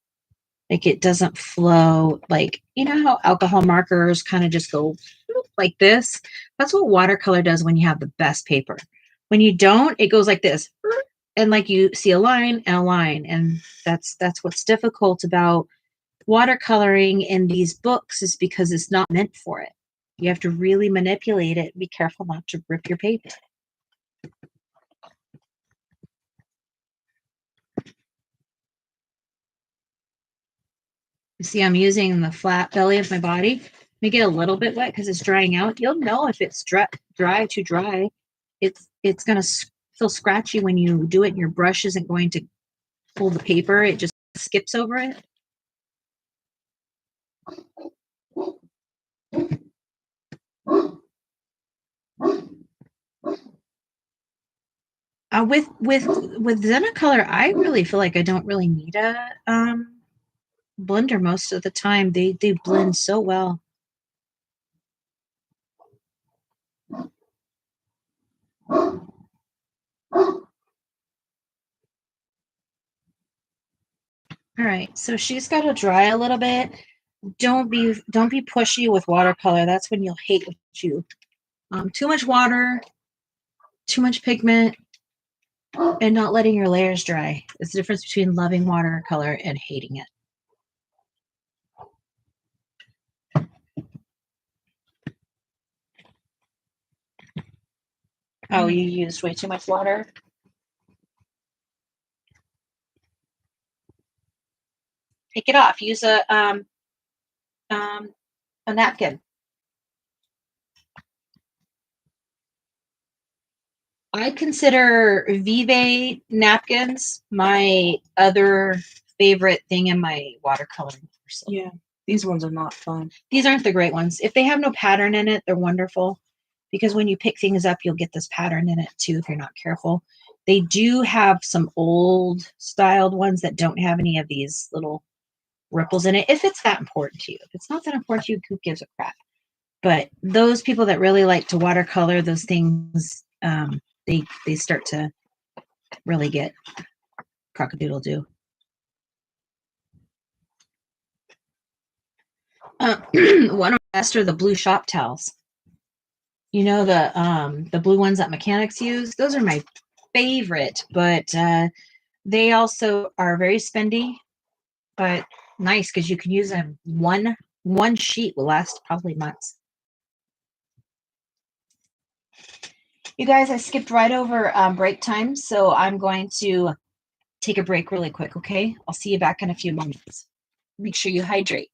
Like it doesn't flow. Like, you know how alcohol markers kind of just go like this? That's what watercolor does when you have the best paper. When you don't, it goes like this. And like you see a line and a line. And that's what's difficult about watercoloring in these books is because it's not meant for it. You have to really manipulate it. Be careful not to rip your paper. You see, I'm using the flat belly of my body. Let me get a little bit wet because it's drying out. You'll know if it's too dry. It's going to feel scratchy when you do it. And your brush isn't going to pull the paper. It just skips over it. With Zenicolor, I really feel like I don't really need a blender most of the time. They blend so well. All right, so she's got to dry a little bit. Don't be pushy with watercolor. That's when you'll hate what you. Too much water, too much pigment, and not letting your layers dry. It's the difference between loving watercolor and hating it. Oh, you used way too much water? Take it off. Use a napkin. I consider Vive napkins my other favorite thing in my watercoloring. Yeah, these ones are not fun. These aren't the great ones. If they have no pattern in it, they're wonderful because when you pick things up, you'll get this pattern in it too if you're not careful. They do have some old styled ones that don't have any of these little ripples in it, if it's that important to you. If it's not that important to you, who gives a crap? But those people that really like to watercolor those things, they start to really get cock-a-doodle-doo. One best are the blue shop towels. You know, the blue ones that mechanics use? Those are my favorite, but they also are very spendy, but nice because you can use them. One sheet will last probably months. You guys, I skipped right over break time, so I'm going to take a break really quick, okay? I'll see you back in a few moments. Make sure you hydrate.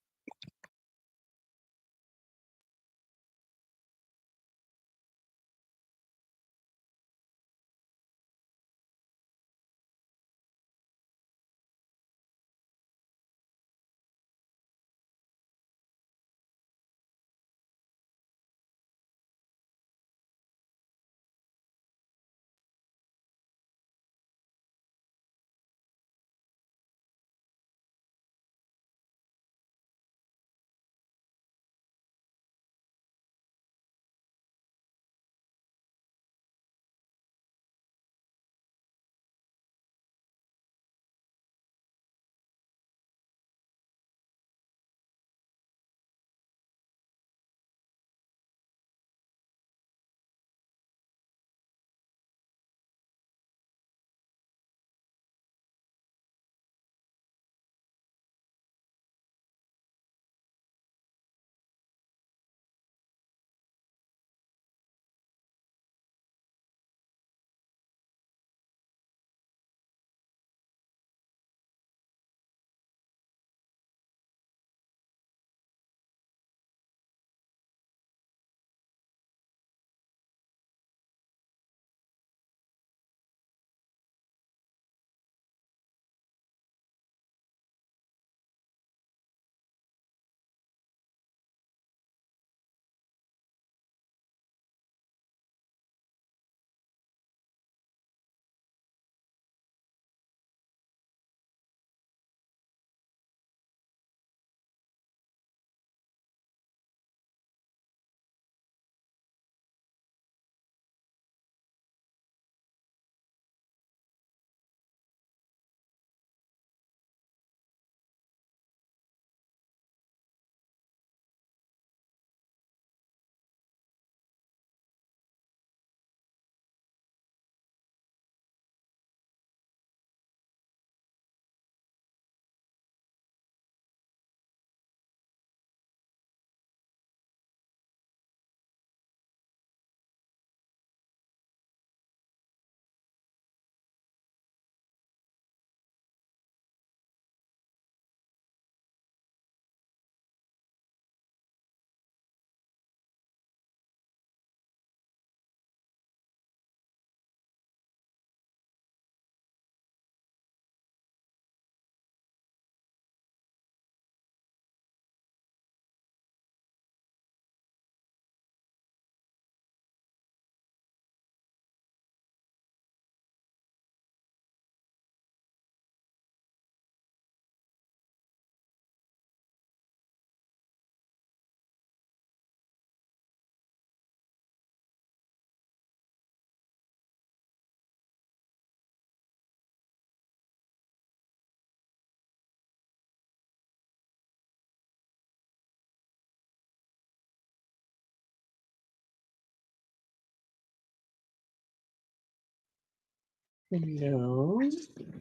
Hello.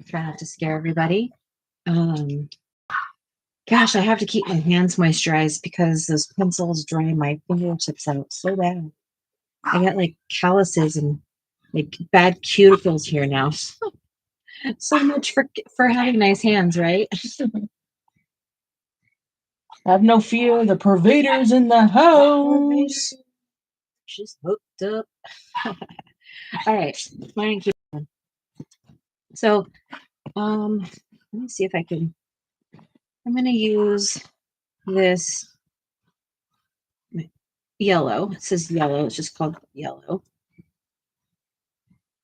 Try not to scare everybody. Gosh, I have to keep my hands moisturized because those pencils dry my fingertips out so bad. I got like calluses and like bad cuticles here now. So much for having nice hands, right? Have no fear, the pervader's in the house. She's hooked up. All right, mine keep on. So, let me see if I can. I'm going to use this yellow. It says yellow. It's just called yellow.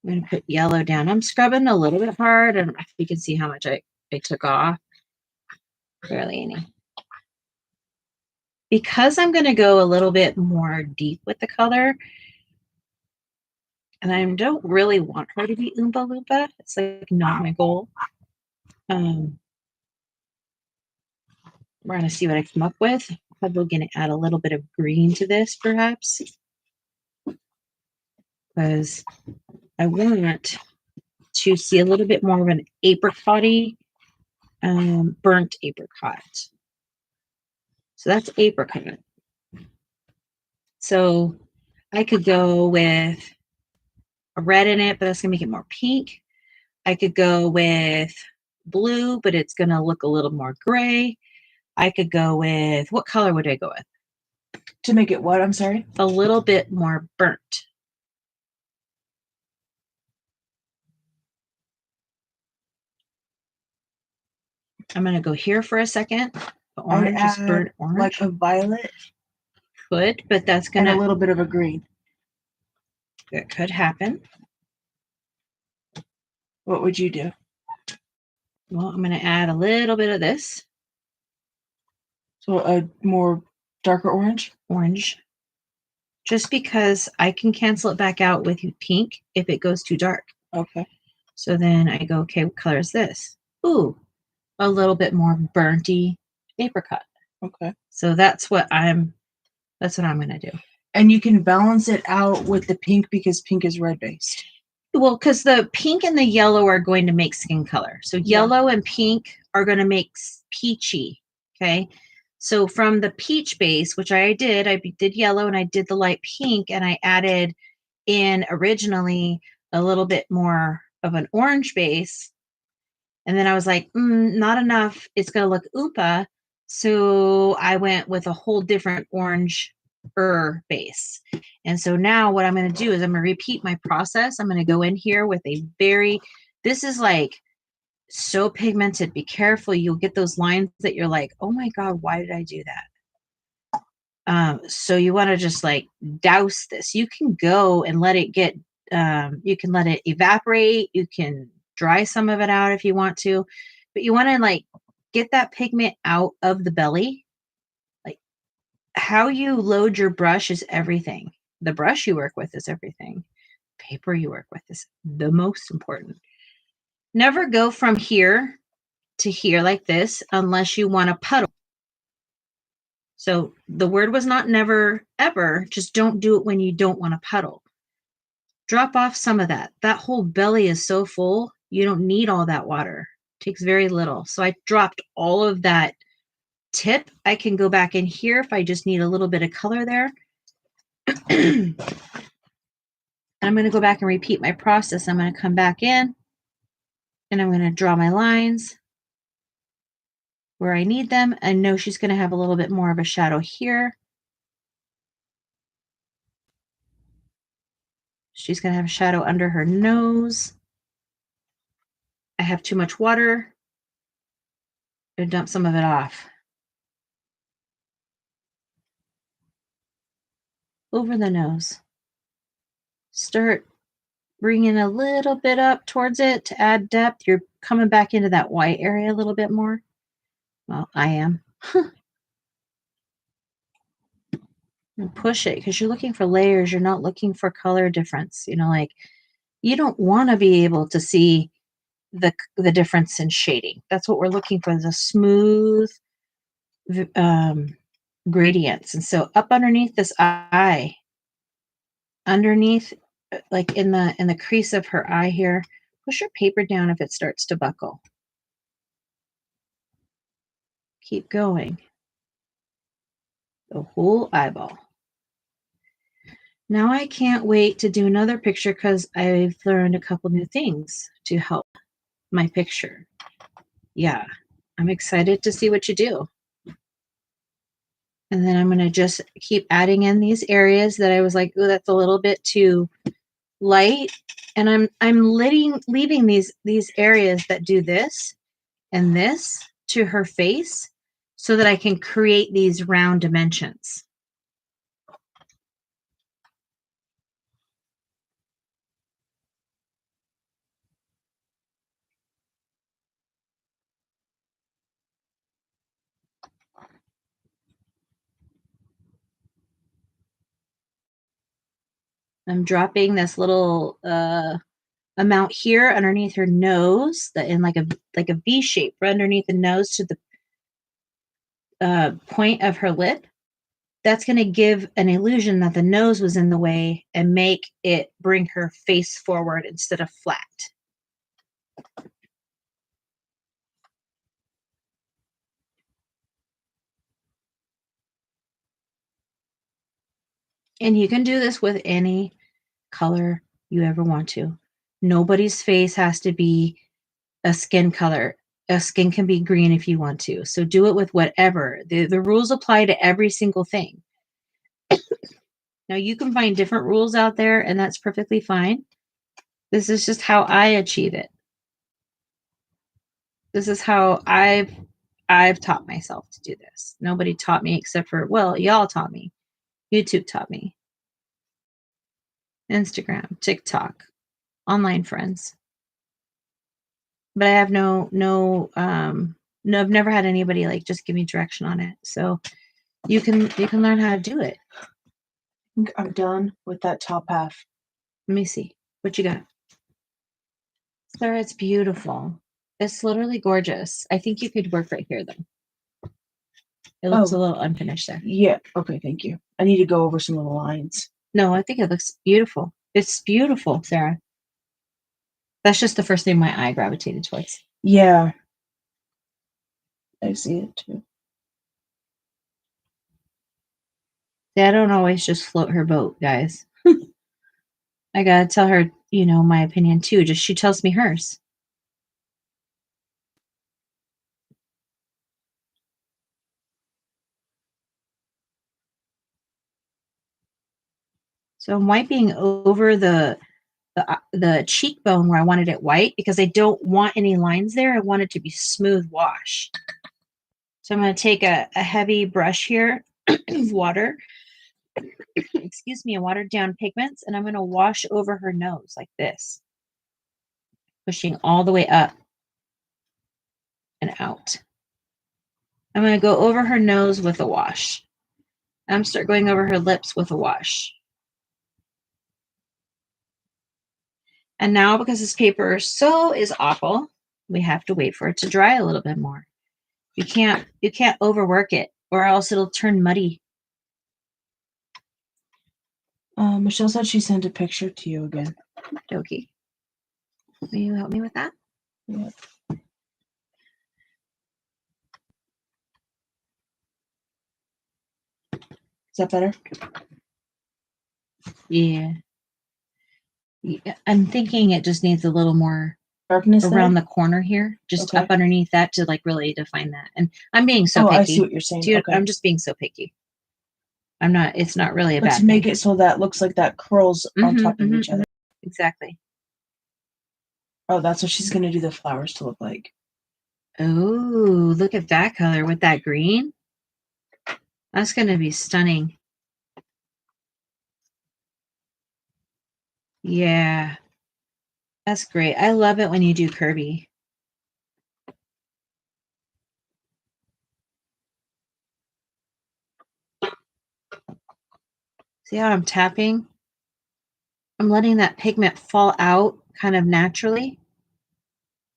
I'm going to put yellow down. I'm scrubbing a little bit hard. I don't know if you can see how much I took off. Barely any. Because I'm going to go a little bit more deep with the color, and I don't really want her to be Oompa Loompa. It's like not my goal. We're going to see what I come up with. probably going to add a little bit of green to this, perhaps, because I want to see a little bit more of an apricot-y, burnt apricot. So that's apricot. So I could go with a red in it, but that's going to make it more pink. I could go with blue, but it's going to look a little more gray. I could go with, what color would I go with? To make it what? I'm sorry? A little bit more burnt. I'm going to go here for a second. The orange is burnt orange. Like a violet. Could, but that's going to... And a little bit of a green. That could happen. What would you do? Well, I'm going to add a little bit of this. So a more darker orange? Orange. Just because I can cancel it back out with pink if it goes too dark. Okay. So then I go, okay, what color is this? Ooh, a little bit more burnty apricot. Okay. So that's what I'm going to do. And you can balance it out with the pink because pink is red based. Well, because the pink and the yellow are going to make skin color. So yellow and pink are going to make peachy. Okay. So from the peach base, which I did yellow and I did the light pink, and I added in originally a little bit more of an orange base. And then I was like, not enough. It's going to look oopa. So I went with a whole different orange base. And so now what I'm going to do is I'm going to repeat my process. I'm going to go in here with this is like so pigmented. Be careful. You'll get those lines that you're like, oh my God, why did I do that? So you want to just like douse this. You can go and let it get, you can let it evaporate. You can dry some of it out if you want to, but you want to like get that pigment out of the belly. Like how you load your brush is everything. The brush you work with is everything. Paper you work with is the most important. Never go from here to here like this unless you want to puddle. So the word was not never, ever. Just don't do it when you don't want to puddle. Drop off some of that. That whole belly is so full, you don't need all that water. It takes very little. So I dropped all of that tip. I can go back in here if I just need a little bit of color there. And I'm going to go back and repeat my process. I'm going to come back in and I'm going to draw my lines where I need them. I know she's going to have a little bit more of a shadow here. She's going to have a shadow under her nose. I have too much water. I'm going to dump some of it off. Over the nose. Start bringing a little bit up towards it to add depth. You're coming back into that white area a little bit more. Well, I am. And push it because you're looking for layers. You're not looking for color difference. You know, like you don't want to be able to see the difference in shading. That's what we're looking for, the smooth gradients. And so up underneath this eye, underneath, like in the crease of her eye here, push your paper down if it starts to buckle. Keep going. The whole eyeball. Now I can't wait to do another picture because I've learned a couple new things to help my picture. Yeah, I'm excited to see what you do. And then I'm going to just keep adding in these areas that I was like, oh, that's a little bit too light. And I'm leaving these areas that do this and this to her face so that I can create these round dimensions. I'm dropping this little amount here underneath her nose, that in like a V shape, right underneath the nose to the point of her lip. that's going to give an illusion that the nose was in the way and make it bring her face forward instead of flat. And you can do this with any color you ever want to. Nobody's face has to be a skin color. A skin can be green if you want to. So do it with whatever. The rules apply to every single thing. Now you can find different rules out there, and that's perfectly fine. This is just how I achieve it. This is how I've taught myself to do this. Nobody taught me except for, well, y'all taught me. YouTube taught me. Instagram, TikTok, online friends. But I have no, I've never had anybody like just give me direction on it. So you can learn how to do it. I think I'm done with that top half. Let me see. What you got? Sarah, it's beautiful. It's literally gorgeous. I think you could work right here though. It looks a little unfinished there. Yeah. Okay, thank you. I need to go over some of the lines. No, I think it looks beautiful. It's beautiful, Sarah. That's just the first thing my eye gravitated towards. Yeah. I see it too. I don't always just float her boat, guys. I gotta tell her, my opinion too. Just she tells me hers. So I'm wiping over the cheekbone where I wanted it white because I don't want any lines there. I want it to be smooth wash. So I'm going to take a heavy brush here of water, excuse me, a watered down pigments, and I'm going to wash over her nose like this, pushing all the way up and out. I'm going to go over her nose with a wash. I'm start going over her lips with a wash. And now, because this paper is awful, we have to wait for it to dry a little bit more. You can't overwork it, or else it'll turn muddy. Michelle said she sent a picture to you again. Dokey. Will you help me with that? Yeah. Is that better? Yeah. I'm thinking it just needs a little more Darkness around there? the corner here, just Okay. up underneath that to like really define that. And I'm being so picky. I see what you're saying. Dude, Okay. I'm just being so picky. It's not really a But bad to make thing. it so that looks like that curls on top of each other. Exactly. Oh, that's what she's going to do the flowers to look like. Oh, look at that color with that green. That's going to be stunning. Yeah. That's great. I love it when you do curvy. See how I'm tapping? I'm letting that pigment fall out kind of naturally.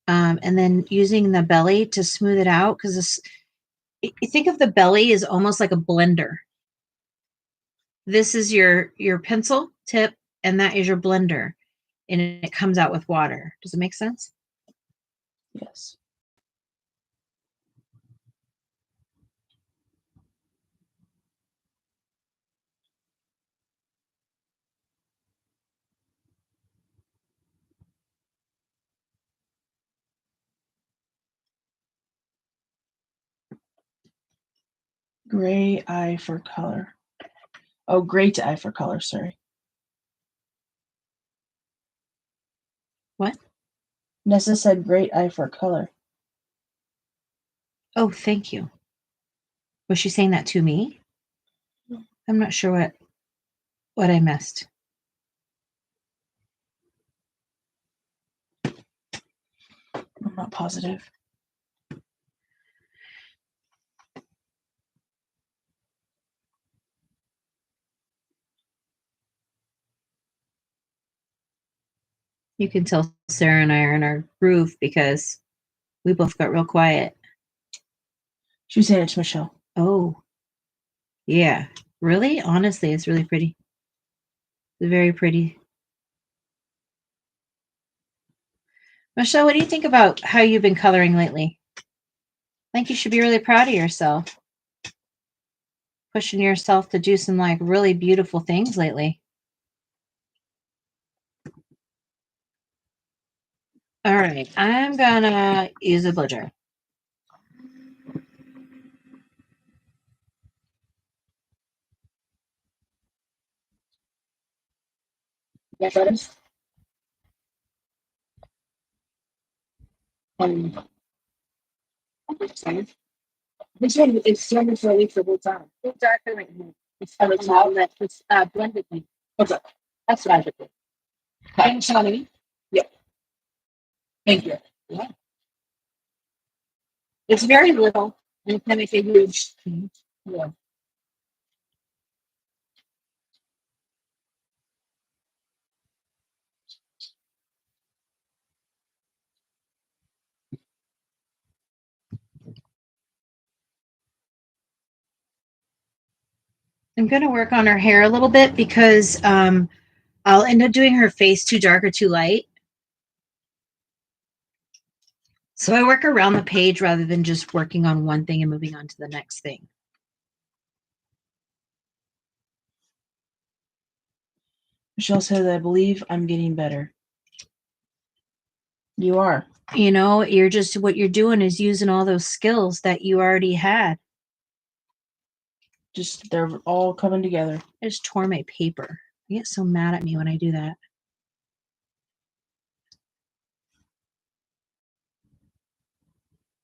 And then using the belly to smooth it out, because you think of the belly as almost like a blender. This is your pencil tip, and that is your blender, and it comes out with water. Does it make sense? Yes. Gray eye for color. Oh, great eye for color, sorry. What? Nessa said great eye for color. Oh, thank you. Was she saying that to me? I'm not sure what I missed. I'm not positive. You can tell Sarah and I are in our groove because we both got real quiet. She was saying it to Michelle. Oh, yeah. Really? Honestly, it's really pretty. It's very pretty. Michelle, what do you think about how you've been coloring lately? I think you should be really proud of yourself. Pushing yourself to do some like really beautiful things lately. All right, I'm gonna use a blow dryer. Yeah, that is. This one is so much relief the whole time. It's darker right here. It's blended thing. Okay. That's what I did. Thanks, honey. Yeah. Thank you. Yeah. It's very little and it can make a huge change. Yeah. I'm gonna work on her hair a little bit because I'll end up doing her face too dark or too light. So I work around the page rather than just working on one thing and moving on to the next thing. Michelle says, I believe I'm getting better. You are. You know, you're just, what you're doing is using all those skills that you already had. Just, they're all coming together. I just tore my paper. You get so mad at me when I do that.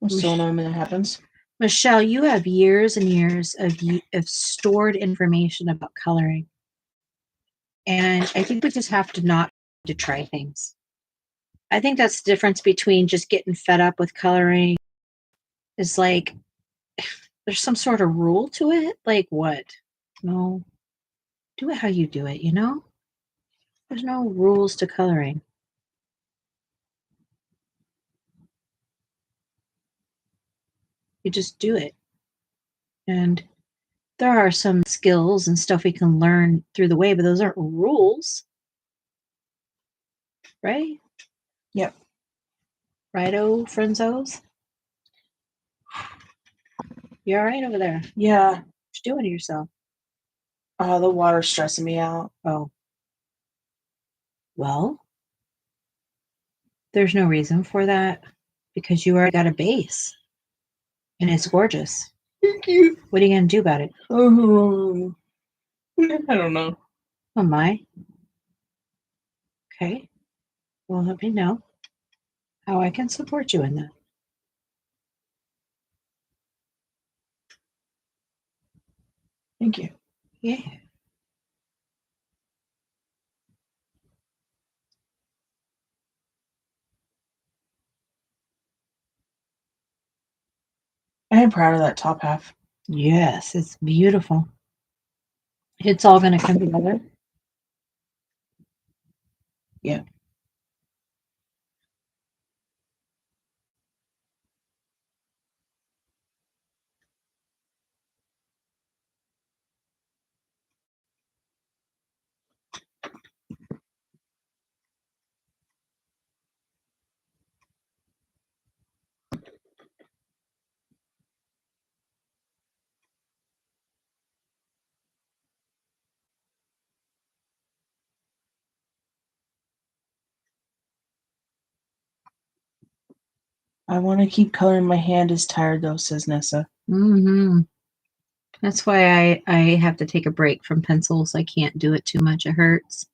It's so annoying when that happens. Michelle, you have years and years of stored information about coloring. And I think we just have to not to try things. I think that's the difference between just getting fed up with coloring. Is like, there's some sort of rule to it. Like what? No. Do it how you do it, you know? There's no rules to coloring. You just do it. And there are some skills and stuff we can learn through the way, but those aren't rules. Right? Yep. Righto, frienzos? You all right over there? Yeah. What you doing to yourself? The water's stressing me out. Oh. Well, there's no reason for that because you already got a base. And it's gorgeous. Thank you. What are you going to do about it? Oh, I don't know. Oh, my. Okay. Well, let me know how I can support you in that. Thank you. Yeah. I am proud of that top half. Yes, it's beautiful. It's all going to come together. Yeah. I want to keep coloring. My hand is tired though, says Nessa. Mm-hmm. That's why I have to take a break from pencils. I can't do it too much. It hurts.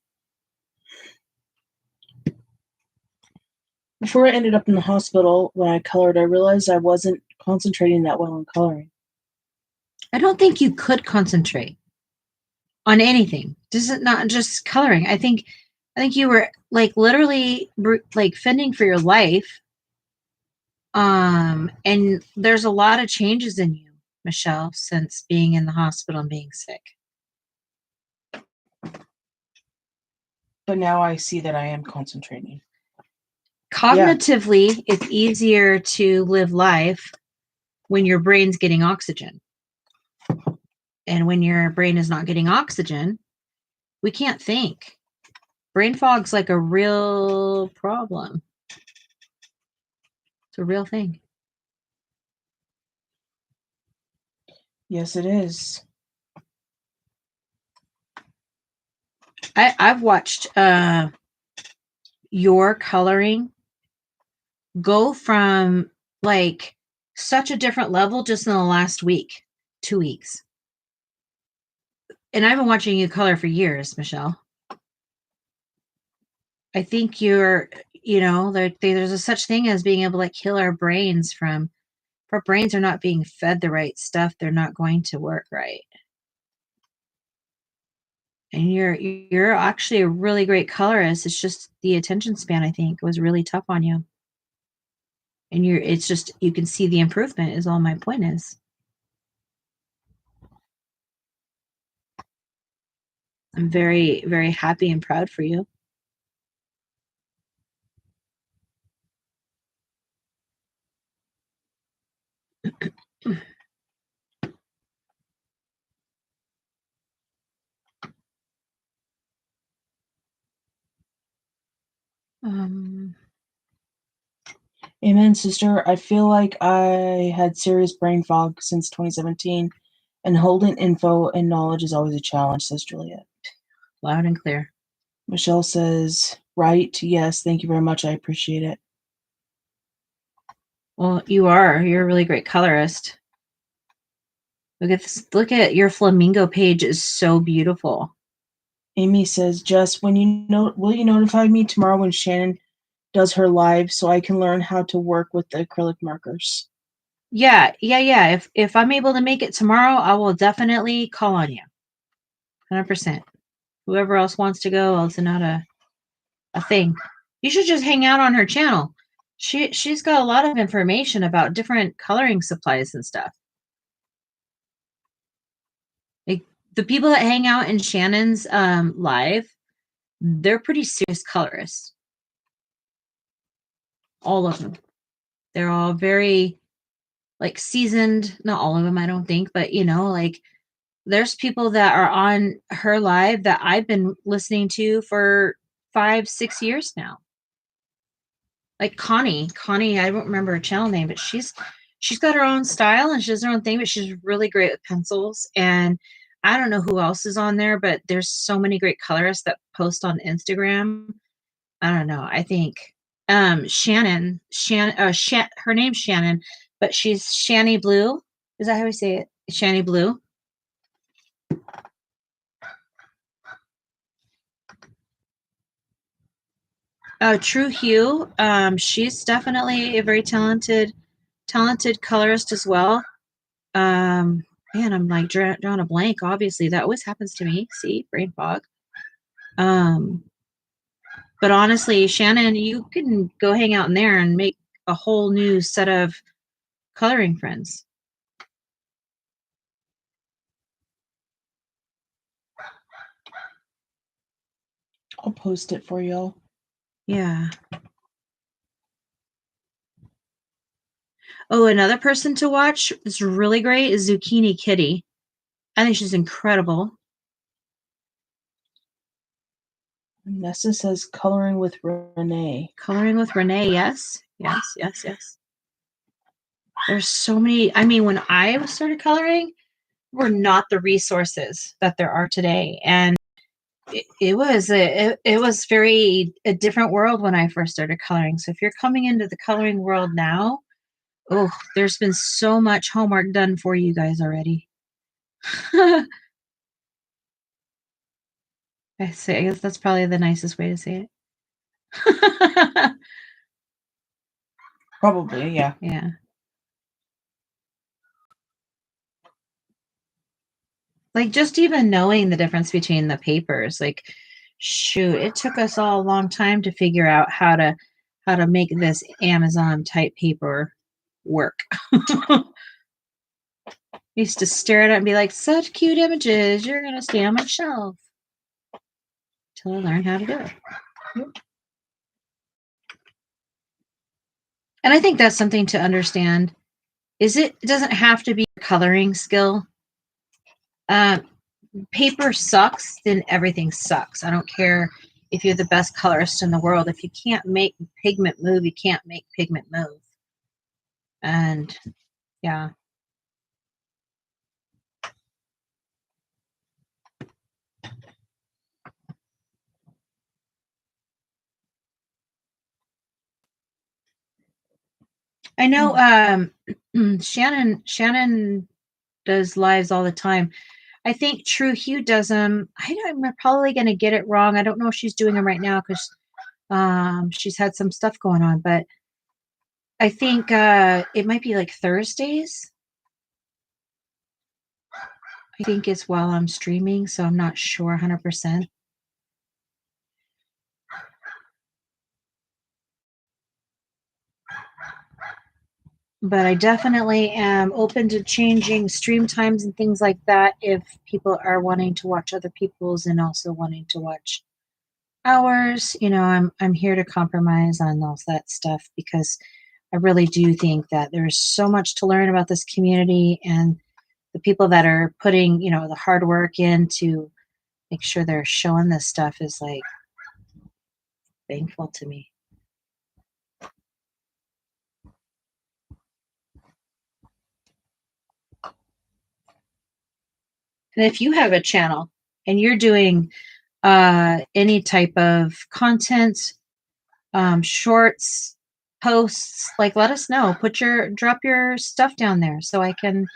Before I ended up in the hospital, when I colored, I realized I wasn't concentrating that well on coloring. I don't think you could concentrate on anything. This is not just coloring. I think you were like literally like fending for your life. And there's a lot of changes in you, Michelle, since being in the hospital and being sick. But now I see that I am concentrating. Cognitively, it's easier to live life when your brain's getting oxygen. And when your brain is not getting oxygen, we can't think. Brain fog's like a real problem. It's a real thing. Yes, it is. I've watched your coloring go from like such a different level just in the last week, 2 weeks. And I've been watching you color for years, Michelle. I think you're, there's a such thing as being able to kill our brains from, if our brains are not being fed the right stuff, they're not going to work right. And you're actually a really great colorist. It's just the attention span, I think, was really tough on you. And it's just, you can see the improvement is all my point is. I'm very, very happy and proud for you. Amen, sister. I feel like I had serious brain fog since 2017, and holding info and knowledge is always a challenge, says Juliet. Loud and clear. Michelle says, right, yes, thank you very much. I appreciate it. Well, you're a really great colorist. Look at this. Look at your flamingo page is so beautiful. Amy says, Jess, will you notify me tomorrow when Shannon does her live so I can learn how to work with the acrylic markers? Yeah. If I'm able to make it tomorrow, I will definitely call on you. 100%. Whoever else wants to go, I'll send out a thing. You should just hang out on her channel. She's got a lot of information about different coloring supplies and stuff. Like the people that hang out in Shannon's live, they're pretty serious colorists. All of them. They're all very like seasoned. Not all of them, I don't think, but like there's people that are on her live that I've been listening to for 5-6 years now. Like Connie, I don't remember her channel name, but she's got her own style and she does her own thing, but she's really great with pencils. And I don't know who else is on there, but there's so many great colorists that post on Instagram. I don't know. I think Shannon, her name's Shannon, but she's Shanny Blue. Is that how we say it? Shanny Blue. True Hue. She's definitely a very talented colorist as well. Man, I'm like drawing a blank. Obviously, that always happens to me. See, brain fog. But honestly, Shannon, you can go hang out in there and make a whole new set of coloring friends. I'll post it for y'all. Yeah. Oh, another person to watch is really great is Zucchini Kitty. I think she's incredible. Nessa says coloring with Renee. Coloring with Renee, yes. There's so many. I mean, when I started coloring, were not the resources that there are today. And it was very a different world when I first started coloring. So if you're coming into the coloring world now, oh, there's been so much homework done for you guys already. I guess that's probably the nicest way to say it. Probably, yeah. Yeah. Like just even knowing the difference between the papers, like shoot, it took us all a long time to figure out how to make this Amazon type paper work. Used to stare at it and be like, such cute images, you're gonna stay on my shelf. Till I learned how to do it. And I think that's something to understand. It doesn't have to be a coloring skill. Paper sucks, then everything sucks. I don't care if you're the best colorist in the world. If you can't make pigment move, you can't make pigment move. And yeah. I know Shannon does lives all the time. I think True Hue does them. I'm probably going to get it wrong. I don't know if she's doing them right now because she's had some stuff going on, but I think it might be like Thursdays. I think it's while I'm streaming, so I'm not sure 100%. But I definitely am open to changing stream times and things like that if people are wanting to watch other people's and also wanting to watch ours. I'm here to compromise on all that stuff because I really do think that there's so much to learn about this community, and the people that are putting, the hard work in to make sure they're showing this stuff is like thankful to me. And if you have a channel and you're doing any type of content, shorts, posts, like let us know. Drop your stuff down there so I can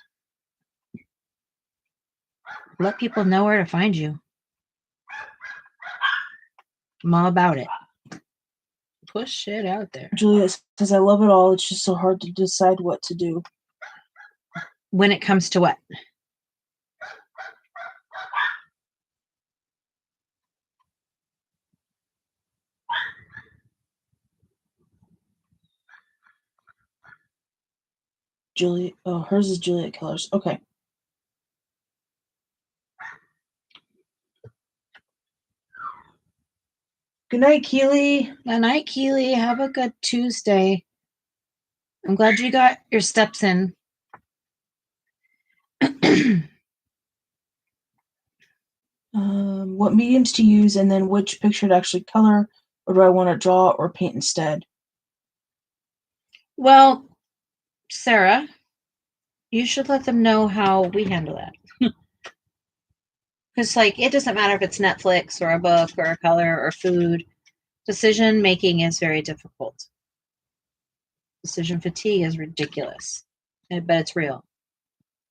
let people know where to find you. I'm all about it. Push it out there. Juliet says, I love it all. It's just so hard to decide what to do. When it comes to what? Juliet. Oh, hers is Juliet Killers. Okay. Good night, Keely. Good night, Keely. Have a good Tuesday. I'm glad you got your steps in. What mediums to use, and then which picture to actually color, or do I want to draw or paint instead? Well, Sarah, you should let them know how we handle that. Because, it doesn't matter if it's Netflix or a book or a color or food. Decision making is very difficult. Decision fatigue is ridiculous, but it's real.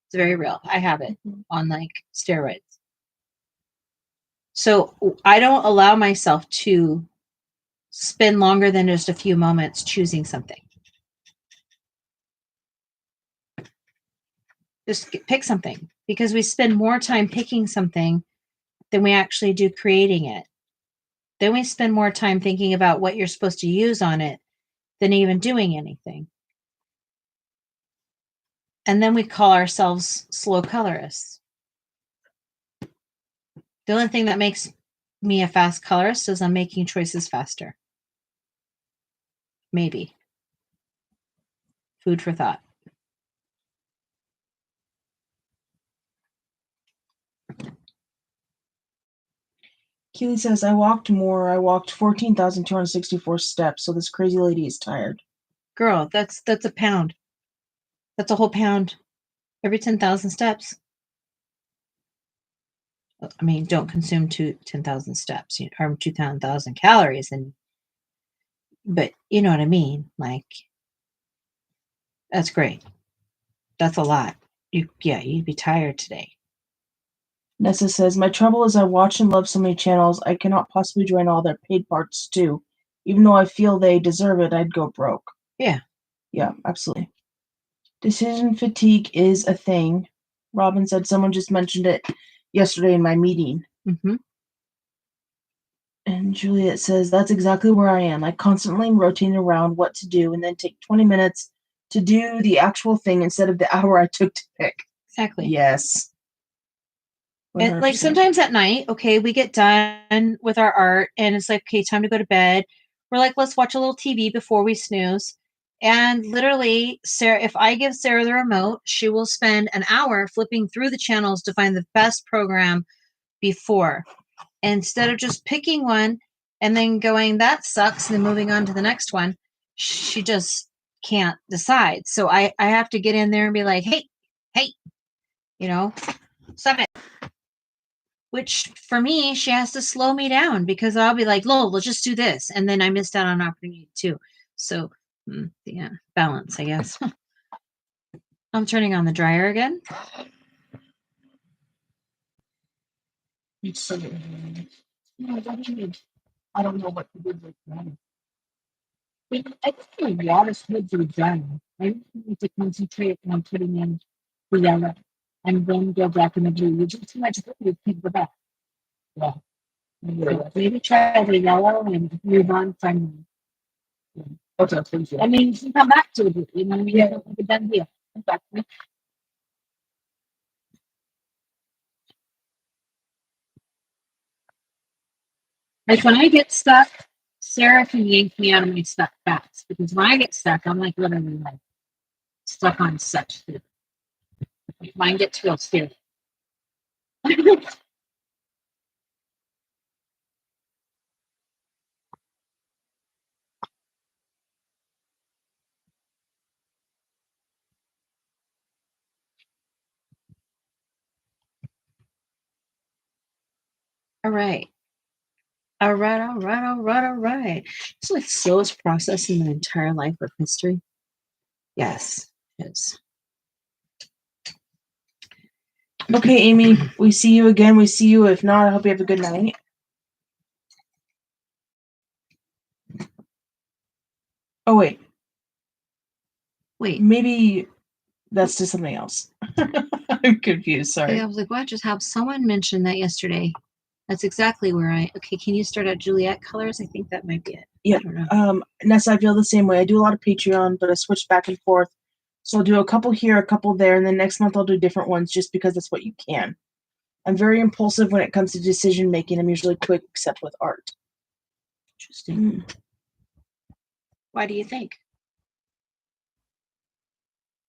It's very real. I have it on steroids. So I don't allow myself to spend longer than just a few moments choosing something. Just pick something, because we spend more time picking something than we actually do creating it. Then we spend more time thinking about what you're supposed to use on it than even doing anything. And then we call ourselves slow colorists. The only thing that makes me a fast colorist is I'm making choices faster. Maybe. Food for thought. Keely says, I walked more. I walked 14,264 steps, so this crazy lady is tired. Girl, that's a pound. That's a whole pound every 10,000 steps. I mean, don't consume 10,000 steps or 2,000 calories, but you know what I mean. That's great. That's a lot. You'd be tired today. Nessa says, my trouble is I watch and love so many channels, I cannot possibly join all their paid parts too. Even though I feel they deserve it, I'd go broke. Yeah. Yeah, absolutely. Decision fatigue is a thing. Robin said someone just mentioned it yesterday in my meeting. Mm-hmm. And Juliet says, that's exactly where I am. I constantly am rotating around what to do and then take 20 minutes to do the actual thing instead of the hour I took to pick. Exactly. Yes. And sometimes at night, okay, we get done with our art and it's okay, time to go to bed. We're like, let's watch a little TV before we snooze. And literally, Sarah, if I give Sarah the remote, she will spend an hour flipping through the channels to find the best program before. Instead of just picking one and then going, that sucks, and then moving on to the next one, she just can't decide. So I have to get in there and be like, hey, stop it. Which for me, she has to slow me down because I'll be like, Lol, let's just do this. And then I missed out on an opportunity too. So yeah, balance, I guess. I'm turning on the dryer again. It's so I don't know what to do with that. I think a lot of hoods are done. I need to concentrate on putting in the yellow and then go back in the blue. You do too much blue, you pick the back. Yeah. Maybe try the yellow and move on from. Okay, please. I mean, you can come back to it. You know, you have a done deal. Exactly. Like when I get stuck, Sarah can yank me out of my stuck fast because when I get stuck, I'm like literally like stuck on such food. Mine gets real scary. All right. It's like the slowest process in my entire life of history. Yes, it is. Okay, Amy, we see you again. We see you. If not, I hope you have a good night. Oh, wait. Maybe that's just something else. I'm confused. Sorry. I was like, what? Just have someone mention that yesterday. That's exactly where okay, can you start at Juliet colors? I think that might be it. Yeah. I don't know. Nessa, I feel the same way. I do a lot of Patreon, but I switch back and forth. So I'll do a couple here, a couple there, and then next month I'll do different ones just because that's what you can. I'm very impulsive when it comes to decision making. I'm usually quick, except with art. Interesting. Why do you think?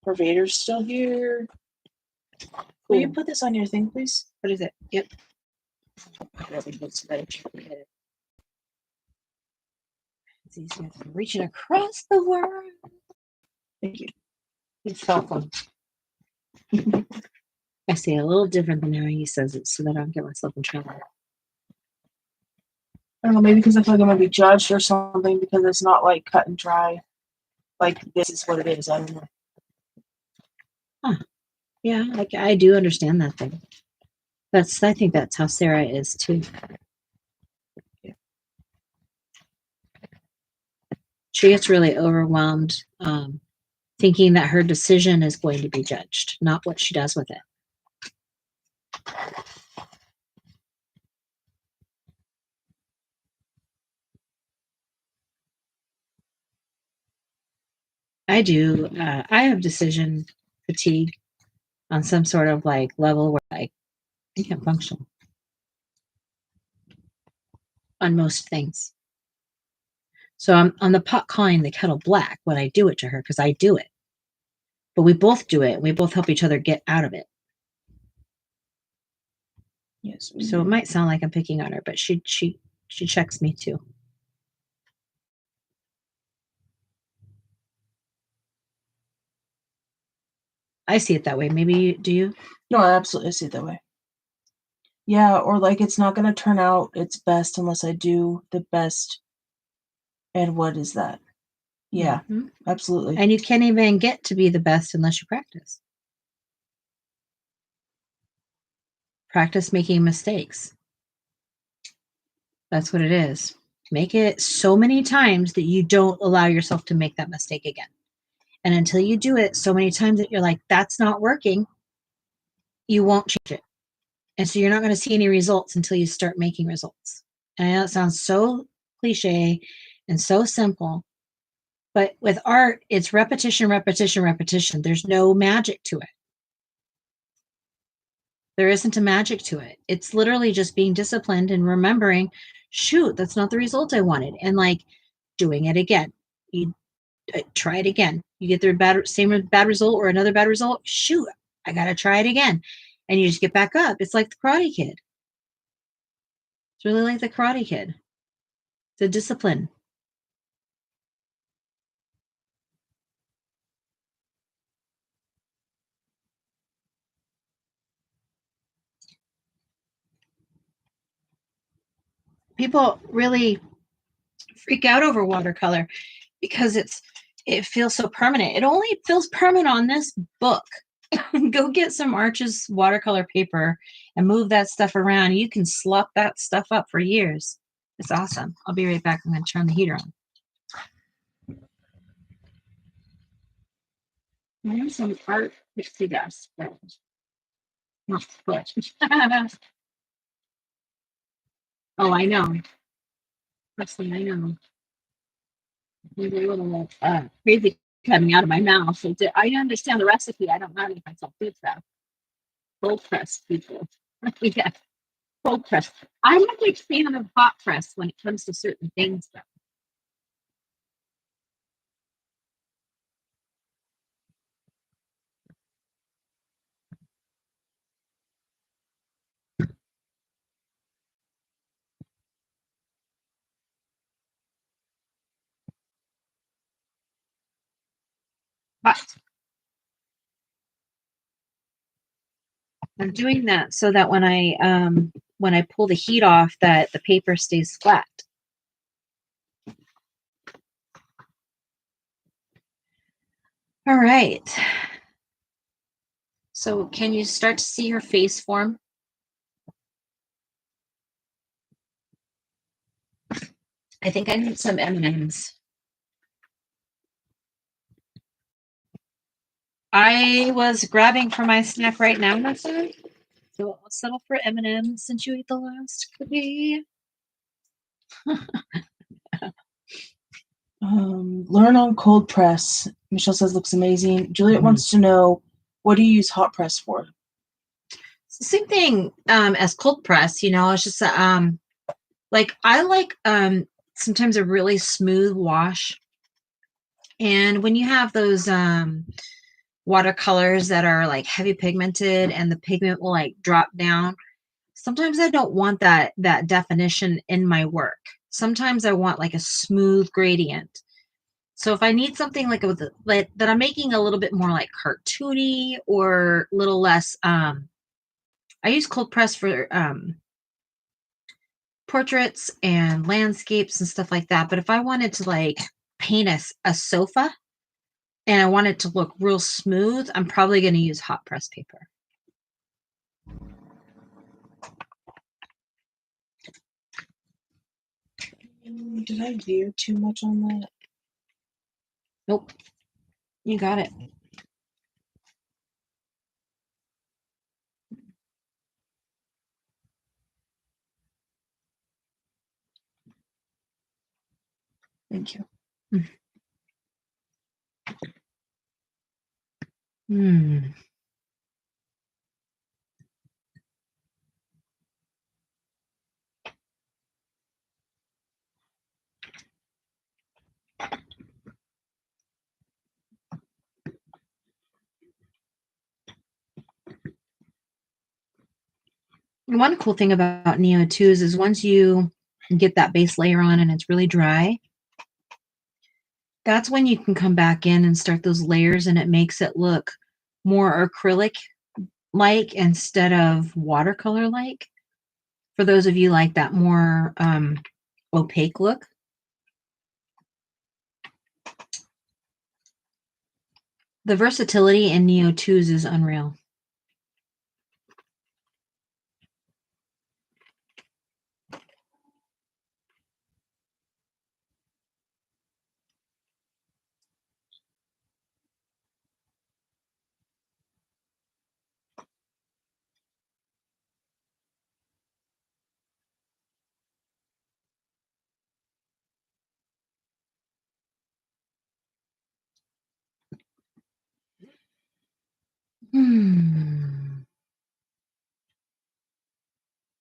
Pervader's still here. Will you put this on your thing, please? What is it? Yep. It's easier than reaching across the world. Thank you. It's welcome. I say it a little different than how he says it so that I don't get myself in trouble. I don't know, maybe because I feel like I'm going to be judged or something because it's not like cut and dry. Like, this is what it is. I don't know. Huh. Yeah, I do understand that thing. I think that's how Sarah is too. Yeah. She gets really overwhelmed thinking that her decision is going to be judged, not what she does with it. I do. I have decision fatigue on some sort of like level where I can't function on most things. So I'm on the pot calling the kettle black when I do it to her because I do it. But we both do it. We both help each other get out of it. Yes. So it might sound like I'm picking on her, but she checks me too. I see it that way. Maybe do you? No, I absolutely see it that way. Yeah, or like it's not going to turn out its best unless I do the best. And what is that? Yeah, absolutely. And you can't even get to be the best unless you practice. Practice making mistakes. That's what it is. Make it so many times that you don't allow yourself to make that mistake again. And until you do it so many times that you're like, that's not working, you won't change it. And so you're not going to see any results until you start making results. And I know it sounds so cliche and so simple, but with art, it's repetition, repetition, repetition. There's no magic to it. There isn't a magic to it. It's literally just being disciplined and remembering, shoot, that's not the result I wanted. And like doing it again. try it again. You get the same bad result or another bad result. Shoot, I got to try it again. And you just get back up. It's like the Karate Kid. It's really like the Karate Kid. It's a discipline. People really freak out over watercolor because it feels so permanent. It only feels permanent on this book. Go get some Arches watercolor paper and move that stuff around. You can slop that stuff up for years. It's awesome. I'll be right back. I'm going to turn the heater on. I have some art pixie dust, but not foot. Oh, I know. Actually, I know. Maybe a little crazy coming out of my mouth. I understand the recipe. I don't know if myself did that. Cold press people. Yeah, cold press. I'm a big fan of hot press when it comes to certain things, though. But I'm doing that so that when I pull the heat off, that the paper stays flat. All right. So can you start to see her face form? I think I need some M&Ms. I was grabbing for my snack right now, that's it. So I'll settle for M&Ms since you ate the last cookie. Learn on cold press. Michelle says looks amazing. Juliet wants to know, what do you use hot press for? It's the same thing as cold press, it's just like I like sometimes a really smooth wash. And when you have those watercolors that are like heavy pigmented and the pigment will like drop down, sometimes I don't want that definition in my work. Sometimes I want like a smooth gradient. So if I need something like that I'm making a little bit more like cartoony or a little less, I use cold press for portraits and landscapes and stuff like that. But if I wanted to like paint a sofa and I want it to look real smooth, I'm probably going to use hot press paper. Did I veer too much on that? Nope. You got it. Thank you. Hmm. One cool thing about Neo 2's is once you get that base layer on and it's really dry, that's when you can come back in and start those layers, and it makes it look more acrylic-like instead of watercolor-like. For those of you like that more opaque look. The versatility in Neo 2's is unreal.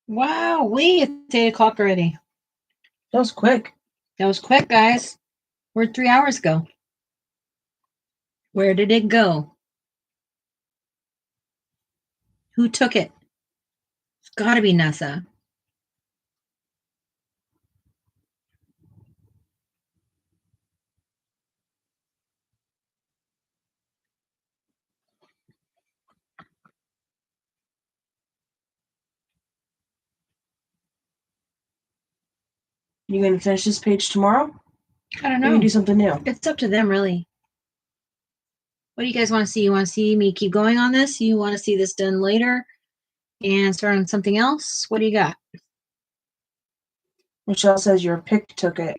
Wow, it's 8 o'clock already. That was quick. That was quick, guys. We're 3 hours ago. Where did it go? Who took it? It's got to be Nessa. You gonna finish this page tomorrow? I don't Or you know. do something new? It's up to them, really. What do you guys want to see? You want to see me keep going on this? You want to see this done later and start on something else? What do you got? Michelle says your pic took it.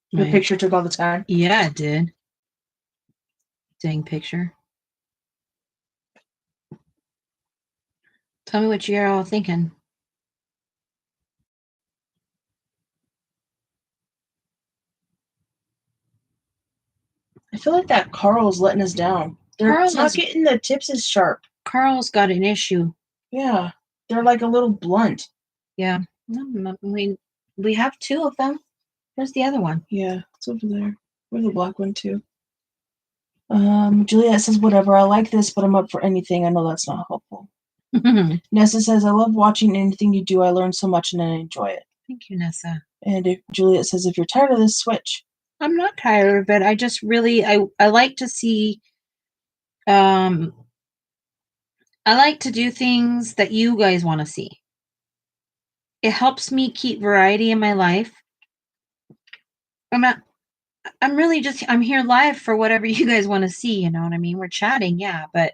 Your picture took all the time. Yeah, it did. Dang picture. Tell me what you're all thinking. I feel like that Carl's letting us down. They're Carl's not getting the tips as sharp. Carl's got an issue. Yeah, they're like a little blunt. Yeah. No, we have two of them. Where's the other one? Yeah, it's over there. Where's the black one too? Juliet says, whatever, I like this, but I'm up for anything. I know that's not helpful. Nessa says, I love watching anything you do. I learn so much and I enjoy it. Thank you, Nessa. And Juliet says, if you're tired of this, switch. I'm not tired of it. I just really, I like to see, I like to do things that you guys want to see. It helps me keep variety in my life. I'm really just, I'm here live for whatever you guys want to see, you know what I mean? We're chatting, yeah, but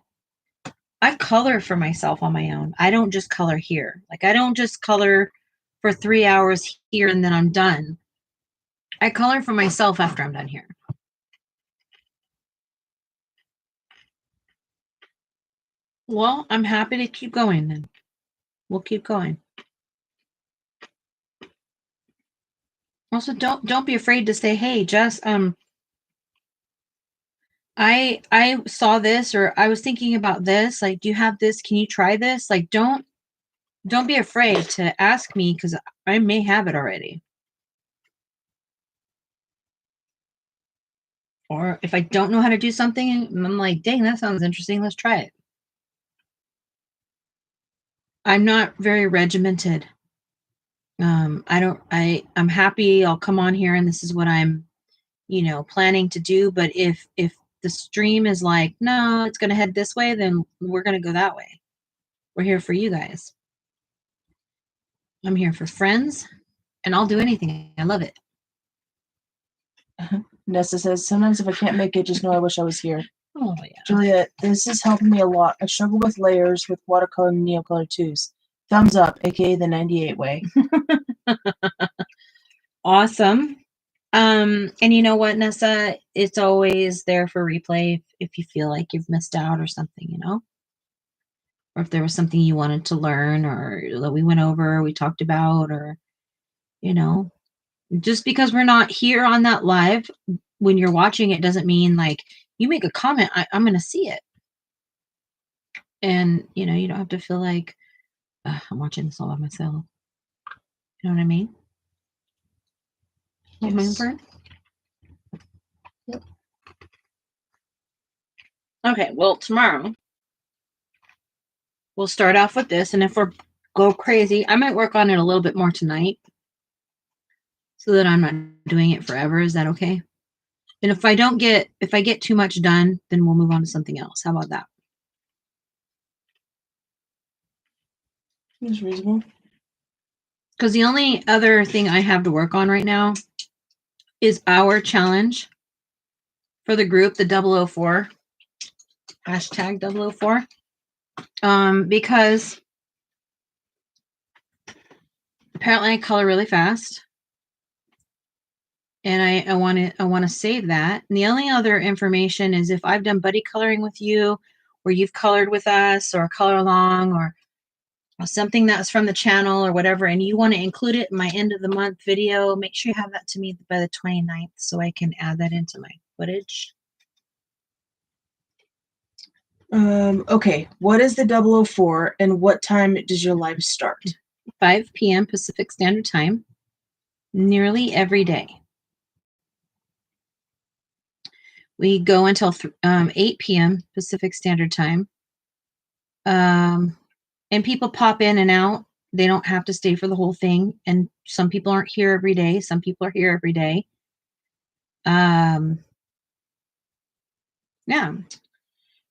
I color for myself on my own. I don't just color here. Like, I don't just color for 3 hours here and then I'm done. I color for myself after I'm done here. Well, I'm happy to keep going then. We'll keep going. Also, don't be afraid to say, hey, Jess, I saw this, or I was thinking about this. Like, do you have this? Can you try this? Like, don't be afraid to ask me, because I may have it already. Or if I don't know how to do something, and I'm like, dang, that sounds interesting. Let's try it. I'm not very regimented. I'm happy. I'll come on here and this is what I'm, planning to do. But if the stream is like, no, it's going to head this way, then we're going to go that way. We're here for you guys. I'm here for friends, and I'll do anything. I love it. Nessa says, sometimes if I can't make it, just know I wish I was here. Oh, yeah. Juliet, this is helping me a lot. I struggle with layers with watercolor and Neocolor 2's. Thumbs up, aka the 98 way. Awesome. And you know what, Nessa? It's always there for replay if you feel like you've missed out or something, or if there was something you wanted to learn or that we went over, we talked about, or, just because we're not here on that live when you're watching it doesn't mean like you make a comment, I'm going to see it. And, you don't have to feel like I'm watching this all by myself. You know what I mean? Yes. Yep. Okay, well, tomorrow we'll start off with this, and if we go crazy, I might work on it a little bit more tonight so that I'm not doing it forever. Is that okay? And if I get too much done, then we'll move on to something else. How about that? That's reasonable. Because the only other thing I have to work on right now is our challenge for the group, the 004, hashtag 004. Because apparently I color really fast, and I want to save that. And the only other information is if I've done buddy coloring with you, or you've colored with us, or color along, or something that's from the channel or whatever, and you want to include it in my end of the month video, make sure you have that to me by the 29th so I can add that into my footage. Okay, what is the 004 and what time does your live start? 5 p.m. Pacific Standard Time, nearly every day. We go until 8 p.m. Pacific Standard Time. And people pop in and out. They don't have to stay for the whole thing. And some people aren't here every day. Some people are here every day. Yeah.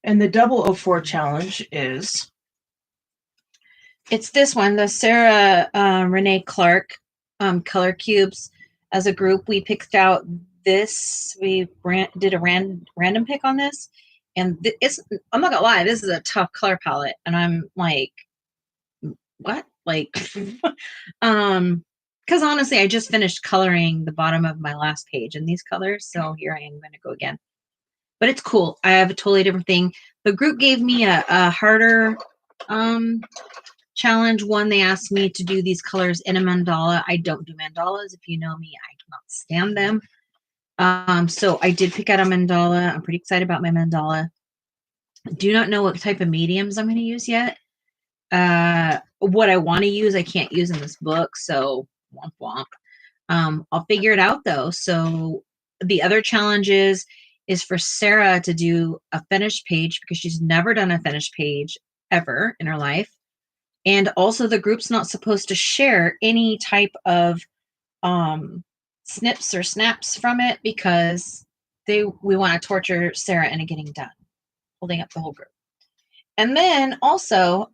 And the 004 challenge is? It's this one, the Sarah Renee Clark color cubes. As a group, we picked out this. We did a random pick on this. And I'm not gonna lie, this is a tough color palette. And I'm like, what? Like, because honestly, I just finished coloring the bottom of my last page in these colors. So here I am going to go again. But it's cool. I have a totally different thing. The group gave me a harder challenge. One, they asked me to do these colors in a mandala. I don't do mandalas. If you know me, I cannot stand them. So I did pick out a mandala. I'm pretty excited about my mandala. Do not know what type of mediums I'm going to use yet. What I want to use, I can't use in this book. So womp womp. I'll figure it out though. So the other challenge is for Sarah to do a finished page because she's never done a finished page ever in her life. And also the group's not supposed to share any type of snips or snaps from it because we want to torture Sarah into getting done, holding up the whole group. And then also,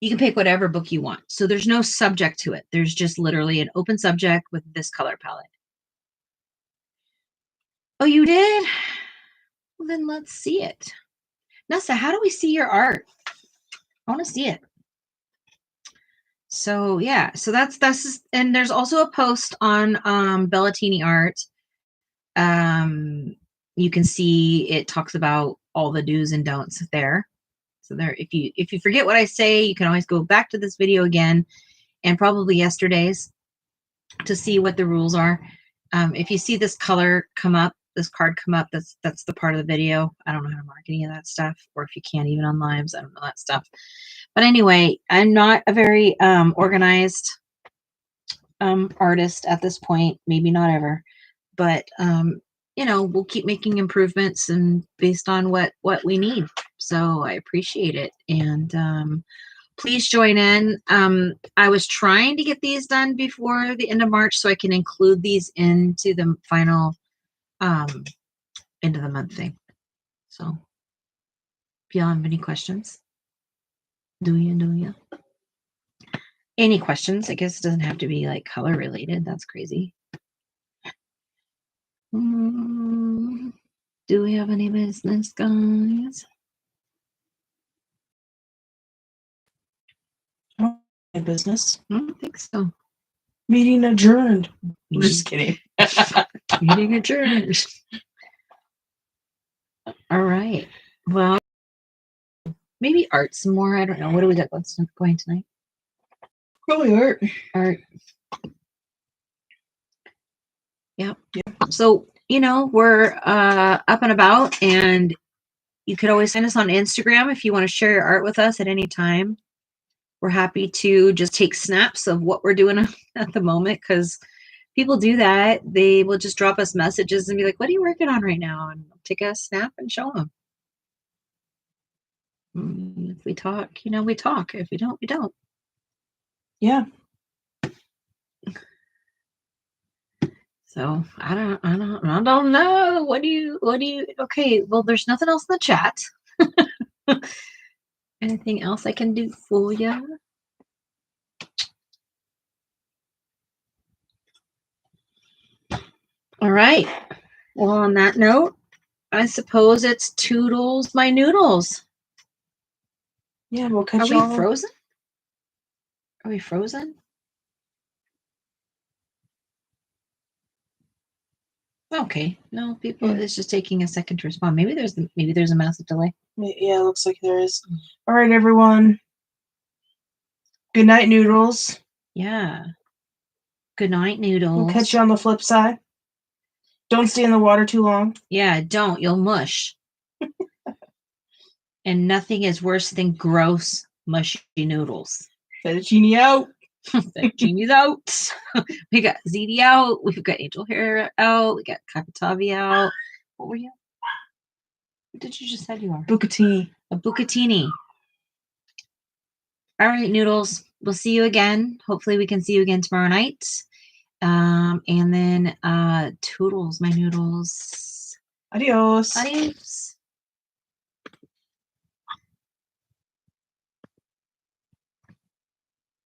you can pick whatever book you want. So there's no subject to it. There's just literally an open subject with this color palette. Oh, you did? Well, then let's see it. Nessa, how do we see your art? I want to see it. So yeah, so that's and there's also a post on Bellatini Art. You can see it talks about all the do's and don'ts there. So there, if you forget what I say, you can always go back to this video again and probably yesterday's to see what the rules are. If you see this color come up, this card come up, that's the part of the video. I don't know how to mark any of that stuff, or if you can't even on lives, I don't know that stuff. But anyway, I'm not a very organized artist at this point, maybe not ever, but you know, we'll keep making improvements and based on what we need. So I appreciate it. And please join in. I was trying to get these done before the end of March so I can include these into the final end of the month thing. So if y'all have any questions, do you? Any questions? I guess it doesn't have to be like color related. That's crazy. Do we have any business, guys? Business. I don't think so. Meeting adjourned. I'm just kidding. Meeting adjourned. All right. Well, maybe art some more. I don't know. What do we got going tonight? Probably art. Art. Yep. So, you know, we're up and about, and you could always send us on Instagram if you want to share your art with us at any time. We're happy to just take snaps of what we're doing at the moment because people do that. They will just drop us messages and be like, what are you working on right now? And I'll take a snap and show them. If we talk, you know, we talk. If we don't, we don't. Yeah. So I don't know. What do you, okay. Well, there's nothing else in the chat. Anything else I can do for you? All right. Well, on that note, I suppose it's Toodles my noodles. Yeah, we'll catch you. you. Are we frozen? Are we frozen? Okay. No, people. It's just taking a second to respond. Maybe there's a massive delay. Yeah, it looks like there is. All right, everyone. Good night, noodles. Yeah. Good night, noodles. We'll catch you on the flip side. Don't stay in the water too long. Yeah, don't. You'll mush. And nothing is worse than gross, mushy noodles. Fettuccine out. Jamie's out. We got ZD out. We've got Angel Hair out. We got Kakatavi out. What were you? What did you just say you are? Bucatini. A Bucatini. All right, Noodles. We'll see you again. Hopefully we can see you again tomorrow night. And then Toodles, my noodles. Adios. Adios.